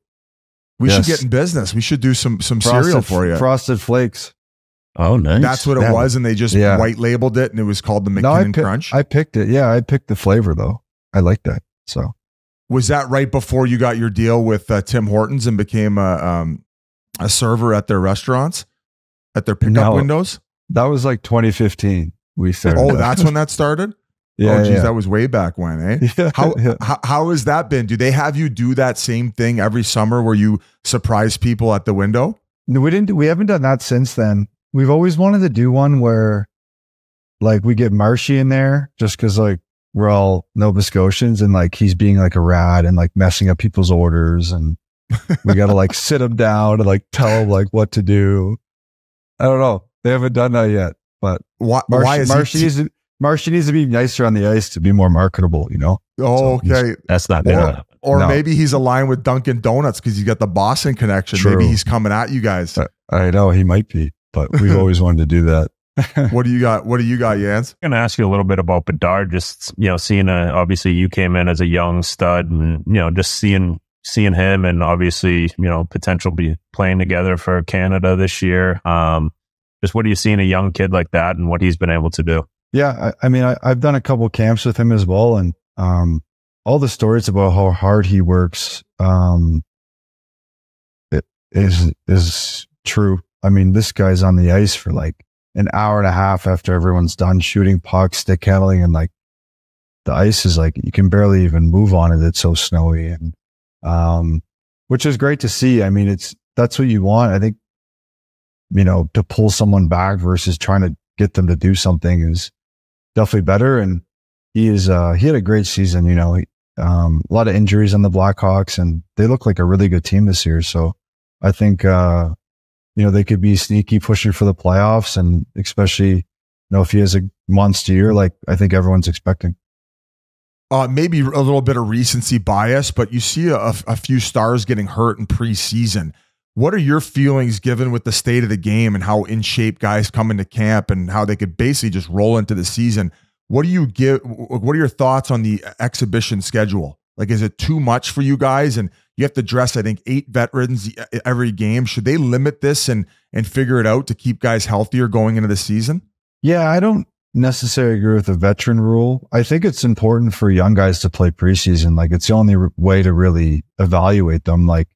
We should get in business. We should do some cereal for you. Frosted Flakes. Oh, nice. That's what it was, and they just white labeled it, and it was called the MacKinnon Crunch. I picked it. Yeah, I picked the flavor though. I like that. So, was that right before you got your deal with Tim Hortons and became a server at their restaurants, at their pickup windows? That was like 2015. We started. Oh, that's when that started. Yeah, oh, geez, that was way back when, eh? Yeah, how has that been? Do they have you do that same thing every summer where you surprise people at the window? No, we haven't done that since then. We've always wanted to do one where, like, we get Marshy in there just because, like, we're all Nova Scotians and like he's being like a rat and like messing up people's orders, and we got to like sit him down and like tell him like what to do. I don't know. They haven't done that yet, but why is Marshy needs to be nicer on the ice to be more marketable, Oh, okay. That's not going to happen. Or maybe he's aligned with Dunkin' Donuts because he's got the Boston connection. True. Maybe he's coming at you guys. I know he might be, but we've always wanted to do that. What do you got? Jans? I'm going to ask you a little bit about Bedard. Just, seeing obviously you came in as a young stud, and, just seeing him and obviously, potential be playing together for Canada this year. Just what do you see in a young kid like that and what he's been able to do? Yeah. I mean, I've done a couple camps with him as well. And, all the stories about how hard he works, it is true. I mean, this guy's on the ice for like an hour and a half after everyone's done shooting pucks, stick handling, and like the ice is like you can barely even move on it. It's so snowy, and which is great to see. I mean, that's what you want. I think to pull someone back versus trying to get them to do something is definitely better. And he had a great season. A lot of injuries on the Blackhawks, and they look like a really good team this year. So I think they could be sneaky pushing for the playoffs, and especially, if he has a monster year, like I think everyone's expecting. Maybe a little bit of recency bias, but you see a few stars getting hurt in preseason. What are your feelings given with the state of the game and how in shape guys come into camp and how they could basically just roll into the season? What are your thoughts on the exhibition schedule? Like, is it too much for you guys? And you have to dress, I think, 8 veterans every game. Should they limit this and figure it out to keep guys healthier going into the season? Yeah, I don't necessarily agree with the veteran rule. I think it's important for young guys to play preseason. Like, it's the only way to really evaluate them. Like,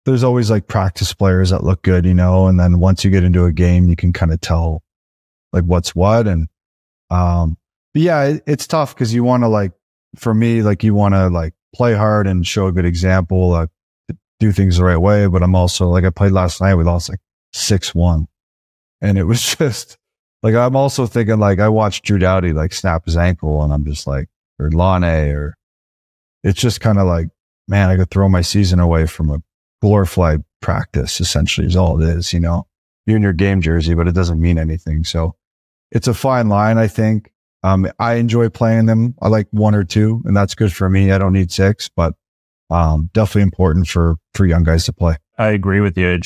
there's always like practice players that look good, and then once you get into a game, you can kind of tell like what's what. And, but yeah, it's tough because you want to like, for me, like you want to like play hard and show a good example, do things the right way. But I'm also like, I played last night, we lost like 6-1. And it was just like, I'm also thinking like, I watched Drew Doughty like snap his ankle, and I'm just like, or Lane, or it's just kind of like, man, I could throw my season away from a glorified practice, essentially is all it is. You're in your game jersey, but it doesn't mean anything. So it's a fine line, I think. I enjoy playing them. I like 1 or 2, and that's good for me. I don't need 6, but definitely important for young guys to play. I agree with you.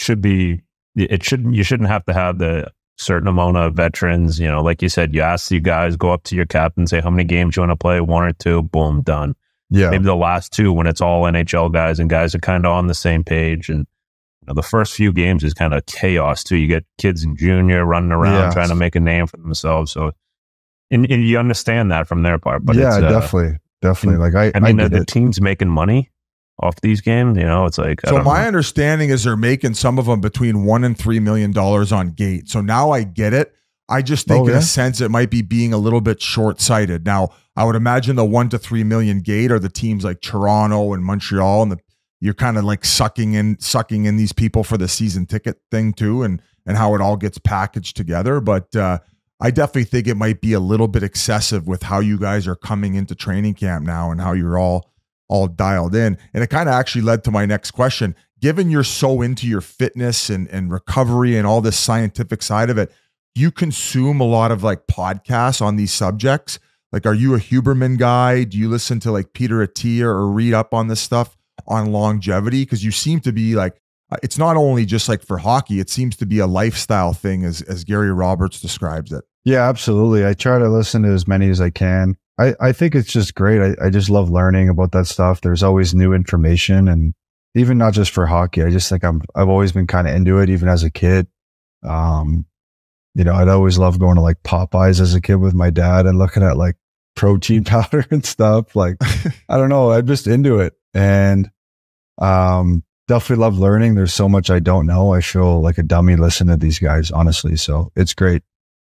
You shouldn't have to have the certain amount of veterans. You know, like you said, you ask you guys, go up to your captain, say how many games you want to play, 1 or 2, boom, done. Yeah. Maybe the last 2 when it's all NHL guys and guys are kind of on the same page. And you know, the first few games is kind of chaos too. You get kids in junior running around trying to make a name for themselves. So, and you understand that from their part. But yeah, it's, definitely. Like I mean, the team's making money off these games. You know, it's like so. My understanding is they're making some of them between $1 and $3 million on gate. So now I get it. I just think in a sense it might be being a little bit short-sighted. Now I would imagine the 1 to 3 million gate are the teams like Toronto and Montreal, and you're kind of like sucking in these people for the season ticket thing too, and how it all gets packaged together. But I definitely think it might be a little bit excessive with how you guys are coming into training camp now and how you're all dialed in. And it kind of actually led to my next question. Given you're so into your fitness and recovery and all this scientific side of it, you consume a lot of like podcasts on these subjects. Like, are you a Huberman guy? Do you listen to like Peter Attia or read up on this stuff on longevity? Because you seem to be like, it's not only just like for hockey, it seems to be a lifestyle thing as Gary Roberts describes it. Yeah, absolutely. I try to listen to as many as I can. I think it's just great. I just love learning about that stuff. There's always new information, and even not just for hockey. I just think I've always been kind of into it, even as a kid. You know, I'd always love going to like Popeyes as a kid with my dad and looking at like protein powder and stuff. Like, I don't know. I'm just into it, and definitely love learning. There's so much I don't know. I feel like a dummy listening to these guys, honestly. So it's great.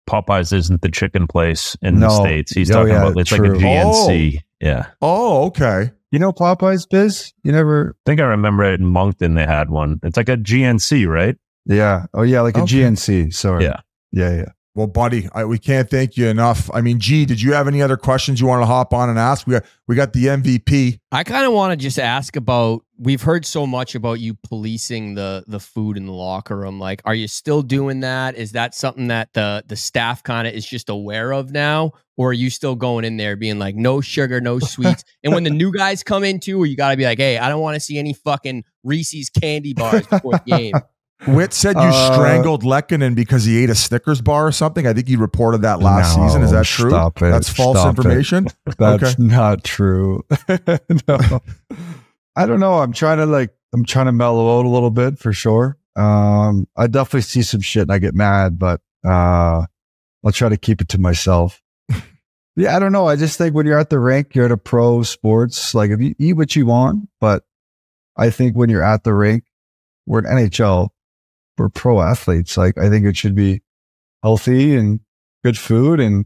Popeyes isn't the chicken place in the States. He's talking about it's true. like a GNC. Yeah. Oh, okay. You know Popeyes, Biz? You never? I think I remember it in Moncton. They had one. It's like a GNC, right? Yeah. Oh, yeah. Like a GNC. Sorry. Yeah. Yeah. Well, buddy, we can't thank you enough. I mean, G, did you have any other questions you want to hop on and ask? We got the MVP. I kind of want to just ask about, we've heard so much about you policing the food in the locker room. Like, are you still doing that? Is that something that the staff kind of is just aware of now? Or are you still going in there being like, no sugar, no sweets? And when the new guys come in too, you got to be like, hey, I don't want to see any fucking Reese's candy bars before the game. Whit said you strangled Lekkonen because he ate a Snickers bar or something. I think he reported that last season. Is that true? Stop it. That's false information? That's not true. No. I don't know. I'm trying to mellow out a little bit for sure. I definitely see some shit and I get mad, but I'll try to keep it to myself. Yeah, I don't know. I just think when you're at the rink, you're at a pro sports, like if you eat what you want, but I think when you're at the rink, we're an NHL, we're pro athletes. Like, I think it should be healthy and good food. And,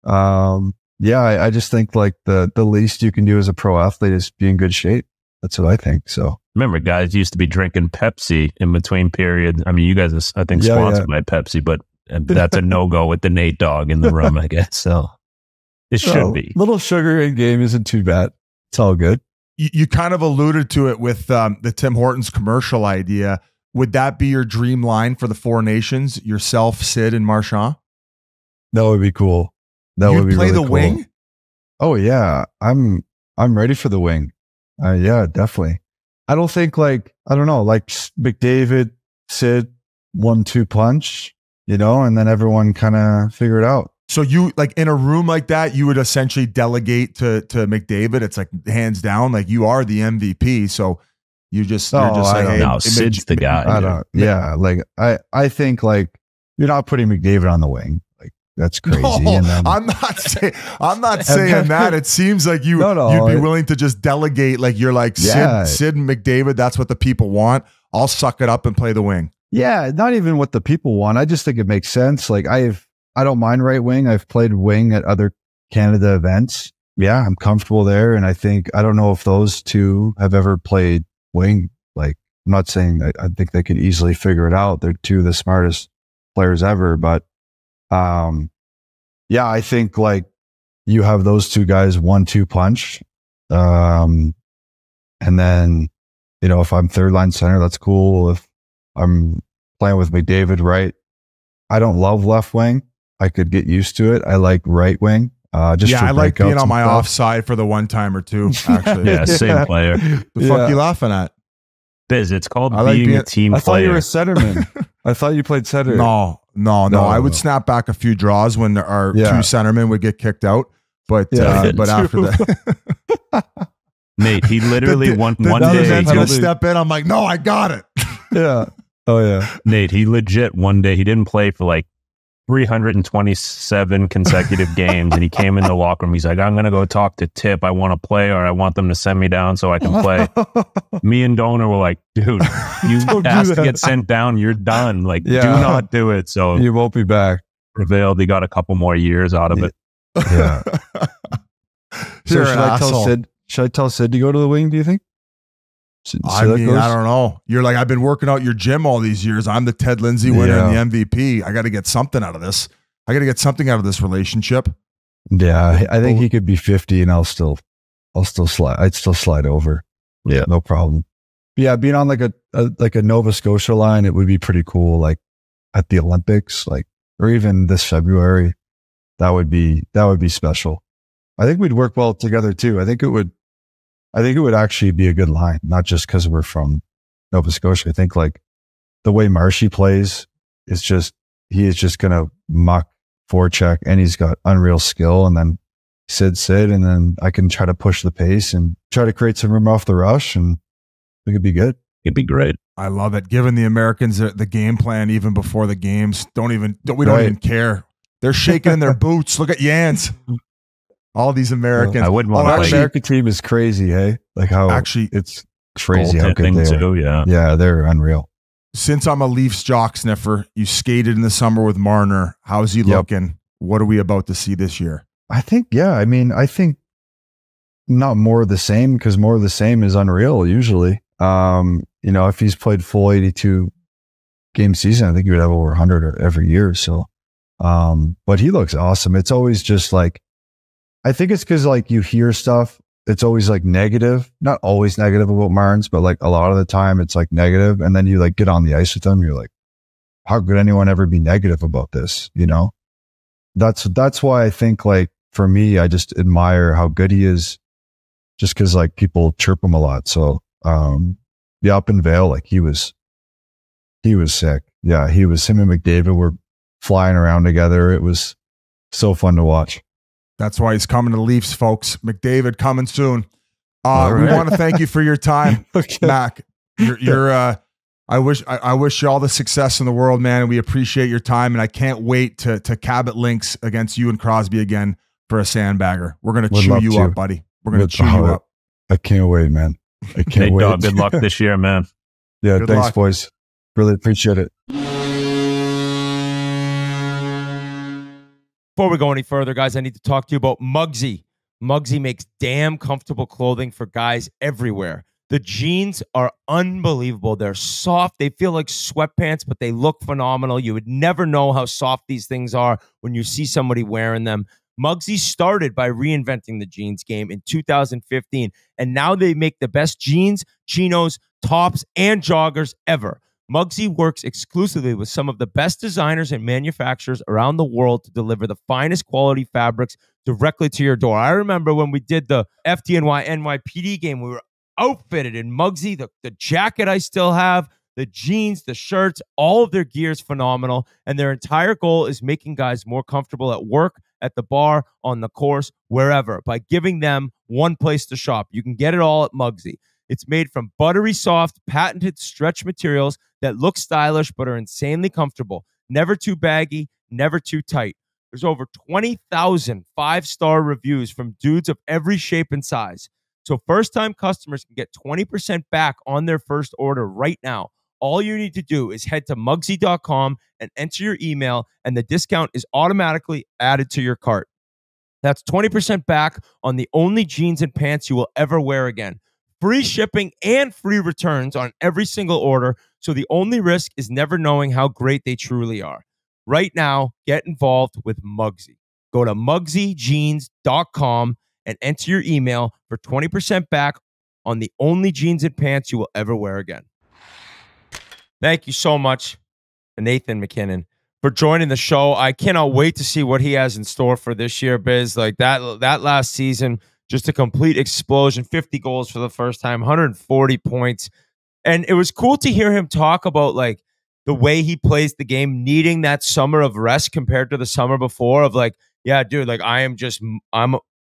I just think like the least you can do as a pro athlete is be in good shape. That's what I think. So remember, guys used to be drinking Pepsi in between periods. I mean, you guys are, I think, sponsored by Pepsi, but that's a no-go with the Nate dog in the room, I guess. So it should be. Little sugar in game isn't too bad. It's all good. You kind of alluded to it with the Tim Hortons commercial idea. Would that be your dream line for the Four Nations? Yourself, Sid, and Marchand? That would be cool. That would be play really the cool. wing? Oh yeah, I'm ready for the wing. Yeah, definitely. I don't think like McDavid, Sid, 1-2 punch, and then everyone kind of figure it out. So you like in a room like that, you would essentially delegate to McDavid. It's like hands down, like you are the MVP. So you're just like, hey, no, Sid's the guy. I think like you're not putting McDavid on the wing. Like that's crazy. No, I'm not saying that. It seems like you'd be willing to just delegate. Like you're like Sid and McDavid. That's what the people want. I'll suck it up and play the wing. Yeah, not even what the people want. I just think it makes sense. Like I don't mind right wing. I've played wing at other Canada events. Yeah, I'm comfortable there. And I don't know if those two have ever played wing. Like, I'm not saying I think they could easily figure it out. They're two of the smartest players ever. But I think like you have those two guys 1-2 punch. And then, if I'm third line center, that's cool. If I'm playing with McDavid, right? I don't love left wing. I could get used to it. I like right wing. I like being on my offside for the one time or two. Actually, yeah, same player. The fuck you laughing at? Biz, it's called being a team player. I thought you were a centerman. I thought you played center. No, No, I would snap back a few draws when our two centermen would get kicked out. But after that, Nate, he literally one day he's gonna step in. I'm like, no, I got it. Yeah. Oh yeah. Nate, he legit one day he didn't play for like 327 consecutive games, and he came in the locker room. He's like, I'm gonna go talk to Tip. I want to play, or I want them to send me down so I can play. Me and Donor were like, dude, you asked to get sent down. You're done. Like, do not do it. So you won't be back. Prevailed. He got a couple more years out of it. Yeah. So should I tell Sid to go to the wing, do you think? I don't know. You're like, I've been working out your gym all these years. I'm the Ted Lindsay winner and the MVP. I got to get something out of this. I got to get something out of this relationship. Yeah, I think he could be 50 and I'll still slide. I'd still slide over. Yeah, no problem. But yeah, being on like a Nova Scotia line, it would be pretty cool. Like at the Olympics, like, or even this February, that would be special. I think we'd work well together too. I think it would actually be a good line, not just because we're from Nova Scotia. I think like the way Marshy plays he is just going to muck forecheck, and he's got unreal skill. And then Sid, and then I can try to push the pace and try to create some room off the rush, and I think it'd be good. It'd be great. I love it. Giving the Americans the game plan even before the games. We don't even care. They're shaking in their boots. Look at Jans. All these Americans. I wouldn't want to play. The American team is crazy, hey? Like how actually it's crazy how good they are. Yeah, they're unreal. Since I'm a Leafs jock sniffer, you skated in the summer with Marner. How's he looking? What are we about to see this year? I think not more of the same, because more of the same is unreal usually. If he's played full 82 game season, I think he would have over 100 every year. So, but he looks awesome. It's always just like, I think it's because like you hear stuff, it's always like negative, not always negative about Marnes, but like a lot of the time it's like negative. And then you like get on the ice with them. You're like, how could anyone ever be negative about this? You know, that's why I think like for me, I just admire how good he is, just because like people chirp him a lot. So, up in Vail, like he was sick. Yeah. Him and McDavid were flying around together. It was so fun to watch. That's why he's coming to the Leafs, folks. McDavid coming soon. We want to thank you for your time, Mac. I wish you all the success in the world, man. We appreciate your time, and I can't wait to Cabot Lynx against you and Crosby again for a sandbagger. We're gonna chew you up, buddy. We're gonna chew you up. I can't wait, man. I can't wait. Dog, good luck this year, man. Yeah, thanks, luck, boys. Really appreciate it. Before we go any further, guys, I need to talk to you about Muggsy. Muggsy makes damn comfortable clothing for guys everywhere. The jeans are unbelievable. They're soft. They feel like sweatpants, but they look phenomenal. You would never know how soft these things are when you see somebody wearing them. Muggsy started by reinventing the jeans game in 2015, and now they make the best jeans, chinos, tops, and joggers ever. Muggsy works exclusively with some of the best designers and manufacturers around the world to deliver the finest quality fabrics directly to your door. I remember when we did the FDNY NYPD game, we were outfitted in Muggsy. The jacket I still have, the jeans, the shirts, all of their gear is phenomenal. And their entire goal is making guys more comfortable at work, at the bar, on the course, wherever, by giving them one place to shop. You can get it all at Muggsy. It's made from buttery soft, patented stretch materials that look stylish but are insanely comfortable. Never too baggy, never too tight. There's over 20,000 five-star reviews from dudes of every shape and size. So first-time customers can get 20% back on their first order right now. All you need to do is head to Muggsy.com and enter your email, and the discount is automatically added to your cart. That's 20% back on the only jeans and pants you will ever wear again. Free shipping and free returns on every single order, so the only risk is never knowing how great they truly are. Right now, get involved with Muggsy. Go to MuggsyJeans.com and enter your email for 20% back on the only jeans and pants you will ever wear again. Thank you so much, Nathan MacKinnon, for joining the show. I cannot wait to see what he has in store for this year, Biz. Like that last season, just a complete explosion, 50 goals for the first time, 140 points. And it was cool to hear him talk about like the way he plays the game, needing that summer of rest compared to the summer before of like, yeah, dude, like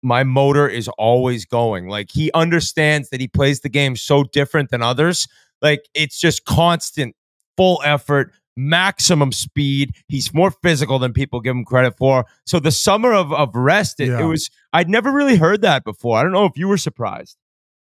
my motor is always going. Like he understands that he plays the game so different than others. Like it's just constant, full effort, maximum speed. He's more physical than people give him credit for. So the summer of rest, it was, I'd never really heard that before. I don't know if you were surprised.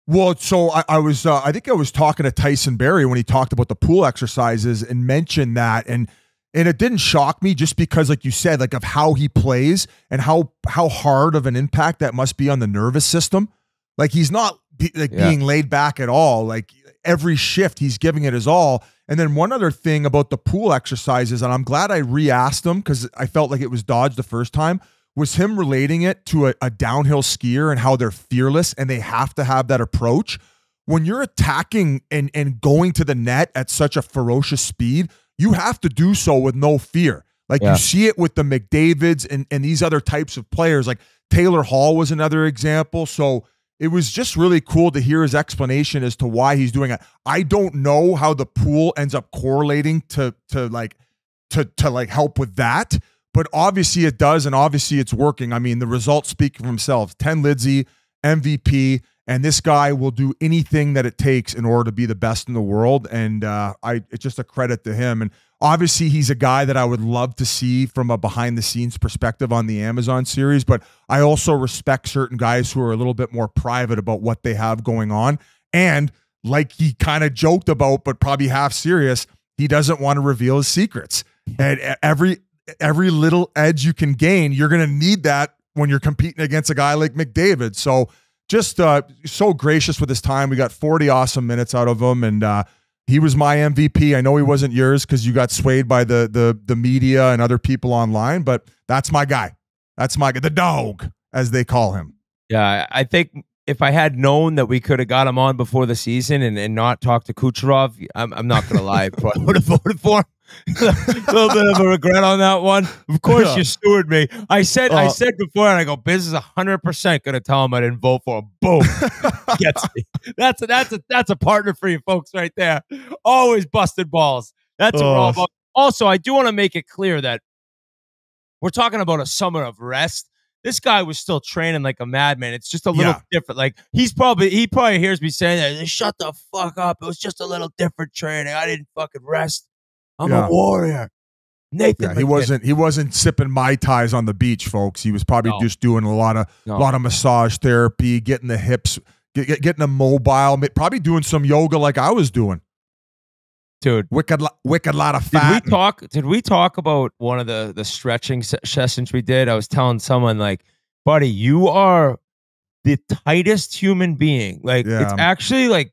Well, so I was, I think I was talking to Tyson Berry when he talked about the pool exercises and mentioned that. And it didn't shock me just because, like you said, like of how he plays and how hard of an impact that must be on the nervous system. Like he's not being laid back at all. Like every shift he's giving it his all. And then one other thing about the pool exercises, and I'm glad I re-asked him because I felt like it was dodged the first time, was him relating it to a downhill skier and how they're fearless and they have to have that approach. When you're attacking and going to the net at such a ferocious speed, you have to do so with no fear. Like you see it with the McDavids and these other types of players. Like Taylor Hall was another example. So it was just really cool to hear his explanation as to why he's doing it. I don't know how the pool ends up correlating to help with that, but obviously it does, and obviously it's working. I mean, the results speak for themselves. 10 Lidsey, MVP, and this guy will do anything that it takes in order to be the best in the world. And it's just a credit to him. And obviously he's a guy that I would love to see from a behind the scenes perspective on the Amazon series. But I also respect certain guys who are a little bit more private about what they have going on. And like he kind of joked about, but probably half serious, he doesn't want to reveal his secrets. And every little edge you can gain, you're going to need that when you're competing against a guy like McDavid. So just so gracious with his time. We got 40 awesome minutes out of him, and he was my MVP. I know he wasn't yours because you got swayed by the media and other people online, but that's my guy. That's my guy, the dog, as they call him. Yeah, I think if I had known that we could have got him on before the season and not talked to Kucherov, I'm not going to lie, I would have voted for him. A little bit of a regret on that one. Of course, you steward me. I said before, and I go, Biz is 100% going to tell him I didn't vote for him. Boom, gets me. That's a partner for you folks right there. Always busted balls. That's what we're all about. Also, I do want to make it clear that we're talking about a summer of rest. This guy was still training like a madman. It's just a little different. Like he probably hears me saying that. Shut the fuck up. It was just a little different training. I didn't fucking rest. I'm a warrior. Nathan. Yeah, he wasn't sipping Mai Tais on the beach, folks. He was probably just doing a lot of massage therapy, getting the hips, getting them mobile, probably doing some yoga like I was doing. Dude, wicked lot of fat. Did we talk about one of the stretching sessions we did? I was telling someone like, buddy, you are the tightest human being. Like it's actually like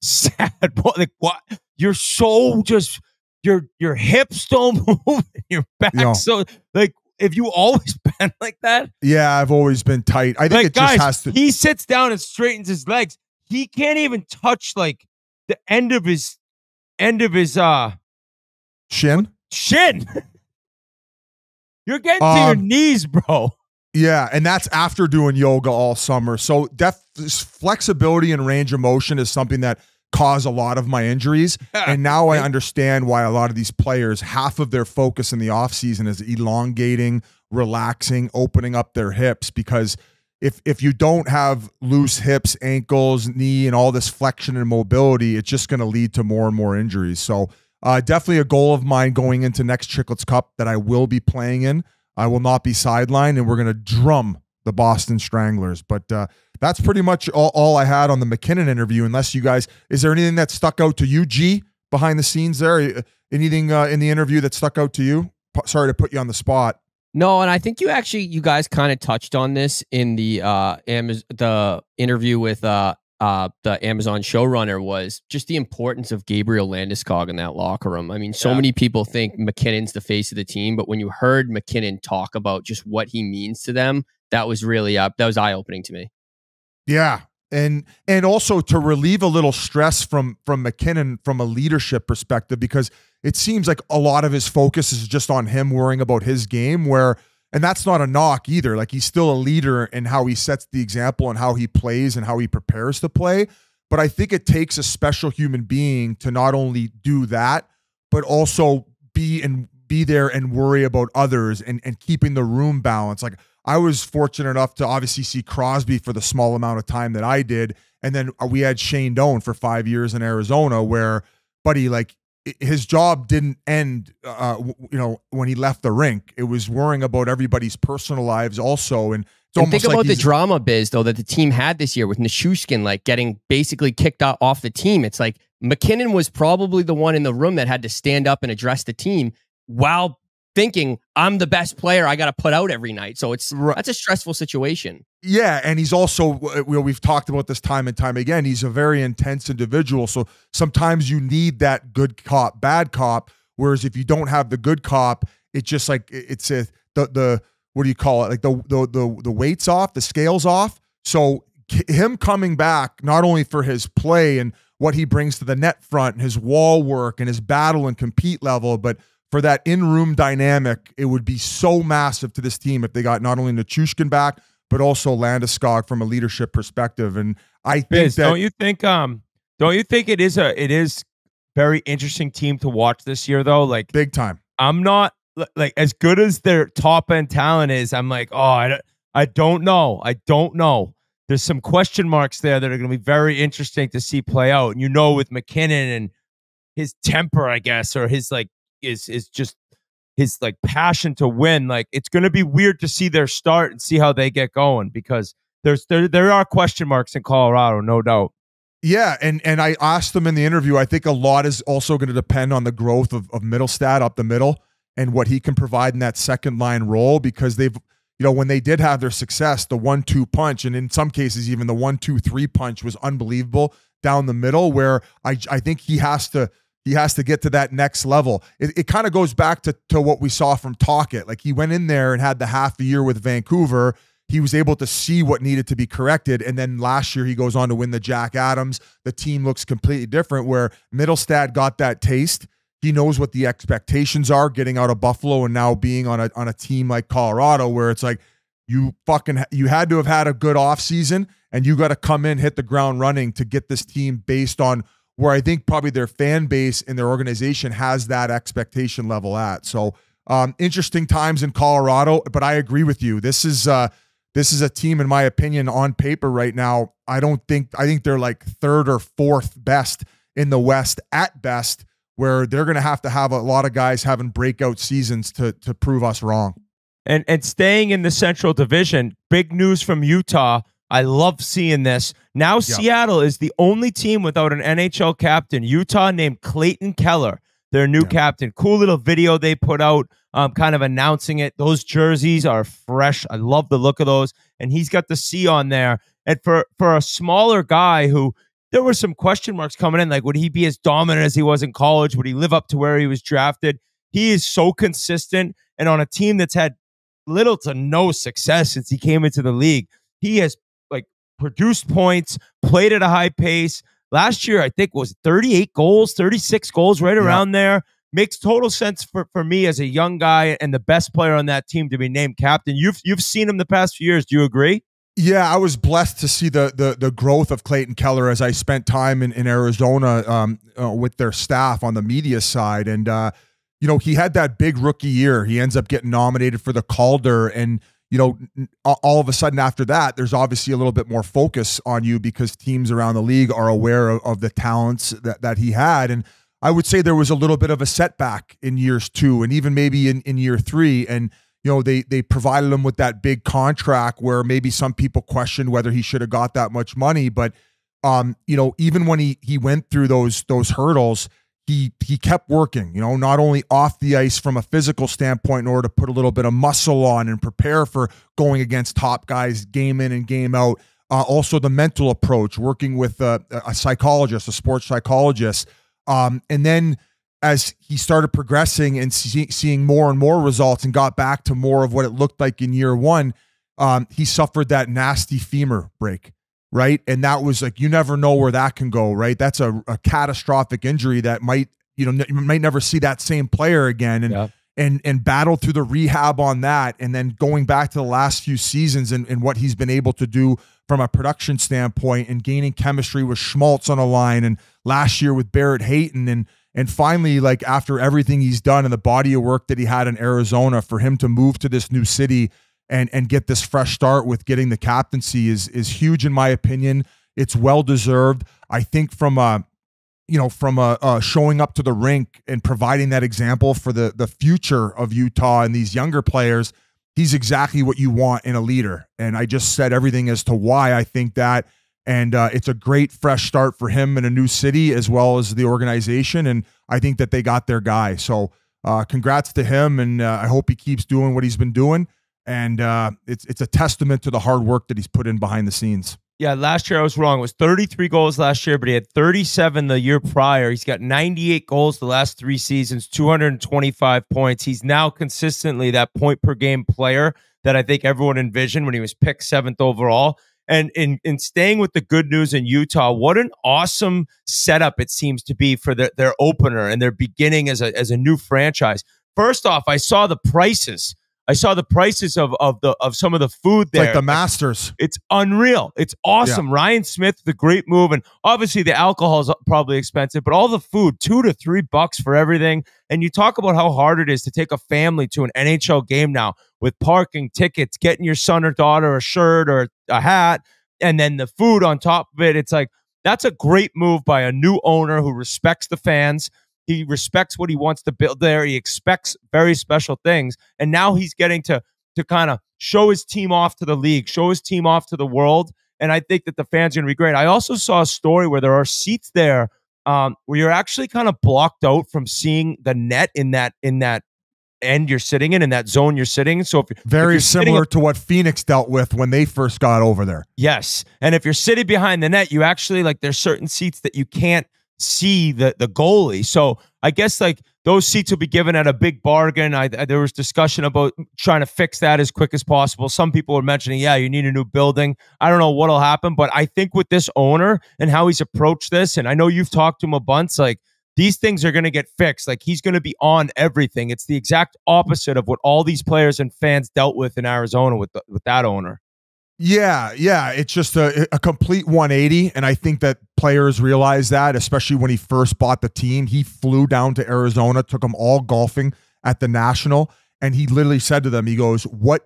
sad. Like what? You're so just. Your hips don't move, your back. So, like, if you always been like that? Yeah, I've always been tight. I think like, it just has to. He sits down and straightens his legs. He can't even touch like the end of his shin. You're getting to your knees, bro. Yeah, and that's after doing yoga all summer. So, flexibility and range of motion is something that cause a lot of my injuries. And now I understand why a lot of these players, half of their focus in the offseason is elongating, relaxing, opening up their hips, because if you don't have loose hips, ankles, knee, and all this flexion and mobility, it's just going to lead to more and more injuries. So definitely a goal of mine going into next Chiclets Cup that I will be playing in. I will not be sidelined, and we're going to drum the Boston Stranglers. But that's pretty much all I had on the MacKinnon interview, unless you guys, is there anything that stuck out to you, G, behind the scenes there? Anything in the interview that stuck out to you? Sorry to put you on the spot. No, and I think you guys kind of touched on this in the interview with the Amazon showrunner, was just the importance of Gabriel Landeskog in that locker room. I mean, so many people think MacKinnon's the face of the team, but when you heard MacKinnon talk about just what he means to them, that was really that was eye-opening to me. Yeah. And also to relieve a little stress from MacKinnon from a leadership perspective, because it seems like a lot of his focus is just on him worrying about his game, and that's not a knock either. Like, he's still a leader in how he sets the example and how he plays and how he prepares to play. But I think it takes a special human being to not only do that, but also be there and worry about others and keeping the room balanced. Like, I was fortunate enough to obviously see Crosby for the small amount of time that I did. And then we had Shane Doan for 5 years in Arizona, where, buddy, like, his job didn't end, when he left the rink. It was worrying about everybody's personal lives also. And think about the drama, Biz, though, that the team had this year with Nichushkin, like, getting basically kicked off the team. It's like MacKinnon was probably the one in the room that had to stand up and address the team while thinking, I'm the best player I got to put out every night. So that's a stressful situation. Yeah, and he's also, we've talked about this time and time again, he's a very intense individual. So sometimes you need that good cop, bad cop, whereas if you don't have the good cop, it's just like, it's the what do you call it? Like the weight's off, the scale's off. So him coming back, not only for his play and what he brings to the net front and his wall work and his battle and compete level, but for that in-room dynamic, it would be so massive to this team if they got not only Nichushkin back, but also Landeskog from a leadership perspective. And I think Biz, that, don't you think it is very interesting team to watch this year, though? Like, big time. I'm not like, as good as their top end talent is, I'm like, I don't know. There's some question marks there that are going to be very interesting to see play out. And with MacKinnon and his temper, I guess, or his like is just his like passion to win. Like, it's going to be weird to see their start and see how they get going, because there are question marks in Colorado, no doubt. Yeah, and I asked them in the interview, I think a lot is also going to depend on the growth of Mittelstadt up the middle and what he can provide in that second line role, because they've, when they did have their success, the 1-2 punch, and in some cases even the 1-2-3 punch was unbelievable down the middle, where I think he has to get to that next level. It kind of goes back to what we saw from Tocchet. Like, he went in there and had the half a year with Vancouver. He was able to see what needed to be corrected. And then last year he goes on to win the Jack Adams. The team looks completely different, where Mittelstadt got that taste. He knows what the expectations are getting out of Buffalo and now being on a team like Colorado, where it's like, you had to have had a good offseason and you got to come in, hit the ground running to get this team based on where I think probably their fan base and their organization has that expectation level at. So interesting times in Colorado, but I agree with you. This is a team, in my opinion, on paper right now. I think they're like third or fourth best in the West at best, where they're going to have a lot of guys having breakout seasons to prove us wrong. And staying in the Central Division, big news from Utah. I love seeing this. Now Seattle is the only team without an NHL captain. Utah named Clayton Keller their new captain. Cool little video they put out kind of announcing it. Those jerseys are fresh. I love the look of those. And he's got the C on there. And for a smaller guy who, there were some question marks coming in, like, would he be as dominant as he was in college? Would he live up to where he was drafted? He is so consistent. And on a team that's had little to no success since he came into the league, he has produced points, played at a high pace. Last year, I think, was 38 goals, 36 goals, right around there. Makes total sense for me as a young guy and the best player on that team to be named captain. You've seen him the past few years. Do you agree? Yeah, I was blessed to see the growth of Clayton Keller as I spent time in Arizona with their staff on the media side. And, he had that big rookie year. He ends up getting nominated for the Calder, and all of a sudden after that, there's obviously a little bit more focus on you because teams around the league are aware of the talents that he had. And I would say there was a little bit of a setback in years 2 and even maybe in year 3. And, they provided him with that big contract where maybe some people questioned whether he should have got that much money. But, even when he went through those hurdles, he kept working, not only off the ice from a physical standpoint in order to put a little bit of muscle on and prepare for going against top guys game in and game out. Also the mental approach, working with a psychologist, a sports psychologist. And then as he started progressing and seeing more and more results and got back to more of what it looked like in year 1, he suffered that nasty femur break. Right. And that was like, you never know where that can go. Right. That's a catastrophic injury that might, you might never see that same player again. And battle through the rehab on that. And then going back to the last few seasons and what he's been able to do from a production standpoint and gaining chemistry with Schmaltz on a line, and last year with Barrett Hayton, And finally, like after everything he's done and the body of work that he had in Arizona, for him to move to this new city and get this fresh start with getting the captaincy is huge in my opinion. It's well deserved. I think from showing up to the rink and providing that example for the future of Utah and these younger players, he's exactly what you want in a leader. And I just said everything as to why I think that. And it's a great fresh start for him in a new city as well as the organization. And I think that they got their guy. So congrats to him. And I hope he keeps doing what he's been doing. And it's a testament to the hard work that he's put in behind the scenes. Yeah, last year I was wrong. It was 33 goals last year, but he had 37 the year prior. He's got 98 goals the last 3 seasons, 225 points. He's now consistently that point per game player that I think everyone envisioned when he was picked 7th overall. And in staying with the good news in Utah, what an awesome setup it seems to be for their opener and their beginning as a new franchise. First off, I saw the prices. I saw the prices of some of the food there. It's like the Masters. It's unreal. It's awesome. Yeah. Ryan Smith, the great move. And obviously the alcohol is probably expensive, but all the food, $2 to $3 for everything. And you talk about how hard it is to take a family to an NHL game now with parking, tickets, getting your son or daughter a shirt or a hat, and then the food on top of it. It's like, that's a great move by a new owner who respects the fans. He respects what he wants to build there. He expects very special things. And now he's getting to kind of show his team off to the league, show his team off to the world. And I think that the fans are going to be great. I also saw a story where there are seats there where you're actually kind of blocked out from seeing the net in that end you're sitting in that zone you're sitting in. So if very similar to what Phoenix dealt with when they first got over there. Yes. And if you're sitting behind the net, you actually, like, there's certain seats that you can't see the goalie. So I guess like those seats will be given at a big bargain. There was discussion about trying to fix that as quick as possible. Some people were mentioning, yeah, you need a new building. I don't know what'll happen, but I think with this owner and how he's approached this, and I know you've talked to him a bunch, like these things are going to get fixed. Like he's going to be on everything. It's the exact opposite of what all these players and fans dealt with in Arizona with that owner. Yeah. It's just a complete 180. And I think that players realize that, especially when he first bought the team. He flew down to Arizona, took them all golfing at the National. And he literally said to them, he goes, what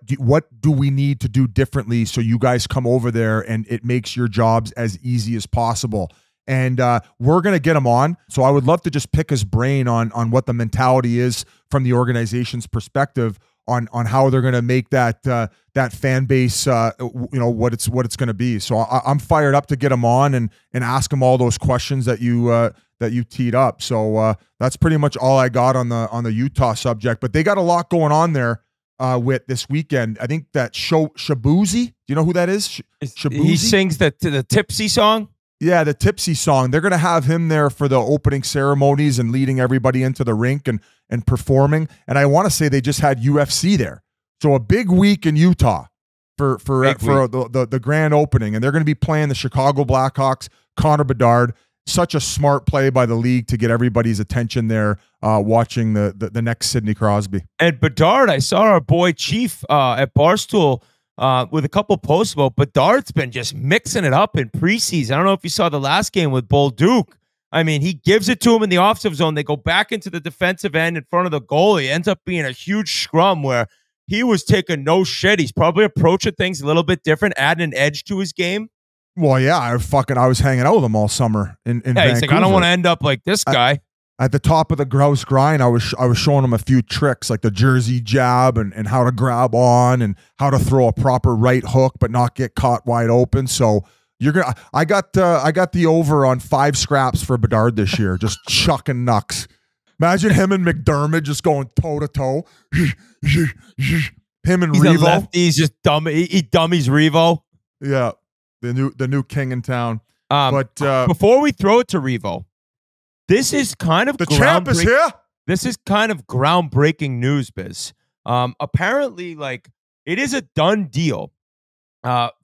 do we need to do differently so you guys come over there and it makes your jobs as easy as possible? And we're going to get him on. So I would love to just pick his brain on what the mentality is from the organization's perspective on how they're going to make that fan base, what it's going to be. So I'm fired up to get him on and ask him all those questions that you teed up. So that's pretty much all I got on the Utah subject. But they got a lot going on there with this weekend. I think that Shabuzi. Do you know who that is? Shabuzi? He sings the Tipsy song. Yeah, the Tipsy song. They're going to have him there for the opening ceremonies and leading everybody into the rink and performing. And I want to say they just had UFC there. So a big week in Utah for the grand opening. And they're going to be playing the Chicago Blackhawks, Connor Bedard. Such a smart play by the league to get everybody's attention there watching the next Sidney Crosby. And Bedard, I saw our boy Chief at Barstool with a couple posts about Bedard's been just mixing it up in preseason. I don't know if you saw the last game with Bolduc. I mean, he gives it to him in the offensive zone. They go back into the defensive end in front of the goalie. It ends up being a huge scrum where he was taking no shit. He's probably approaching things a little bit different, adding an edge to his game. Well, yeah, I was hanging out with him all summer in Vancouver. He's like, I don't want to end up like this guy. At the top of the grouse grind, I was showing him a few tricks like the Jersey jab and how to grab on and how to throw a proper right hook but not get caught wide open. So I got the over on 5 scraps for Bedard this year, just chucking knucks. Imagine him and McDermott just going toe to toe. Him and Revo. He's just dumb. He dummies Revo. Yeah, the new king in town. But before we throw it to Revo, this is kind of the champ is here. This is kind of groundbreaking news, Biz. Apparently, like, it is a done deal.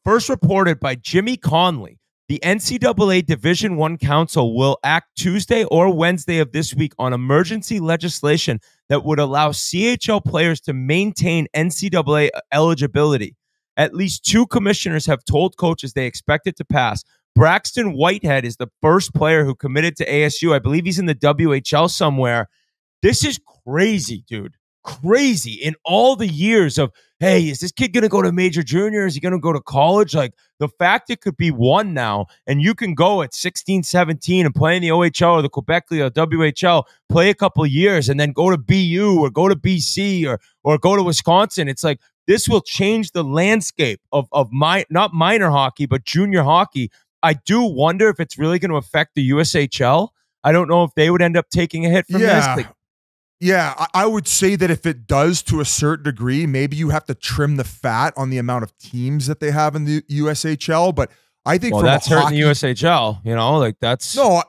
First reported by Jimmy Conley. The NCAA Division I Council will act Tuesday or Wednesday of this week on emergency legislation that would allow CHL players to maintain NCAA eligibility. At least 2 commissioners have told coaches they expect it to pass. Braxton Whitehead is the first player who committed to ASU. I believe he's in the WHL somewhere. This is crazy, dude. Crazy. In all the years of, hey, is this kid going to go to major junior? Is he going to go to college? Like, the fact it could be one now, and you can go at 16, 17 and play in the OHL or the Quebec League or WHL, play a couple of years, and then go to BU or go to BC or go to Wisconsin. It's like, this will change the landscape of not minor hockey, but junior hockey. I do wonder if it's really going to affect the USHL. I don't know if they would end up taking a hit from this. Like, yeah, I would say that if it does to a certain degree, maybe you have to trim the fat on the amount of teams that they have in the USHL. But I think that's hurting the USHL, you know, like that's no.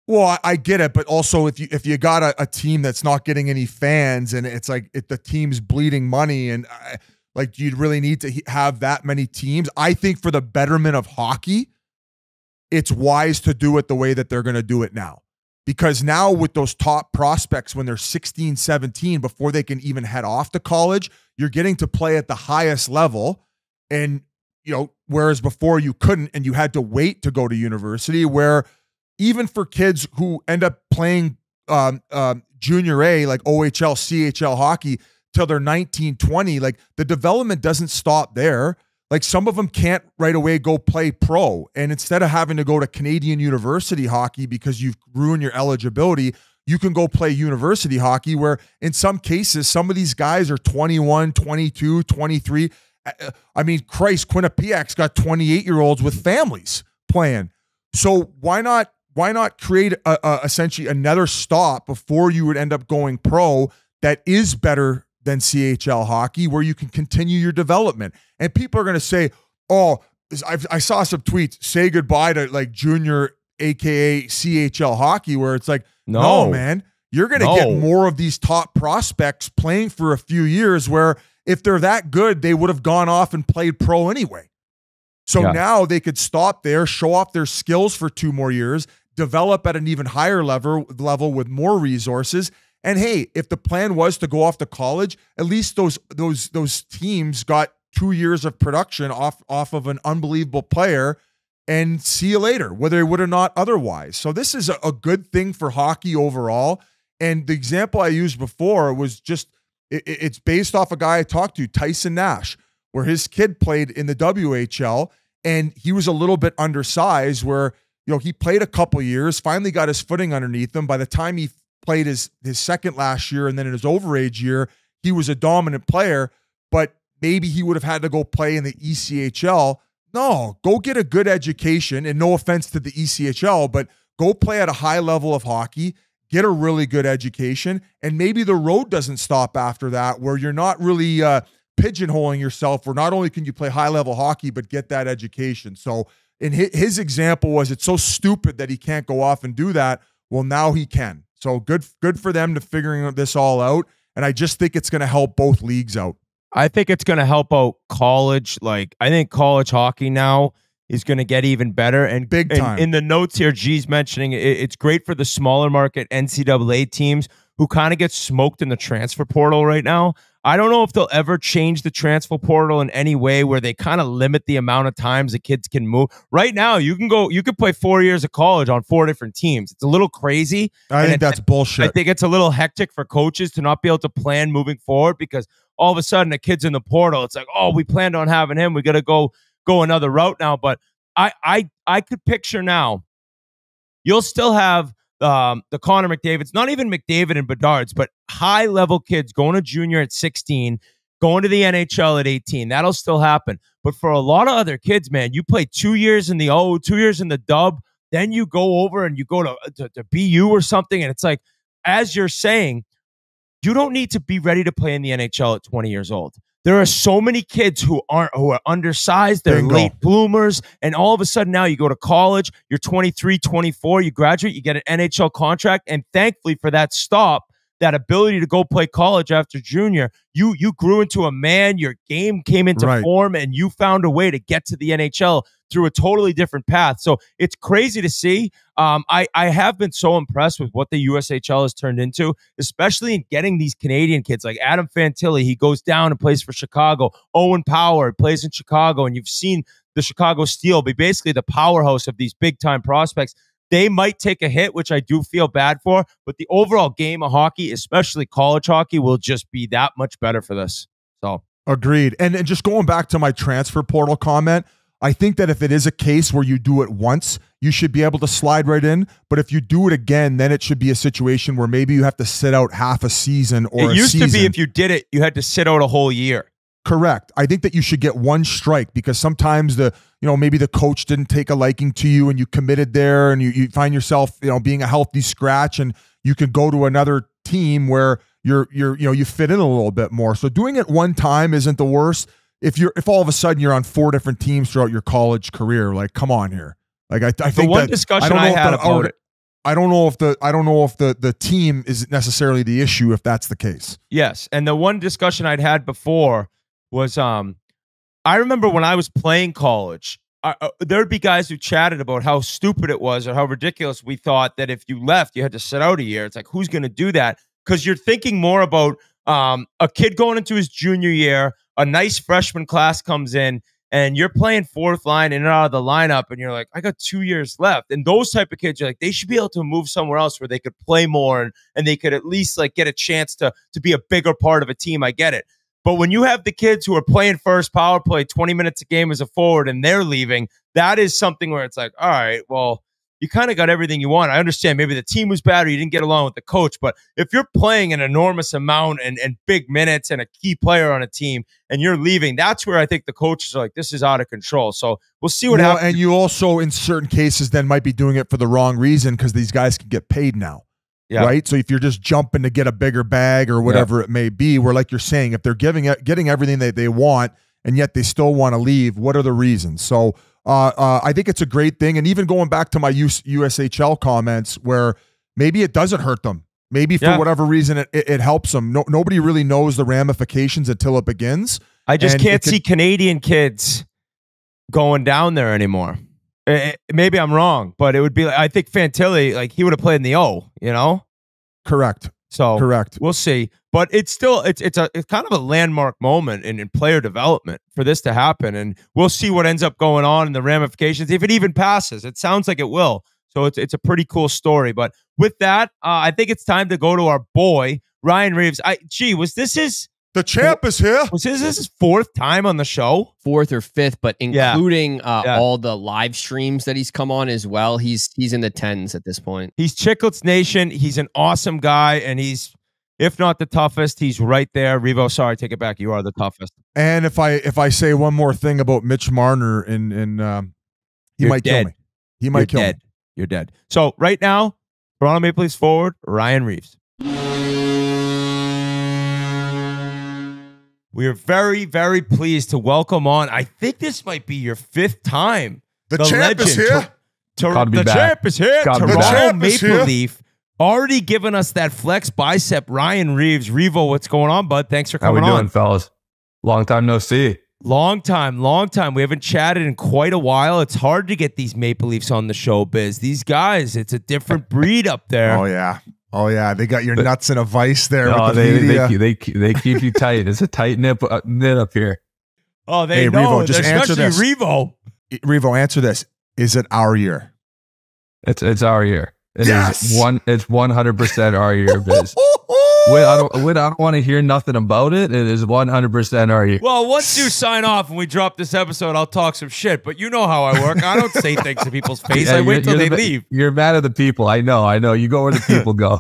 Well, I get it, but also if you got a team that's not getting any fans and it's like the team's bleeding money and like you'd really need to have that many teams. I think for the betterment of hockey, it's wise to do it the way that they're going to do it now. Because now with those top prospects, when they're 16, 17, before they can even head off to college, you're getting to play at the highest level. And, you know, whereas before you couldn't and you had to wait to go to university, where even for kids who end up playing junior A, like OHL, CHL hockey till they're 19, 20, like the development doesn't stop there. Like some of them can't right away go play pro. And instead of having to go to Canadian university hockey because you've ruined your eligibility, you can go play university hockey where in some cases, some of these guys are 21, 22, 23. I mean, Christ, Quinnipiac's got 28-year-olds with families playing. So why not create essentially another stop before you would end up going pro that is better than CHL hockey, where you can continue your development? And people are going to say, oh, I saw some tweets, say goodbye to like junior, AKA CHL hockey, where it's like, no man, you're going to get more of these top prospects playing for a few years where if they're that good, they would have gone off and played pro anyway. So now they could stop there, show off their skills for 2 more years, develop at an even higher level with more resources. And hey, if the plan was to go off to college, at least those teams got 2 years of production off of an unbelievable player, and see you later, whether it would or not otherwise. So this is a good thing for hockey overall. And the example I used before was just, it's based off a guy I talked to, Tyson Nash, where his kid played in the WHL and he was a little bit undersized where, you know, he played a couple years, finally got his footing underneath him. By the time he played his second last year and then in his overage year, he was a dominant player, but maybe he would have had to go play in the ECHL. No, go get a good education, and no offense to the ECHL, but go play at a high level of hockey, get a really good education, and maybe the road doesn't stop after that, where you're not really pigeonholing yourself, where not only can you play high-level hockey, but get that education. So in his example was, it's so stupid that he can't go off and do that. Well, now he can. So good for them to figuring this all out, and I just think it's going to help both leagues out. I think it's going to help out college. Like, I think college hockey now is going to get even better. And big time. In the notes here, G's mentioning it's great for the smaller market NCAA teams who kind of get smoked in the transfer portal right now. I don't know if they'll ever change the transfer portal in any way where they kind of limit the amount of times the kids can move. Right now, you can play 4 years of college on 4 different teams. It's a little crazy. I think that's bullshit. I think it's a little hectic for coaches to not be able to plan moving forward, because all of a sudden a kid's in the portal. It's like, oh, we planned on having him. We got to go another route now. But I could picture now, you'll still have the Connor McDavids, not even McDavid and Bedard's, but high-level kids going to junior at 16, going to the NHL at 18. That'll still happen. But for a lot of other kids, man, you play 2 years in the O, 2 years in the dub, then you go over and you go to BU or something, and it's like, as you're saying, you don't need to be ready to play in the NHL at 20 years old. There are so many kids who are undersized, they're late bloomers, and all of a sudden now you go to college, you're 23, 24, you graduate, you get an NHL contract, and thankfully for that stop, that ability to go play college after junior, you grew into a man, your game came into form, and you found a way to get to the NHL through a totally different path. So it's crazy to see. I have been so impressed with what the USHL has turned into, especially in getting these Canadian kids like Adam Fantilli. He goes down and plays for Chicago. Owen Power plays in Chicago, and you've seen the Chicago Steel, be basically the powerhouse of these big-time prospects. They might take a hit, which I do feel bad for, but the overall game of hockey, especially college hockey, will just be that much better for this. So agreed. And just going back to my transfer portal comment, I think that if it is a case where you do it once, you should be able to slide right in. But if you do it again, then it should be a situation where maybe you have to sit out half a season or it used to be if you did it, you had to sit out a whole year. Correct. I think that you should get one strike because sometimes maybe the coach didn't take a liking to you and you committed there and you find yourself, being a healthy scratch and you can go to another team where you fit in a little bit more. So doing it one time isn't the worst. If all of a sudden you're on 4 different teams throughout your college career, like, come on here. Like I think the one discussion I had about it. I don't know if the team is necessarily the issue if that's the case. Yes, and the one discussion I'd had before was I remember when I was playing college, there'd be guys who chatted about how stupid it was or how ridiculous we thought that if you left, you had to sit out a year. It's like, who's going to do that? Because you're thinking more about a kid going into his junior year, a nice freshman class comes in, and you're playing 4th line in and out of the lineup, and you're like, I got 2 years left. And those type of kids, you're like, they should be able to move somewhere else where they could play more and they could at least like get a chance to be a bigger part of a team. I get it. But when you have the kids who are playing first power play 20 minutes a game as a forward and they're leaving, that is something where it's like, all right, well, you kind of got everything you want. I understand maybe the team was bad or you didn't get along with the coach, but if you're playing an enormous amount and big minutes and a key player on a team and you're leaving, that's where I think the coaches are like, this is out of control. So we'll see what happens. And you also, in certain cases, then might be doing it for the wrong reason because these guys can get paid now. Yeah. Right. So if you're just jumping to get a bigger bag or whatever it may be, where like you're saying, if they're getting everything they want and yet they still want to leave, what are the reasons? So I think it's a great thing. And even going back to my USHL comments where maybe it doesn't hurt them. Maybe for whatever reason, it helps them. Nobody really knows the ramifications until it begins. I just can't see Canadian kids going down there anymore. Maybe I'm wrong, but it would be. I think Fantilli, like he would have played in the O. Correct. So correct. We'll see, but it's still it's kind of a landmark moment in player development for this to happen, and we'll see what ends up going on and the ramifications if it even passes. It sounds like it will, so it's a pretty cool story. But with that, I think it's time to go to our boy Ryan Reaves. The champ is here. Was this his 4th time on the show? 4th or 5th, but including all the live streams that he's come on as well. He's in the 10s at this point. He's Chiclets Nation. He's an awesome guy, and he's, if not the toughest, he's right there. Revo, sorry, take it back. You are the toughest. And if I say one more thing about Mitch Marner, he might kill me. He might kill me. You're dead. So right now, Toronto Maple Leafs forward Ryan Reaves. We are very, very pleased to welcome on. I think this might be your 5th time. The champ is here. The champ is here. Toronto Maple Leaf already giving us that flex bicep. Ryan Reaves. Revo, what's going on, bud? Thanks for coming on. How we doing, fellas? Long time no see. Long time. We haven't chatted in quite a while. It's hard to get these Maple Leafs on the show, Biz. These guys, it's a different breed up there. Oh yeah, they got your nuts in a vice there. No, with the media. They keep you tight. It's a tight knit up here. Oh, they know. Revo, just answer this. Revo, answer this. Is it our year? It's our year. It's 100% our year, Biz. I don't want to hear nothing about it. It is 100% our year. Well, once you sign off and we drop this episode, I'll talk some shit. But you know how I work. I don't say things to people's face. I wait till they leave. You're mad at the people. I know. You go where the people go.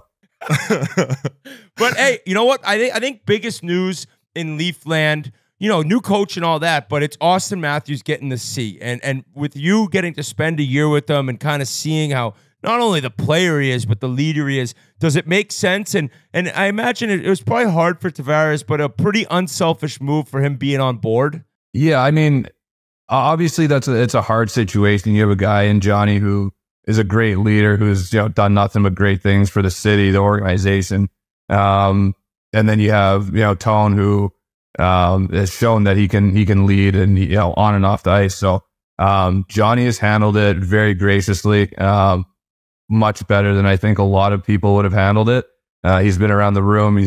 But hey, you know what? I think biggest news in Leafland, new coach and all that, but it's Austin Matthews getting the seat. And with you getting to spend a year with them and kind of seeing how not only the player he is, but the leader he is, does it make sense? And I imagine it was probably hard for Tavares, but a pretty unselfish move for him being on board. Yeah, I mean, obviously it's a hard situation. You have a guy in Johnny who is a great leader, who's done nothing but great things for the city, the organization, and then you have Tone who has shown that he can lead and on and off the ice. So Johnny has handled it very graciously. Much better than I think a lot of people would have handled it. He's been around the room. He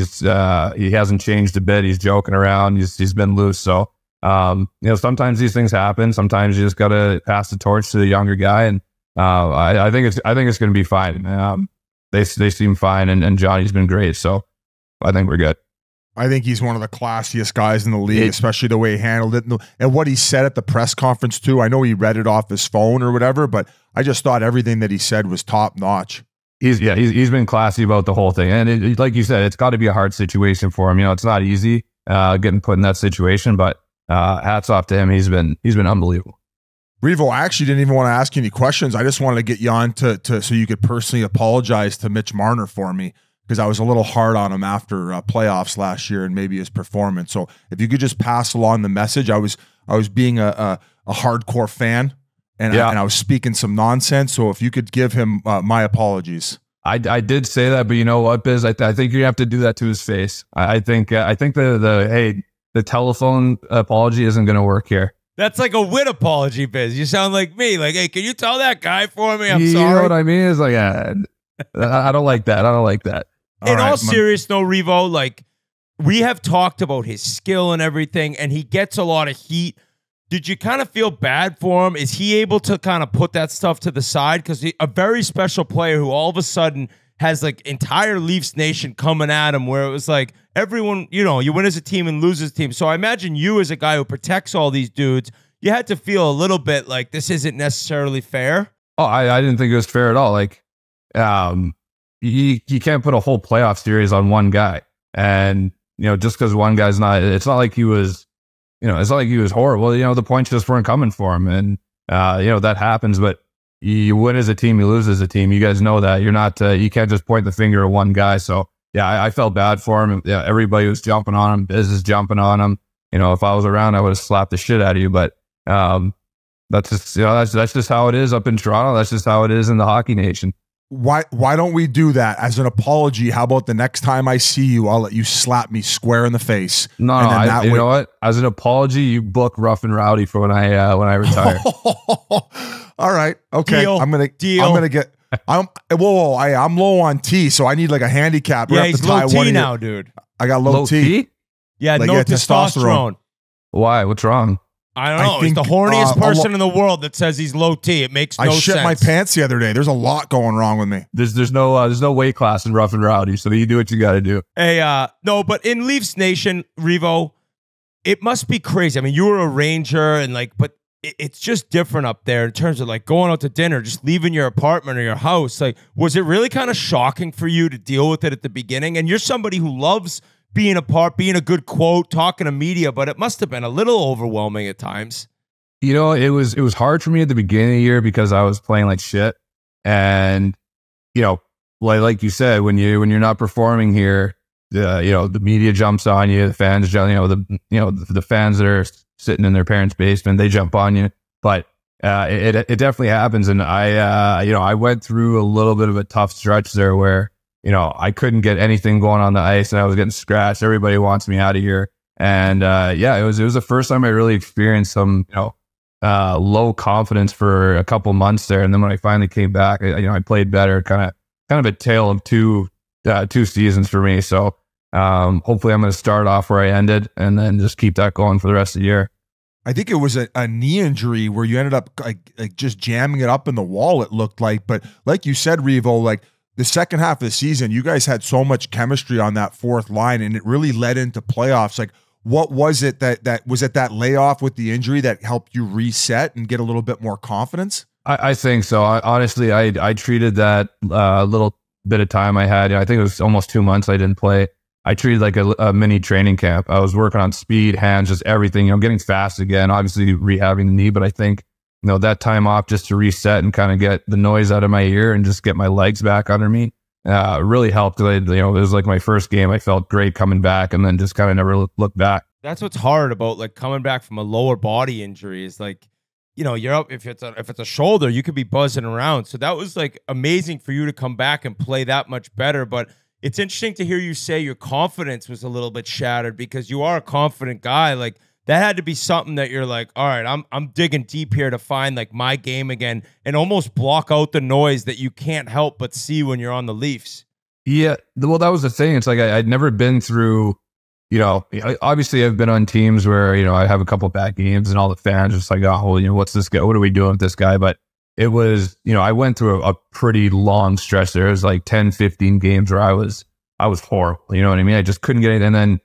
hasn't changed a bit. He's joking around. He's been loose. So Sometimes these things happen. Sometimes you just got to pass the torch to the younger guy. And I think it's going to be fine. They seem fine, and Johnny's been great. So I think we're good. I think he's one of the classiest guys in the league, especially the way he handled it and what he said at the press conference too. I know he read it off his phone or whatever, but I just thought everything that he said was top notch. He's been classy about the whole thing, and like you said, it's got to be a hard situation for him. It's not easy getting put in that situation, but hats off to him. He's been unbelievable. Revo, I actually didn't even want to ask you any questions. I just wanted to get you on to so you could personally apologize to Mitch Marner for me, because I was a little hard on him after playoffs last year and maybe his performance. So if you could just pass along the message, I was being a hardcore fan, and I was speaking some nonsense. So if you could give him my apologies. I did say that, but you know what, Biz? I think you have to do that to his face. I think the telephone apology isn't going to work here. That's like a wit apology, Biz. You sound like me. Like, hey, can you tell that guy for me? I'm sorry. sorry. You know what I mean? It's like, I don't like that. I don't like that. In all seriousness, though, Revo, like, we have talked about his skill and everything, and he gets a lot of heat. Did you kind of feel bad for him? Is he able to kind of put that stuff to the side? Because a very special player who all of a sudden has like entire Leafs Nation coming at him, where it was like everyone, you win as a team and lose as a team. So I imagine you, as a guy who protects all these dudes, you had to feel a little bit like this isn't necessarily fair. Oh, I didn't think it was fair at all. Like, you can't put a whole playoff series on one guy. And, just because one guy's not, it's not like he was, it's not like he was horrible. The points just weren't coming for him. And, that happens, but you win as a team, you lose as a team. You guys know that. You're not, you can't just point the finger at one guy. So yeah, I felt bad for him. Yeah, everybody was jumping on him. Biz is jumping on him. If I was around, I would have slapped the shit out of you. But that's just, that's just how it is up in Toronto. That's just how it is in the hockey nation. Why don't we do that as an apology? How about the next time I see you, I'll let you slap me square in the face. No, you know what? As an apology, you book Rough and Rowdy for when I retire. All right, okay. Deal. I'm gonna get. I'm low on T, so I need like a handicap. Yeah, he's low T now, dude. I got low T. Yeah, like, no testosterone. Why? What's wrong? I don't know. He's the horniest person in the world that says he's low T. It makes no sense. I shit my pants the other day. There's a lot going wrong with me. There's no weight class in Rough and Rowdy, so you do what you got to do. Hey, no, but in Leafs Nation, Revo, it must be crazy. I mean, you were a Ranger, and but it's just different up there in terms of like going out to dinner, just leaving your apartment or your house. Like, was it really kind of shocking for you to deal with it at the beginning? And you're somebody who loves being apart, being a good quote, talking to media, but it must have been a little overwhelming at times. It was hard for me at the beginning of the year because I was playing like shit. And, like you said, when you're not performing here, the media jumps on you, the fans, the fans that are sitting in their parents' basement, they jump on you. But it definitely happens. And I went through a little bit of a tough stretch there where, I couldn't get anything going on the ice and I was getting scratched. Everybody wants me out of here. And it was the first time I really experienced some, low confidence for a couple months there. And then when I finally came back, I played better, kind of a tale of two seasons for me. So hopefully I'm going to start off where I ended and then just keep that going for the rest of the year. I think it was a knee injury where you ended up like just jamming it up in the wall, it looked like. But like you said, Revo, like the second half of the season, you guys had so much chemistry on that fourth line, and it really led into playoffs. Like, what was it that was it that layoff with the injury that helped you reset and get a little bit more confidence? I think so. Honestly, I treated that little bit of time I had. I think it was almost 2 months I didn't play. I treated like a mini training camp. I was working on speed, hands, just everything, getting fast again, obviously rehabbing the knee. But I think, that time off just to reset and kind of get the noise out of my ear and just get my legs back under me really helped. It was like my first game. I felt great coming back and then just kind of never looked back. That's what's hard about like coming back from a lower body injury is like, you're up, if it's a shoulder, you could be buzzing around. So that was like amazing for you to come back and play that much better. But it's interesting to hear you say your confidence was a little bit shattered because you are a confident guy. Like that had to be something that you're like, all right, I'm digging deep here to find like my game again and almost block out the noise that you can't help but see when you're on the Leafs. Yeah, well, that was the thing. It's like I'd never been through obviously I've been on teams where, I have a couple bad games and all the fans are just like, oh, well, what's this guy? What are we doing with this guy? But it was, I went through a pretty long stretch there. It was like 10, 15 games where I was horrible. You know what I mean? I just couldn't get it. And then,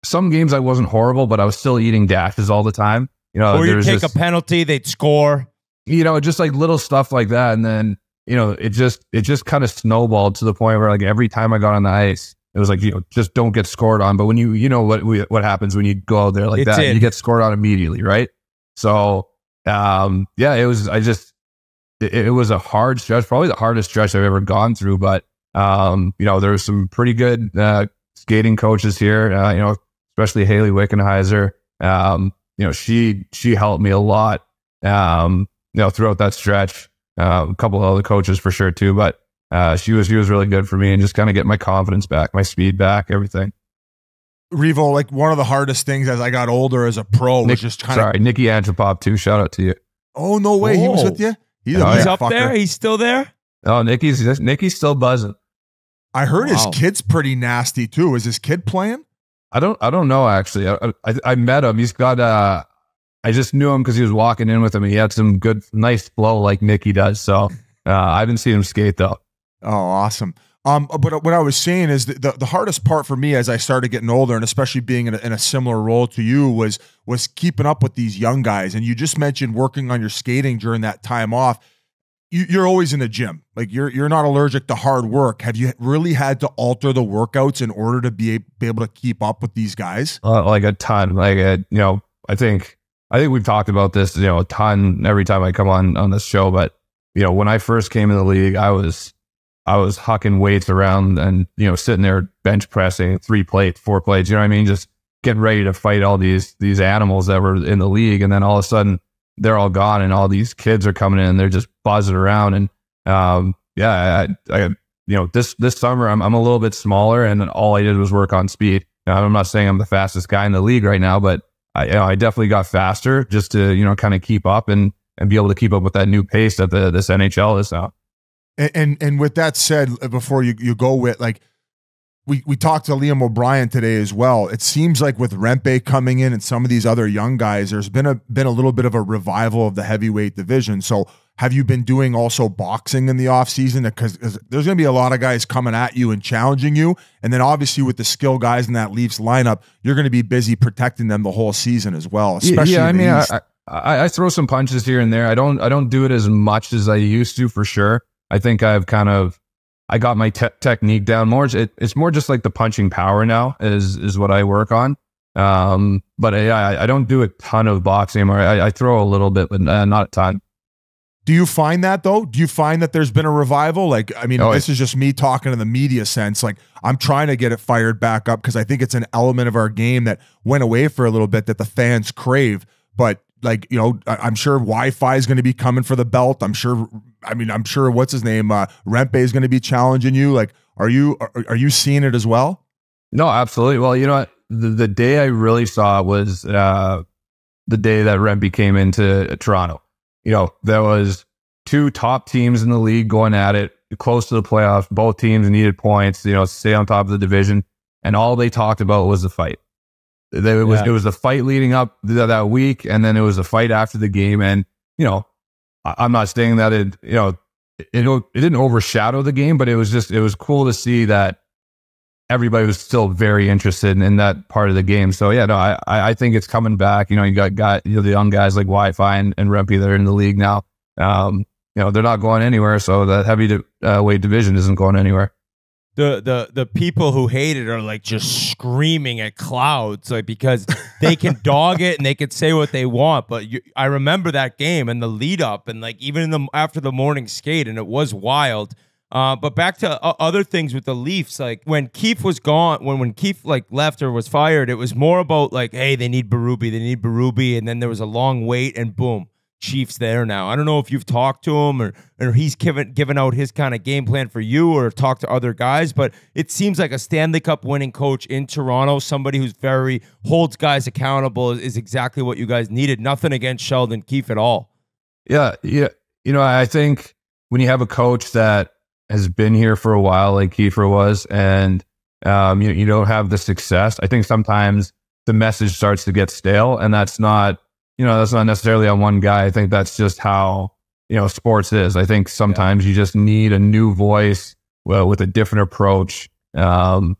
some games I wasn't horrible, but I was still eating dashes all the time. Or you'd take a penalty, they'd score. Just like little stuff like that. And then, it just kind of snowballed to the point where like every time I got on the ice, it was like, just don't get scored on. But when what happens when you go out there like that, you get scored on immediately, right? So, it was a hard stretch, probably the hardest stretch I've ever gone through. But, there was some pretty good skating coaches here, especially Haley Wickenheiser. She helped me a lot, throughout that stretch. A couple of other coaches for sure too, but she was really good for me and just kind of get my confidence back, my speed back, everything. Revo, like one of the hardest things as I got older as a pro was just kind of... Sorry, Nicky Antropop too. Shout out to you. Oh, no way. He was with you? He's up there? He's still there? Oh, Nicky's still buzzing. I heard his kid's pretty nasty too. Is his kid playing? I don't know actually. I met him. He's got I just knew him because he was walking in with him. And he had some good, nice flow like Nicky does. So I haven't seen him skate though. Oh, awesome. But what I was saying is the hardest part for me as I started getting older, and especially being in a similar role to you, was keeping up with these young guys. And you just mentioned working on your skating during that time off. You're always in the gym. Like you're not allergic to hard work. Have you really had to alter the workouts in order to be able to keep up with these guys? Like a ton. Like I think we've talked about this a ton every time I come on this show. But when I first came in the league, I was hucking weights around and sitting there bench pressing 3 plates, 4 plates. You know what I mean? Just getting ready to fight all these animals that were in the league, and then all of a sudden they're all gone, and all these kids are coming in, and they're just buzzing around. And this summer I'm a little bit smaller, and all I did was work on speed. Now, I'm not saying I'm the fastest guy in the league right now, but I definitely got faster just to kind of keep up and be able to keep up with that new pace that this NHL is now. And with that said, before you go with like. We talked to Liam O'Brien today as well. It seems like with Rempe coming in and some of these other young guys, there's been a little bit of a revival of the heavyweight division. So have you been doing also boxing in the off season? Because there's going to be a lot of guys coming at you and challenging you. And then obviously with the skill guys in that Leafs lineup, you're going to be busy protecting them the whole season as well. Especially I throw some punches here and there. I don't do it as much as I used to for sure. I think I got my technique down more. It's more just like the punching power now is what I work on. But I don't do a ton of boxing anymore. I throw a little bit, but not a ton. Do you find that though? Do you find that there's been a revival? Like, I mean, this is just me talking in the media sense. Like I'm trying to get it fired back up because I think it's an element of our game that went away for a little bit that the fans crave. But like, I'm sure Wi-Fi is going to be coming for the belt. I'm sure what's his name? Rempe is going to be challenging you. Like, are you seeing it as well? No, absolutely. Well, you know what? The day I really saw it was the day that Rempe came into Toronto. There was 2 top teams in the league going at it, close to the playoffs. Both teams needed points, stay on top of the division. And all they talked about was the fight. It was the fight leading up that week, and then it was a fight after the game. And I'm not saying that it didn't overshadow the game, but it was cool to see that everybody was still very interested in that part of the game. So yeah, no, I think it's coming back. You got the young guys like Wi-Fi and Rempe that are in the league now. They're not going anywhere, so the heavy weight division isn't going anywhere. The people who hate it are like just screaming at clouds, like because they can dog it and they can say what they want. But I remember that game and the lead up, and like even after the morning skate, and it was wild. But back to other things with the Leafs, like when Keefe was gone, when Keefe like left or was fired, it was more about like, hey, they need Berube, and then there was a long wait, and boom, Chiefs there now. I don't know if you've talked to him or he's given out his kind of game plan for you or talked to other guys, but it seems like a Stanley Cup winning coach in Toronto, somebody who's holds guys accountable is exactly what you guys needed. Nothing against Sheldon Keefe at all. Yeah. I think when you have a coach that has been here for a while, like Kiefer was, and you don't have the success. I think sometimes the message starts to get stale, and that's not necessarily on one guy. I think that's just how, sports is. I think sometimes you just need a new voice with a different approach. And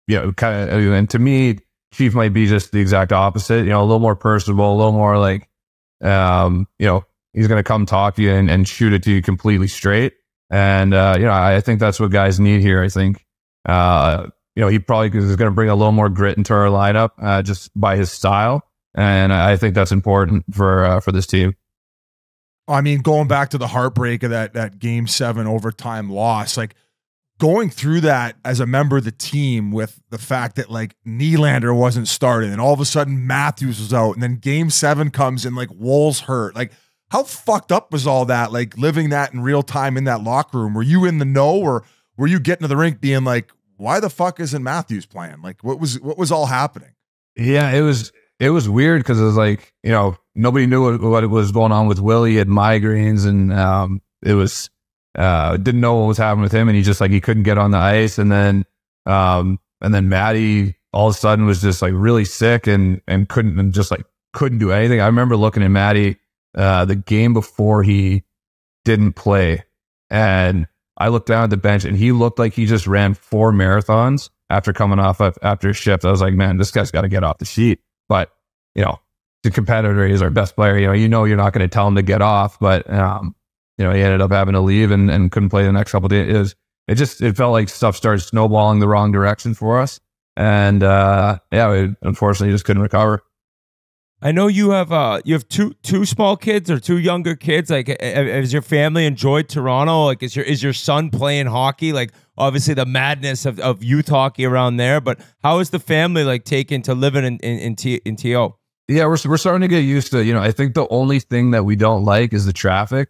to me, Chief might be just the exact opposite, a little more personable, a little more like, he's going to come talk to you and shoot it to you completely straight. And, I think that's what guys need here. I think, he probably is going to bring a little more grit into our lineup, just by his style. And I think that's important for this team. I mean, going back to the heartbreak of that Game 7 overtime loss, like going through that as a member of the team with the fact that like Nylander wasn't starting and all of a sudden Matthews was out and then Game 7 comes and like Wool's hurt. Like how fucked up was all that? Like living that in real time in that locker room. Were you in the know, or were you getting to the rink being like, why the fuck isn't Matthews playing? Like what was all happening? Yeah, it was weird because it was like, nobody knew what was going on with Willie. He had migraines, and it was didn't know what was happening with him, and he couldn't get on the ice. And then Matty all of a sudden was just like really sick and couldn't do anything. I remember looking at Matty the game before he didn't play, and I looked down at the bench and he looked like he just ran 4 marathons after coming off after a shift. I was like, man, this guy's got to get off the sheet. But, the competitor, he's our best player. You're not going to tell him to get off, but, he ended up having to leave and couldn't play the next couple of days. It felt like stuff started snowballing the wrong direction for us. And, we unfortunately just couldn't recover. I know you have two small kids or 2 younger kids. Like, has your family enjoyed Toronto? Like, is your son playing hockey? Like, obviously the madness of youth hockey around there. But how is the family like taken to living in TO? Yeah, we're starting to get used to. I think the only thing that we don't like is the traffic.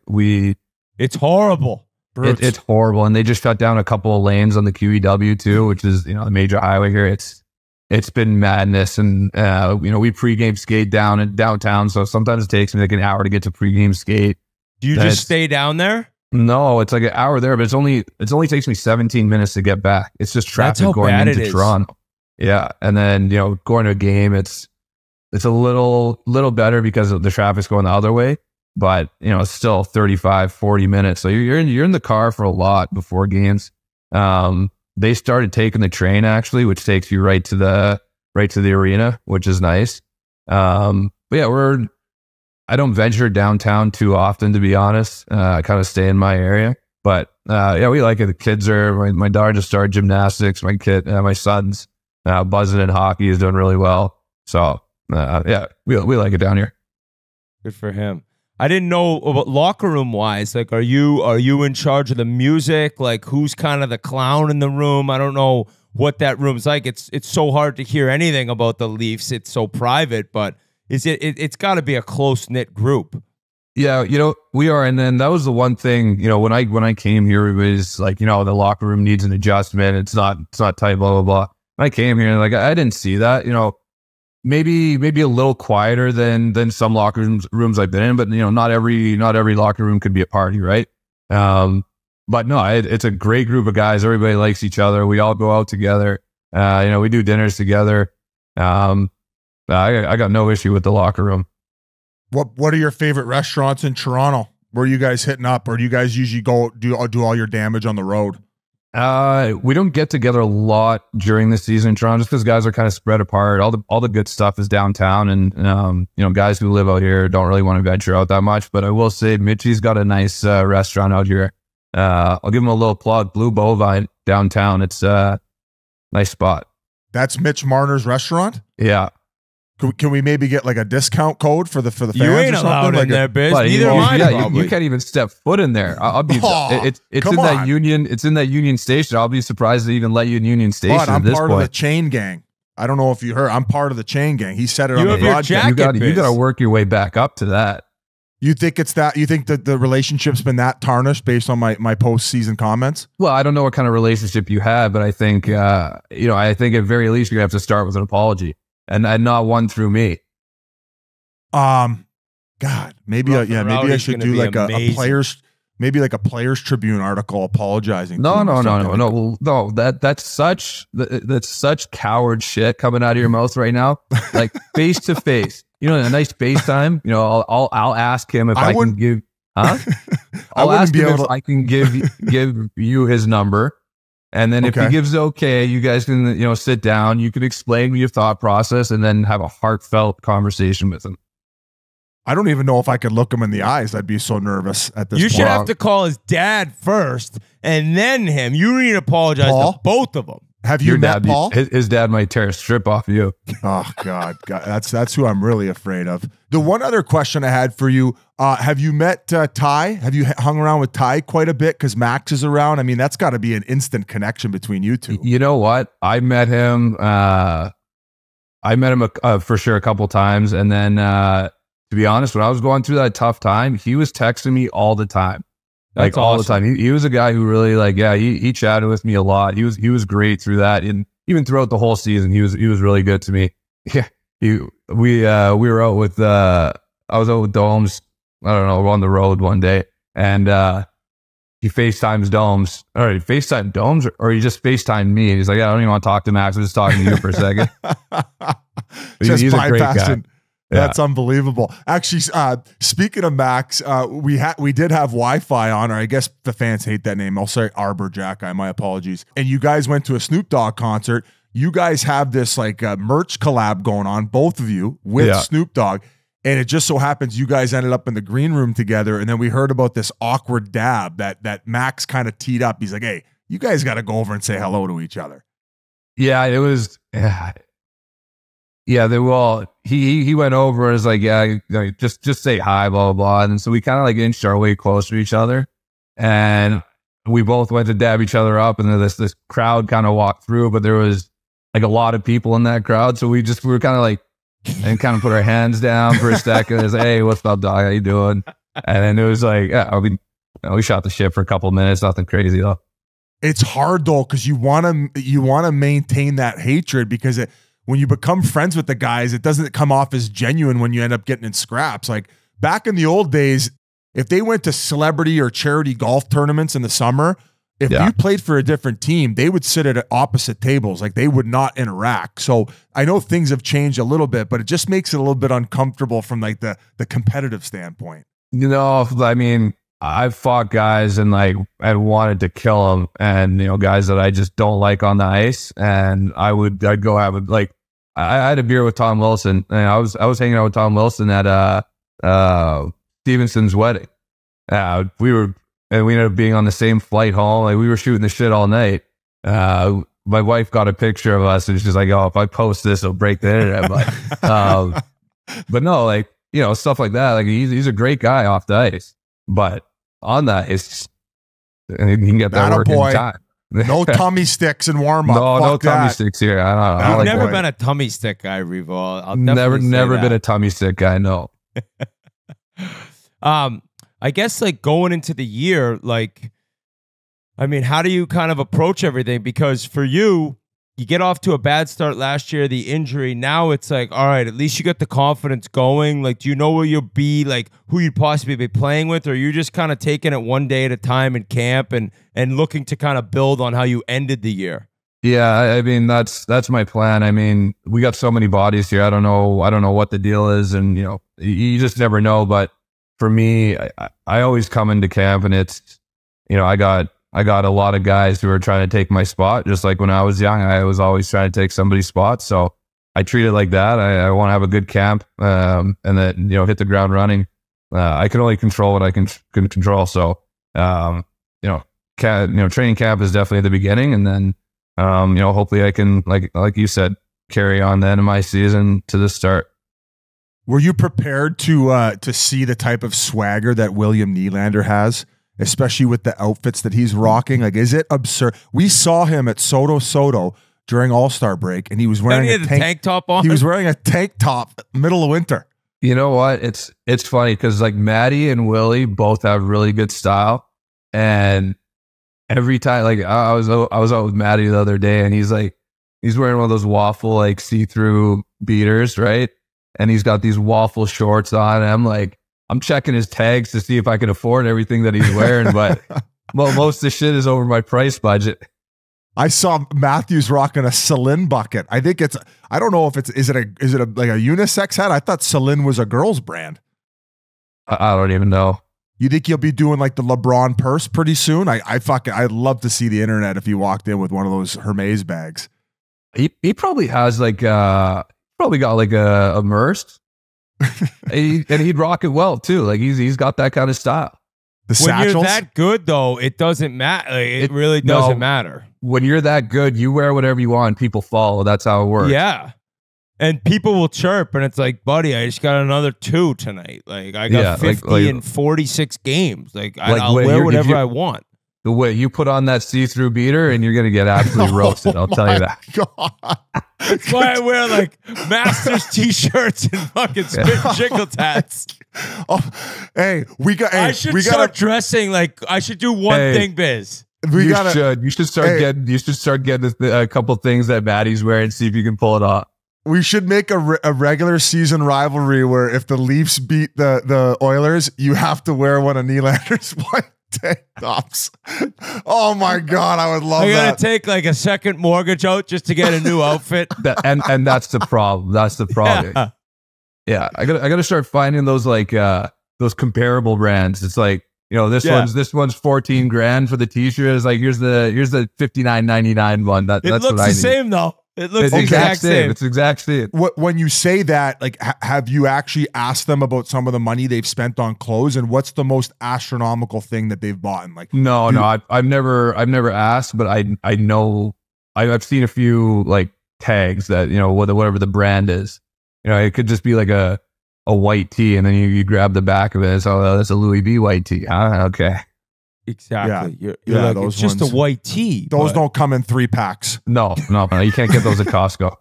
It's horrible. It's horrible, and they just shut down a couple of lanes on the QEW too, which is the major highway here. It's been madness, and we pregame skate down in downtown, so sometimes it takes me like an hour to get to pregame skate. Do you just stay down there? No, it's like an hour there, but it only takes me 17 minutes to get back. It's just traffic going into Toronto. Yeah, and then going to a game, it's a little better because the traffic's going the other way, but it's still 35, 40 minutes. So you're in the car for a lot before games. They started taking the train actually, which takes you right to the arena, which is nice. But yeah, I don't venture downtown too often, to be honest. I kind of stay in my area, but we like it. The kids my daughter just started gymnastics. My son's buzzing in hockey, is doing really well. So we like it down here. Good for him. I didn't know about locker room wise. Like, are you in charge of the music? Like, who's kind of the clown in the room? I don't know what that room's like. It's so hard to hear anything about the Leafs. It's so private, but it's got to be a close knit group. Yeah, we are. And then that was the one thing, when I came here, it was like, the locker room needs an adjustment. It's not tight, blah, blah, blah. When I came here, like, I didn't see that, maybe a little quieter than some locker rooms I've been in, but not every locker room could be a party, right? But no, it's a great group of guys. Everybody likes each other. We all go out together. We do dinners together. I got no issue with the locker room. What are your favorite restaurants in Toronto? Where are you guys hitting up, or do you guys usually go do all your damage on the road? We don't get together a lot during the season in Toronto, just because guys are kind of spread apart. All the good stuff is downtown, and guys who live out here don't really want to venture out that much. But I will say, Mitchie's got a nice restaurant out here. I'll give him a little plug. Blue Bovine downtown. It's a nice spot. That's Mitch Marner's restaurant? Yeah. Can we maybe get like a discount code for the fans? You ain't allowed in there, Biz. Neither am I. You can't even step foot in there. I'll be. It's in that Union. It's in that Union Station. I'll be surprised they even let you in Union Station. But I'm part of the chain gang. I don't know if you heard. I'm part of the chain gang. He said it on the broadcast. You got to work your way back up to that. You think it's that? You think that the relationship's been that tarnished based on my postseason comments? Well, I don't know what kind of relationship you have, but I think I think at very least you have to start with an apology. And not one through me. God, maybe I should do like a maybe like a Players Tribune article apologizing. No. That's such coward shit coming out of your mouth right now. Like face to face, you know, a nice FaceTime. You know, I'll ask him if I can give. Huh? I'll ask him if I can give you his number, and then if he gives okay, you guys can sit down. You can explain your thought process, and then have a heartfelt conversation with him. I don't even know if I could look him in the eyes. I'd be so nervous at this point. You should have to call his dad first and then him. You need to apologize to both of them. Have you met Paul? His dad might tear a strip off of you. Oh, God. That's who I'm really afraid of. The one other question I had for you, have you met Ty? Have you hung around with Ty quite a bit because Max is around? I mean, that's got to be an instant connection between you two. You know what? I met him for sure a couple times, and then to be honest, when I was going through that tough time, he was texting me all the time. Like all the time. He was a guy who really he chatted with me a lot. He was great through that. And even throughout the whole season, he was really good to me. Yeah. We were out with I was out with Domes. I don't know, we're on the road one day, and he FaceTimes Domes. All right, FaceTime Domes, or he just FaceTimed me. And he's like, I don't even want to talk to Max. I'm just talking to you for a second. He's a great guy. That's unbelievable. Actually, speaking of Max, we did have Wi-Fi on, or I guess the fans hate that name. I'll say Arbor Jack. My apologies. And you guys went to a Snoop Dogg concert. You guys have this like merch collab going on, both of you with Snoop Dogg. And it just so happens you guys ended up in the green room together. And then we heard about this awkward dab that Max kind of teed up. He's like, hey, you guys got to go over and say hello to each other. Yeah, it was. Yeah, they were all, he went over and was like, yeah, just say hi, blah, blah, blah. And so we kind of like inched our way closer to each other. And we both went to dab each other up. And then this crowd kind of walked through, but there was like a lot of people in that crowd. So we were kind of like, and kind of put our hands down for a second. It was, hey, what's up, dog? How you doing? And then it was like, we shot the shit for a couple of minutes. Nothing crazy though. It's hard though, because you want to maintain that hatred, because when you become friends with the guys, it doesn't come off as genuine when you end up getting in scraps. Like back in the old days, if they went to celebrity or charity golf tournaments in the summer, if you played for a different team, they would sit at opposite tables. Like they would not interact. So I know things have changed a little bit, but it just makes it a little bit uncomfortable from like the competitive standpoint. You know, I mean, I've fought guys and wanted to kill them, and guys that I just don't like on the ice, and I'd go have I had a beer with Tom Wilson, and I was hanging out with Tom Wilson at Stevenson's wedding. We ended up being on the same flight home. Like we were shooting the shit all night. My wife got a picture of us, and she's like, "Oh, if I post this, it'll break the internet." But no, stuff like that. Like he's a great guy off the ice, but on that, he can get that work in time. No tummy sticks and warm up. No tummy sticks here. I don't know. I've never been a tummy stick guy, Revo. I'll never been a tummy stick guy. No. I guess going into the year, how do you kind of approach everything? Because for you get off to a bad start last year, the injury. Now it's like, all right, at least you got the confidence going. Like, do you know where you'll be, who you'd possibly be playing with? Or are you just kind of taking it one day at a time in camp and looking to kind of build on how you ended the year? Yeah, I mean, that's my plan. I mean, we got so many bodies here. I don't know what the deal is. And, you just never know. But for me, I always come into camp and it's, I got a lot of guys who are trying to take my spot. Just like when I was young, I was always trying to take somebody's spot. So I treat it like that. I want to have a good camp and then, hit the ground running. I can only control what I can control. So, training camp is definitely the beginning. And then, hopefully I can, like you said, carry on the end of my season to the start. Were you prepared to see the type of swagger that William Nylander has? Especially with the outfits that he's rocking. Is it absurd? We saw him at Soto during All-Star break, and he was wearing a tank top on. He was wearing a tank top middle of winter. You know what? It's funny because Maddie and Willie both have really good style, and every time I was out with Maddie the other day, and he's wearing one of those waffle see-through beaters, right? And he's got these waffle shorts on, and I'm like, I'm checking his tags to see if I can afford everything that he's wearing, but well, most of the shit is over my price budget. I saw Matthews rocking a Celine bucket. I think it's, I don't know if is it like a unisex hat? I thought Celine was a girl's brand. I don't even know. You think you'll be doing like the LeBron purse pretty soon? I'd love to see the internet if he walked in with one of those Hermes bags. He probably has like probably got like a immersed. And he'd rock it well too. Like he's got that kind of style. When satchels? you're that good, though, it doesn't matter. It really doesn't matter. When you're that good, you wear whatever you want. People follow. That's how it works. Yeah. And people will chirp, and it's like, buddy, I just got another 2 tonight. Like, I got 50 in 46 games. Like I'll wear whatever I want. The way you put on that see-through beater, and you're going to get absolutely roasted. I'll tell you that. God. That's why I wear, like, Masters T-shirts and fucking Chiclets hats. Oh, hey, I should start dressing like I should do one thing, Biz. You should start getting a couple things that Maddie's wearing. See if you can pull it off. We should make a regular season rivalry where if the Leafs beat the Oilers, you have to wear one of Nylander's white tank tops. Oh my God, I would love that. I gotta take like a second mortgage out just to get a new outfit. And that's the problem. That's the problem. Yeah, I gotta start finding those like those comparable brands. It's like, you know, this one's 14 grand for the t-shirt. It's like here's the $59.99 one. That's looks what I need. the same though. It looks the exact same. It's exact same. When you say that, like, have you actually asked them about some of the money they've spent on clothes, and what's the most astronomical thing that they've bought? And like, no, I've never asked, but I know I've seen a few like tags that, you know, whatever the brand is. You know, it could just be like a white tee, and then you grab the back of it. So that's a Louis V white tee. Huh? Okay. Exactly. You're like, it's just a white tee. Those don't come in 3 packs. No, you can't get those at Costco.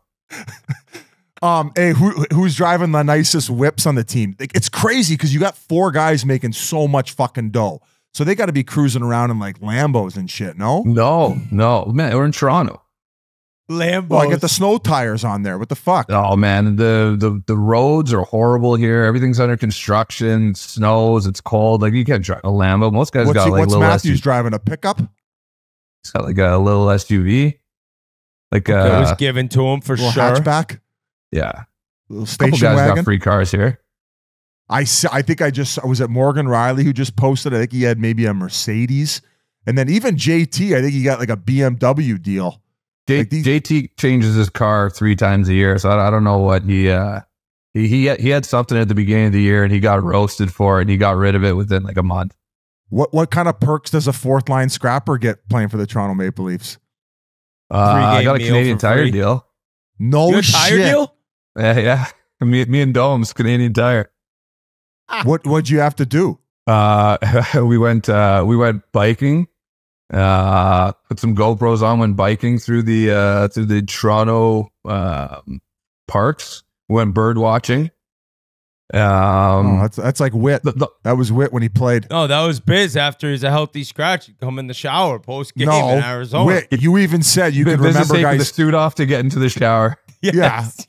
Hey, who's driving the nicest whips on the team? It's crazy because you got 4 guys making so much fucking dough, so they got to be cruising around in like Lambos and shit. No, man, we're in Toronto. Lambos. Well, I get the snow tires on there. What the fuck? Oh man, the roads are horrible here. Everything's under construction. It snows. It's cold. Like you can't drive a Lambo. Most guys got like what's little Matthews SUV. driving a pickup? He's got like a little SUV. Like it was given to him for sure. Hatchback. Yeah, Little a couple station guys wagon. got free cars here. I think I was at Morgan Riley who just posted. I think he had maybe a Mercedes, and then even JT. I think he got like a BMW deal. JT changes his car 3 times a year, so I don't know what he had something at the beginning of the year and he got roasted for it and he got rid of it within like a month. What kind of perks does a 4th line scrapper get playing for the Toronto Maple Leafs? I got a Canadian Tire deal. No shit. Tire deal? Yeah. Me and Dome's Canadian Tire. What'd you have to do? We went biking. Put some GoPros on, went biking through the Toronto parks. Went bird watching. That's like Whit. That was Whit when he played. No, that was Biz after he's a healthy scratch. He'd come in the shower post game in Arizona. Whit, you even said you could remember guys the suit off to get into the shower. Yes.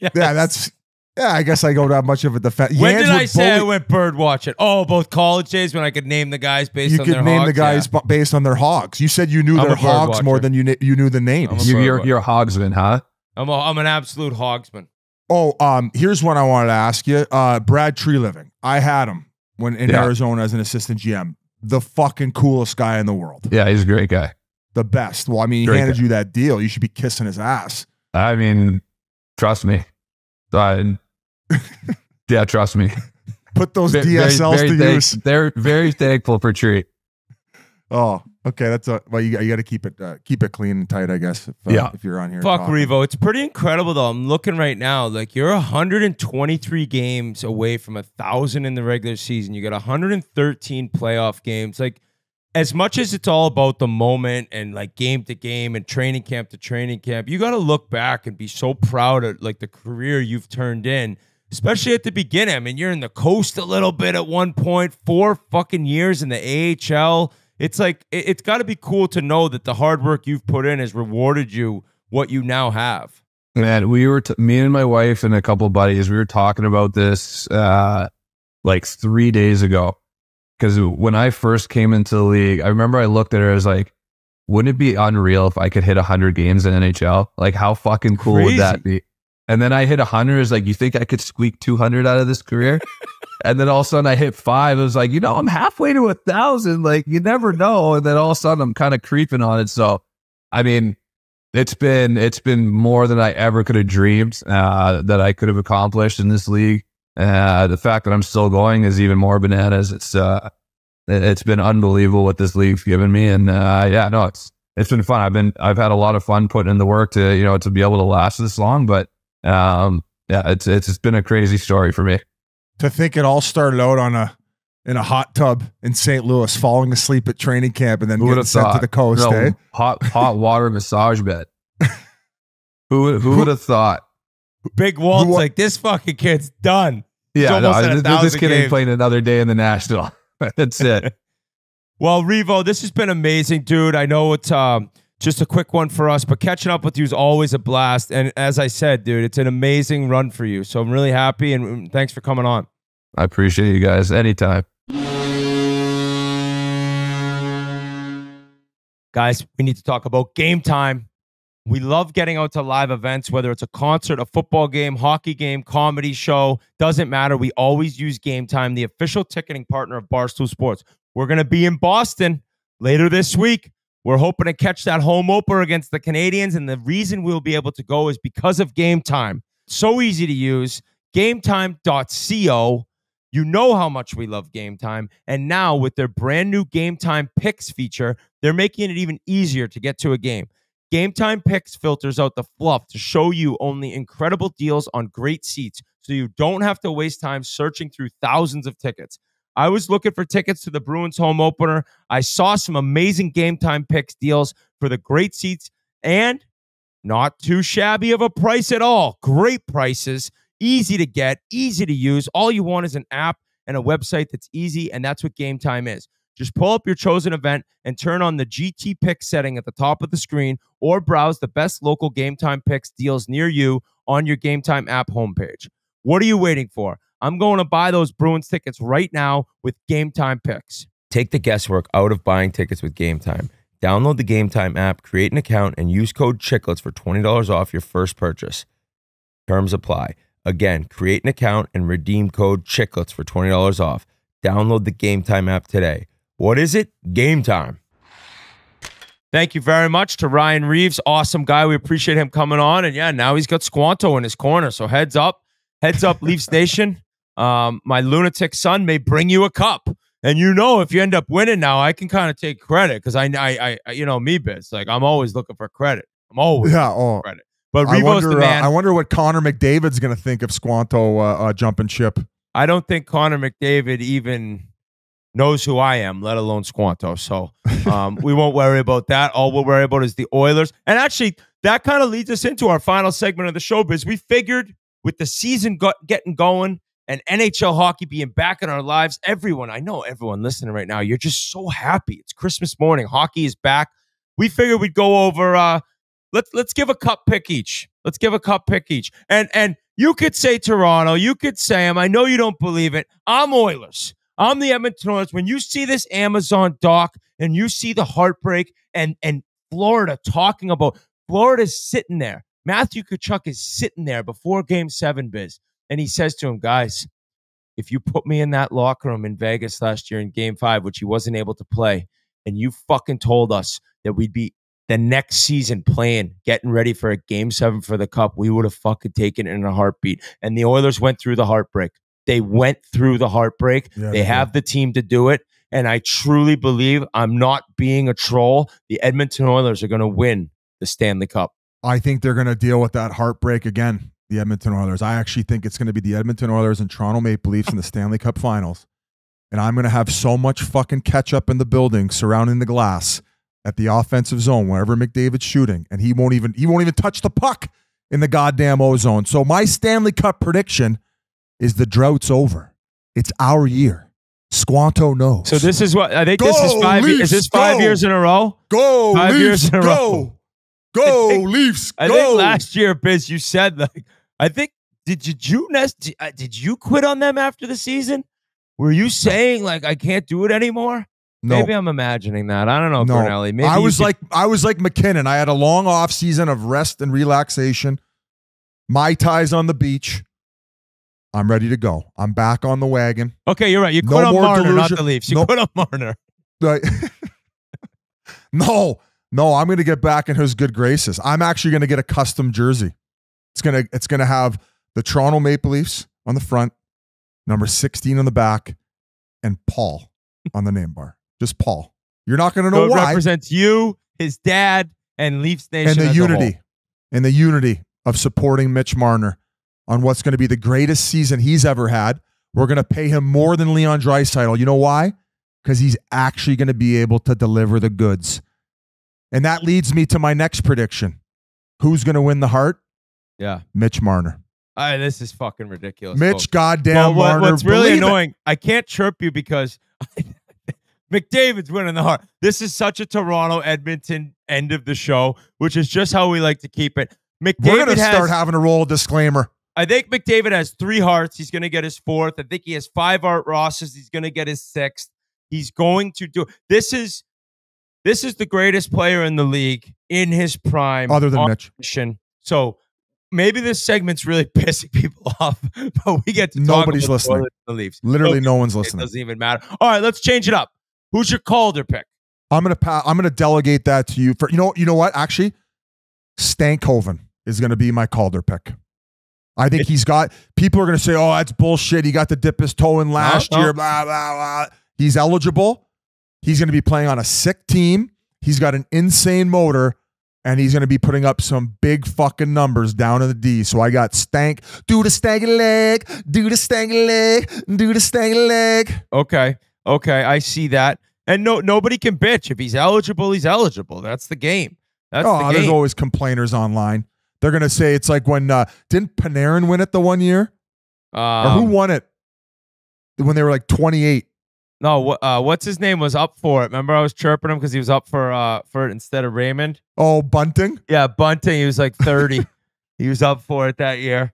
I guess I don't have much of a defense. When did I say I went bird watching? Oh, both college days when I could name the guys based on their hogs. You could name the guys based on their hogs. You said you knew their hogs more than you knew the names. You're a hogsman, huh? I'm an absolute hogsman. Oh, here's one I wanted to ask you. Brad Treliving. I had him when in Arizona as an assistant GM. The fucking coolest guy in the world. Yeah, he's a great guy. The best. Well, I mean, he handed you that deal. You should be kissing his ass. I mean, trust me. Yeah, trust me. Put those DSLs to use. They're very thankful for Tree. Oh, okay. That's well. You got to keep it clean and tight, I guess. If you're on here. Fuck Revo. It's pretty incredible though. I'm looking right now. Like you're 123 games away from 1,000 in the regular season. You got 113 playoff games. Like as much as it's all about the moment and like game to game and training camp to training camp, you got to look back and be so proud of like the career you've turned in. Especially at the beginning. I mean, you're in the coast a little bit at one point, 4 fucking years in the AHL. It's like, it's got to be cool to know that the hard work you've put in has rewarded you what you now have. Man, we were, me and my wife and a couple of buddies, we were talking about this like 3 days ago. Because when I first came into the league, I remember I looked at her, I was like, wouldn't it be unreal if I could hit 100 games in NHL? Like, how fucking cool would that be? And then I hit 100. It's like, you think I could squeak 200 out of this career? And then all of a sudden I hit 5. It was like, I'm halfway to 1,000. Like, you never know. And then all of a sudden I'm kind of creeping on it. So, I mean, it's been more than I ever could have dreamed that I could have accomplished in this league. The fact that I'm still going is even more bananas. It's been unbelievable what this league's given me. And it's been fun. I've had a lot of fun putting in the work to be able to last this long. But it's been a crazy story for me. To think it all started out in a hot tub in St. Louis, falling asleep at training camp, and then getting sent to the coast. Hot water massage bed. Who would have thought? Big Walt's like, this fucking kid's done. Yeah, this kid ain't playing another day in the National. That's it. Well, Revo, this has been amazing, dude. I know it's just a quick one for us, but catching up with you is always a blast. And as I said, dude, it's an amazing run for you. So I'm really happy, and thanks for coming on. I appreciate you guys. Anytime. Guys, we need to talk about Game Time. We love getting out to live events, whether it's a concert, a football game, hockey game, comedy show. Doesn't matter. We always use Game Time, the official ticketing partner of Barstool Sports. We're going to be in Boston later this week. We're hoping to catch that home opener against the Canadians, and the reason we'll be able to go is because of Game Time. So easy to use. GameTime.co. You know how much we love Game Time, and now with their brand new Game Time Picks feature, they're making it even easier to get to a game. Game Time Picks filters out the fluff to show you only incredible deals on great seats, so you don't have to waste time searching through thousands of tickets. I was looking for tickets to the Bruins home opener. I saw some amazing Game Time Picks deals for the great seats and not too shabby of a price at all. Great prices, easy to get, easy to use. All you want is an app and a website that's easy, and that's what Game Time is. Just pull up your chosen event and turn on the GT Pick setting at the top of the screen, or browse the best local Game Time Picks deals near you on your Game Time app homepage. What are you waiting for? I'm going to buy those Bruins tickets right now with Game Time Picks. Take the guesswork out of buying tickets with Game Time. Download the Game Time app, create an account, and use code Chiclets for $20 off your first purchase. Terms apply. Again, create an account and redeem code Chiclets for $20 off. Download the Game Time app today. What is it? Game Time. Thank you very much to Ryan Reaves. Awesome guy. We appreciate him coming on. And yeah, now he's got Squanto in his corner. So heads up, Leafs Nation. My lunatic son may bring you a cup. And if you end up winning now, I can kind of take credit because I me, Biz. Like, I'm always looking for credit. I'm always looking for credit. But Revo's the man. I wonder what Connor McDavid's going to think of Squanto jumping ship. I don't think Connor McDavid even knows who I am, let alone Squanto. So we won't worry about that. All we'll worry about is the Oilers. And actually, that kind of leads us into our final segment of the show, Biz. We figured with the season getting going and NHL hockey being back in our lives, I know everyone listening right now, you're just so happy. It's Christmas morning. Hockey is back. We figured we'd go over, let's give a cup pick each. Let's give a cup pick each. And you could say Toronto. You could say them. I know you don't believe it. I'm Oilers. I'm the Edmonton Oilers. When you see this Amazon doc and you see the heartbreak and Florida talking about, Florida's sitting there. Matthew Tkachuk is sitting there before Game 7, Biz. And he says to him, guys, if you put me in that locker room in Vegas last year in Game 5, which he wasn't able to play, and you fucking told us that we'd be the next season playing, getting ready for a Game 7 for the Cup, we would have fucking taken it in a heartbeat. And the Oilers went through the heartbreak. They went through the heartbreak. Yeah, they have the team to do it. And I truly believe, I'm not being a troll, the Edmonton Oilers are going to win the Stanley Cup. I think they're going to deal with that heartbreak again, the Edmonton Oilers. I actually think it's going to be the Edmonton Oilers and Toronto Maple Leafs in the Stanley Cup Finals. And I'm going to have so much fucking ketchup in the building surrounding the glass at the offensive zone wherever McDavid's shooting, and he won't even touch the puck in the goddamn O-zone. So my Stanley Cup prediction is the drought's over. It's our year. Squanto knows. So this is what I think. This is 5 years. Is this 5 years in a row? Go 5 Leafs, years in a row. Go Leafs. Go. I think last year, Biz, you said did you quit on them after the season? Were you saying like I can't do it anymore? No. Maybe I'm imagining that. I don't know, No. Cornelli. Maybe I was like MacKinnon. I had a long off season of rest and relaxation. Mai Tais on the beach. I'm ready to go. I'm back on the wagon. Okay, you're right. You quit on Marner, not the Leafs. You quit on Marner. No, I'm going to get back in his good graces. I'm actually going to get a custom jersey. It's going to have the Toronto Maple Leafs on the front, number 16 on the back, and Paul on the name bar. Just Paul. You're not going to know why. It represents you, his dad, and Leafs Nation and the as unity, a whole. and the unity of supporting Mitch Marner on what's going to be the greatest season he's ever had. We're going to pay him more than Leon Draisaitl. You know why? Because he's actually going to be able to deliver the goods. And that leads me to my next prediction. Who's going to win the Hart? Yeah. Mitch Marner. This is fucking ridiculous. Mitch folks. goddamn Marner. What's really Believe annoying, I can't chirp you because McDavid's winning the Hart. This is such a Toronto-Edmonton end of the show, which is just how we like to keep it. We're going to start having to roll a disclaimer. I think McDavid has 3 Harts. He's going to get his 4th. I think he has 5 Art Rosses. He's going to get his 6th. He's going to do this is the greatest player in the league in his prime. Other than Mitch. So maybe this segment's really pissing people off, but we get to Nobody's talk about listening. The Leafs. Literally no one's listening. It doesn't even matter. All right, let's change it up. Who's your Calder pick? I'm gonna delegate that to you. For you know what? Actually, Stankoven is gonna be my Calder pick. I think he's got. People are gonna say, "Oh, that's bullshit. He got to dip his toe in last year." Blah blah blah. He's eligible. He's gonna be playing on a sick team. He's got an insane motor, and he's gonna be putting up some big fucking numbers down in the D. So I got Stank. Do the stanky leg. Do the stanky leg. Do the stanky leg. Okay, I see that. And nobody can bitch. If he's eligible, he's eligible. That's the game. That's the game. There's always complainers online. They're going to say it's like when, didn't Panarin win it the one year? Or who won it when they were like 28? No, what's his name was up for it. Remember I was chirping him because he was up for it instead of Raymond? Oh, Bunting? Yeah, Bunting. He was like 30. He was up for it that year.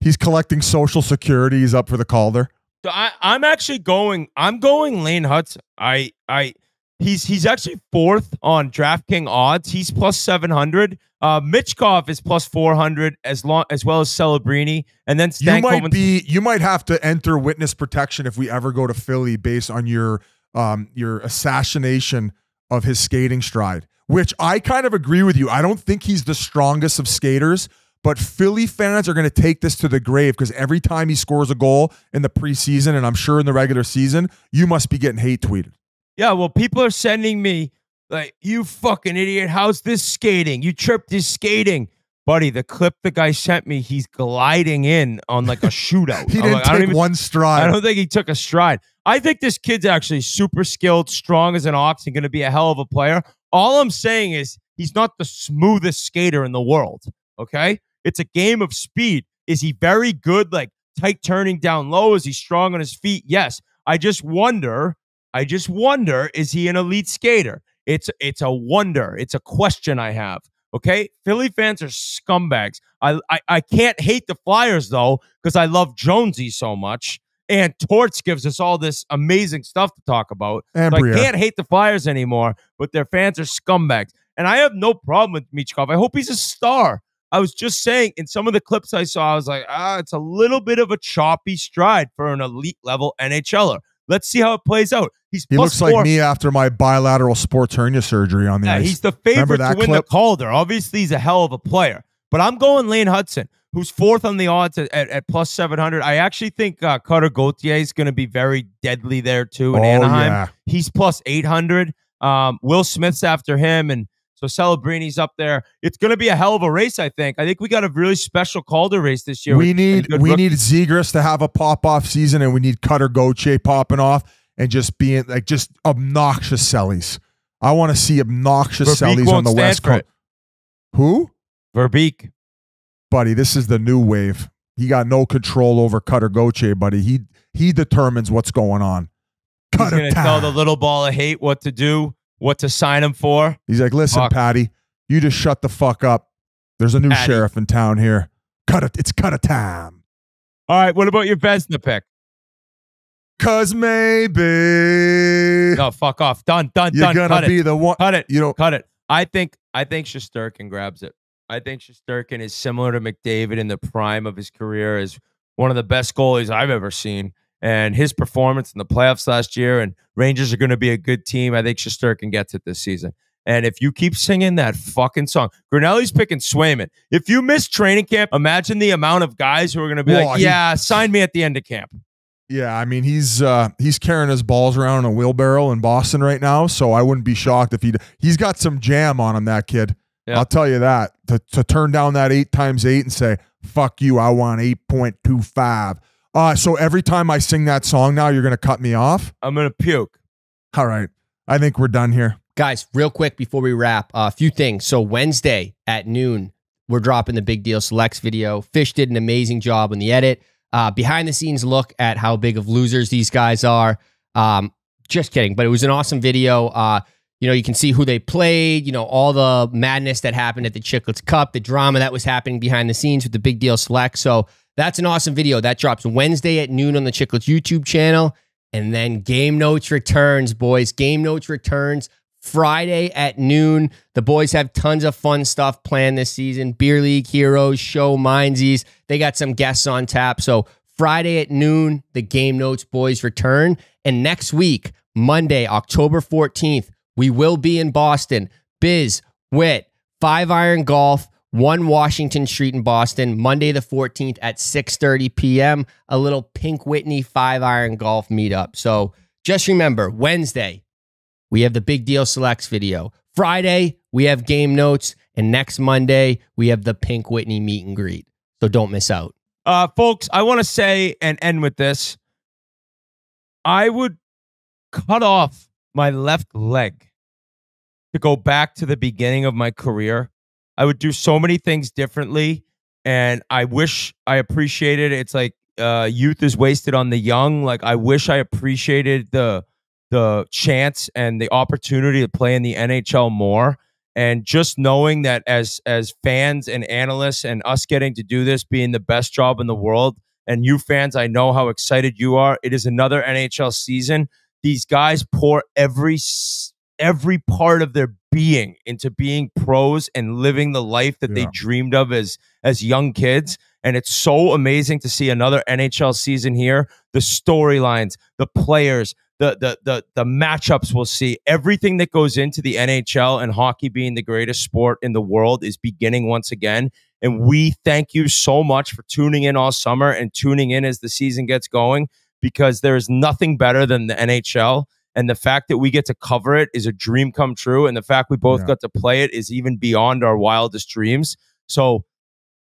He's collecting Social Security. He's up for the Calder. So I'm actually going. I'm going Lane Hudson. He's actually 4th on DraftKings odds. He's plus 700. Mitchkov is plus 400 as well as Celebrini, and then you might have to enter witness protection if we ever go to Philly based on your assassination of his skating stride. Which I kind of agree with you. I don't think he's the strongest of skaters. But Philly fans are going to take this to the grave because every time he scores a goal in the preseason, and I'm sure in the regular season, you must be getting hate tweeted. Yeah, well, people are sending me like, you fucking idiot. How's this skating? You tripped his skating. Buddy, the clip the guy sent me, he's gliding in on like a shootout. He didn't take one stride. I don't think he took a stride. I think this kid's actually super skilled, strong as an ox, and going to be a hell of a player. All I'm saying is he's not the smoothest skater in the world, okay? It's a game of speed. Is he very good, like tight turning down low? Is he strong on his feet? Yes. I just wonder, is he an elite skater? It's a wonder. It's a question I have. Okay? Philly fans are scumbags. I can't hate the Flyers, though, because I love Jonesy so much. And Torts gives us all this amazing stuff to talk about. So I can't hate the Flyers anymore, but their fans are scumbags. And I have no problem with Michkov. I hope he's a star. I was just saying in some of the clips I saw, I was like, it's a little bit of a choppy stride for an elite level NHLer. Let's see how it plays out. He looks like me after my bilateral sports hernia surgery on the ice. He's the favorite to win the Calder. Obviously, he's a hell of a player. But I'm going Lane Hudson, who's 4th on the odds at plus 700. I actually think Cutter Gauthier is going to be very deadly there, too, in Anaheim. Yeah. He's plus 800. Will Smith's after him, and so Celebrini's up there. It's going to be a hell of a race, I think. I think we got a really special Calder race this year. We need Zegras to have a pop-off season, and we need Cutter Gauthier popping off and just being like just obnoxious sellies. I want to see obnoxious sellies on the West Coast. Who? Verbeek. Buddy, this is the new wave. He got no control over Cutter Gauthier, buddy. He determines what's going on. He's going to tell the little ball of hate what to do, what to sign him for. He's like, listen, Patty, you just shut the fuck up. There's a new sheriff in town here. It's Cutter time. All right, what about your Vezina pick? 'cause maybe. No, fuck off. Done. You're gonna be the one. Cut it. You know, cut it. I think Shesterkin grabs it. I think Shesterkin is similar to McDavid in the prime of his career as one of the best goalies I've ever seen. And his performance in the playoffs last year, and Rangers are going to be a good team. I think Shesterkin gets it this season. And if you keep singing that fucking song, Grinelli's picking Swayman. If you miss training camp, imagine the amount of guys who are going to be sign me at the end of camp. Yeah, I mean, he's carrying his balls around in a wheelbarrow in Boston right now, so I wouldn't be shocked if he's got some jam on him, that kid. Yeah. I'll tell you that. To turn down that 8x8 and say, fuck you, I want 8.25. So every time I sing that song now, you're going to cut me off? I'm going to puke. All right. I think we're done here. Guys, real quick before we wrap, a few things. So Wednesday at noon, we're dropping the Big Deal Selects video. Fish did an amazing job on the edit. Behind the scenes look at how big of losers these guys are. Just kidding, but it was an awesome video. You can see who they played, all the madness that happened at the Chiclets Cup, the drama that was happening behind the scenes with the Big Deal Select. So that's an awesome video. That drops Wednesday at noon on the Chiclets YouTube channel. And then Game Notes returns, boys. Game Notes returns Friday at noon. The boys have tons of fun stuff planned this season. Beer League Heroes, Show Mindsies. They got some guests on tap. So Friday at noon, the Game Notes boys return. And next week, Monday, October 14th, we will be in Boston. Biz, Wit, 5 Iron Golf, 1 Washington Street in Boston, Monday the 14th at 6:30 p.m. A little Pink Whitney 5 Iron Golf meetup. So just remember, Wednesday, we have the Big Deal Selects video. Friday, we have Game Notes. And next Monday, we have the Pink Whitney meet and greet. So don't miss out. Folks, I want to say and end with this. I would cut off my left leg to go back to the beginning of my career. I would do so many things differently, and I wish I appreciated it. It's like youth is wasted on the young. Like, I wish I appreciated the chance and the opportunity to play in the NHL more. And just knowing that as fans and analysts and us getting to do this being the best job in the world, and you fans, I know how excited you are. It is another NHL season. These guys pour every part of their being into being pros and living the life that they dreamed of as young kids. And it's so amazing to see another NHL season here. The storylines, the players, the matchups we'll see. Everything that goes into the NHL and hockey being the greatest sport in the world is beginning once again. And we thank you so much for tuning in all summer and tuning in as the season gets going, because there is nothing better than the NHL. And the fact that we get to cover it is a dream come true. And the fact we both got to play it is even beyond our wildest dreams. So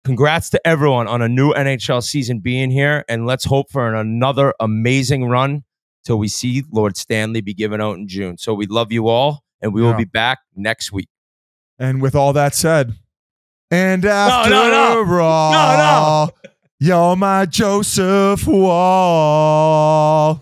congrats to everyone on a new NHL season being here. And let's hope for another amazing run till we see Lord Stanley be given out in June. So we love you all, and we will be back next week. And with all that said, and after all, you're my Joseph Wall.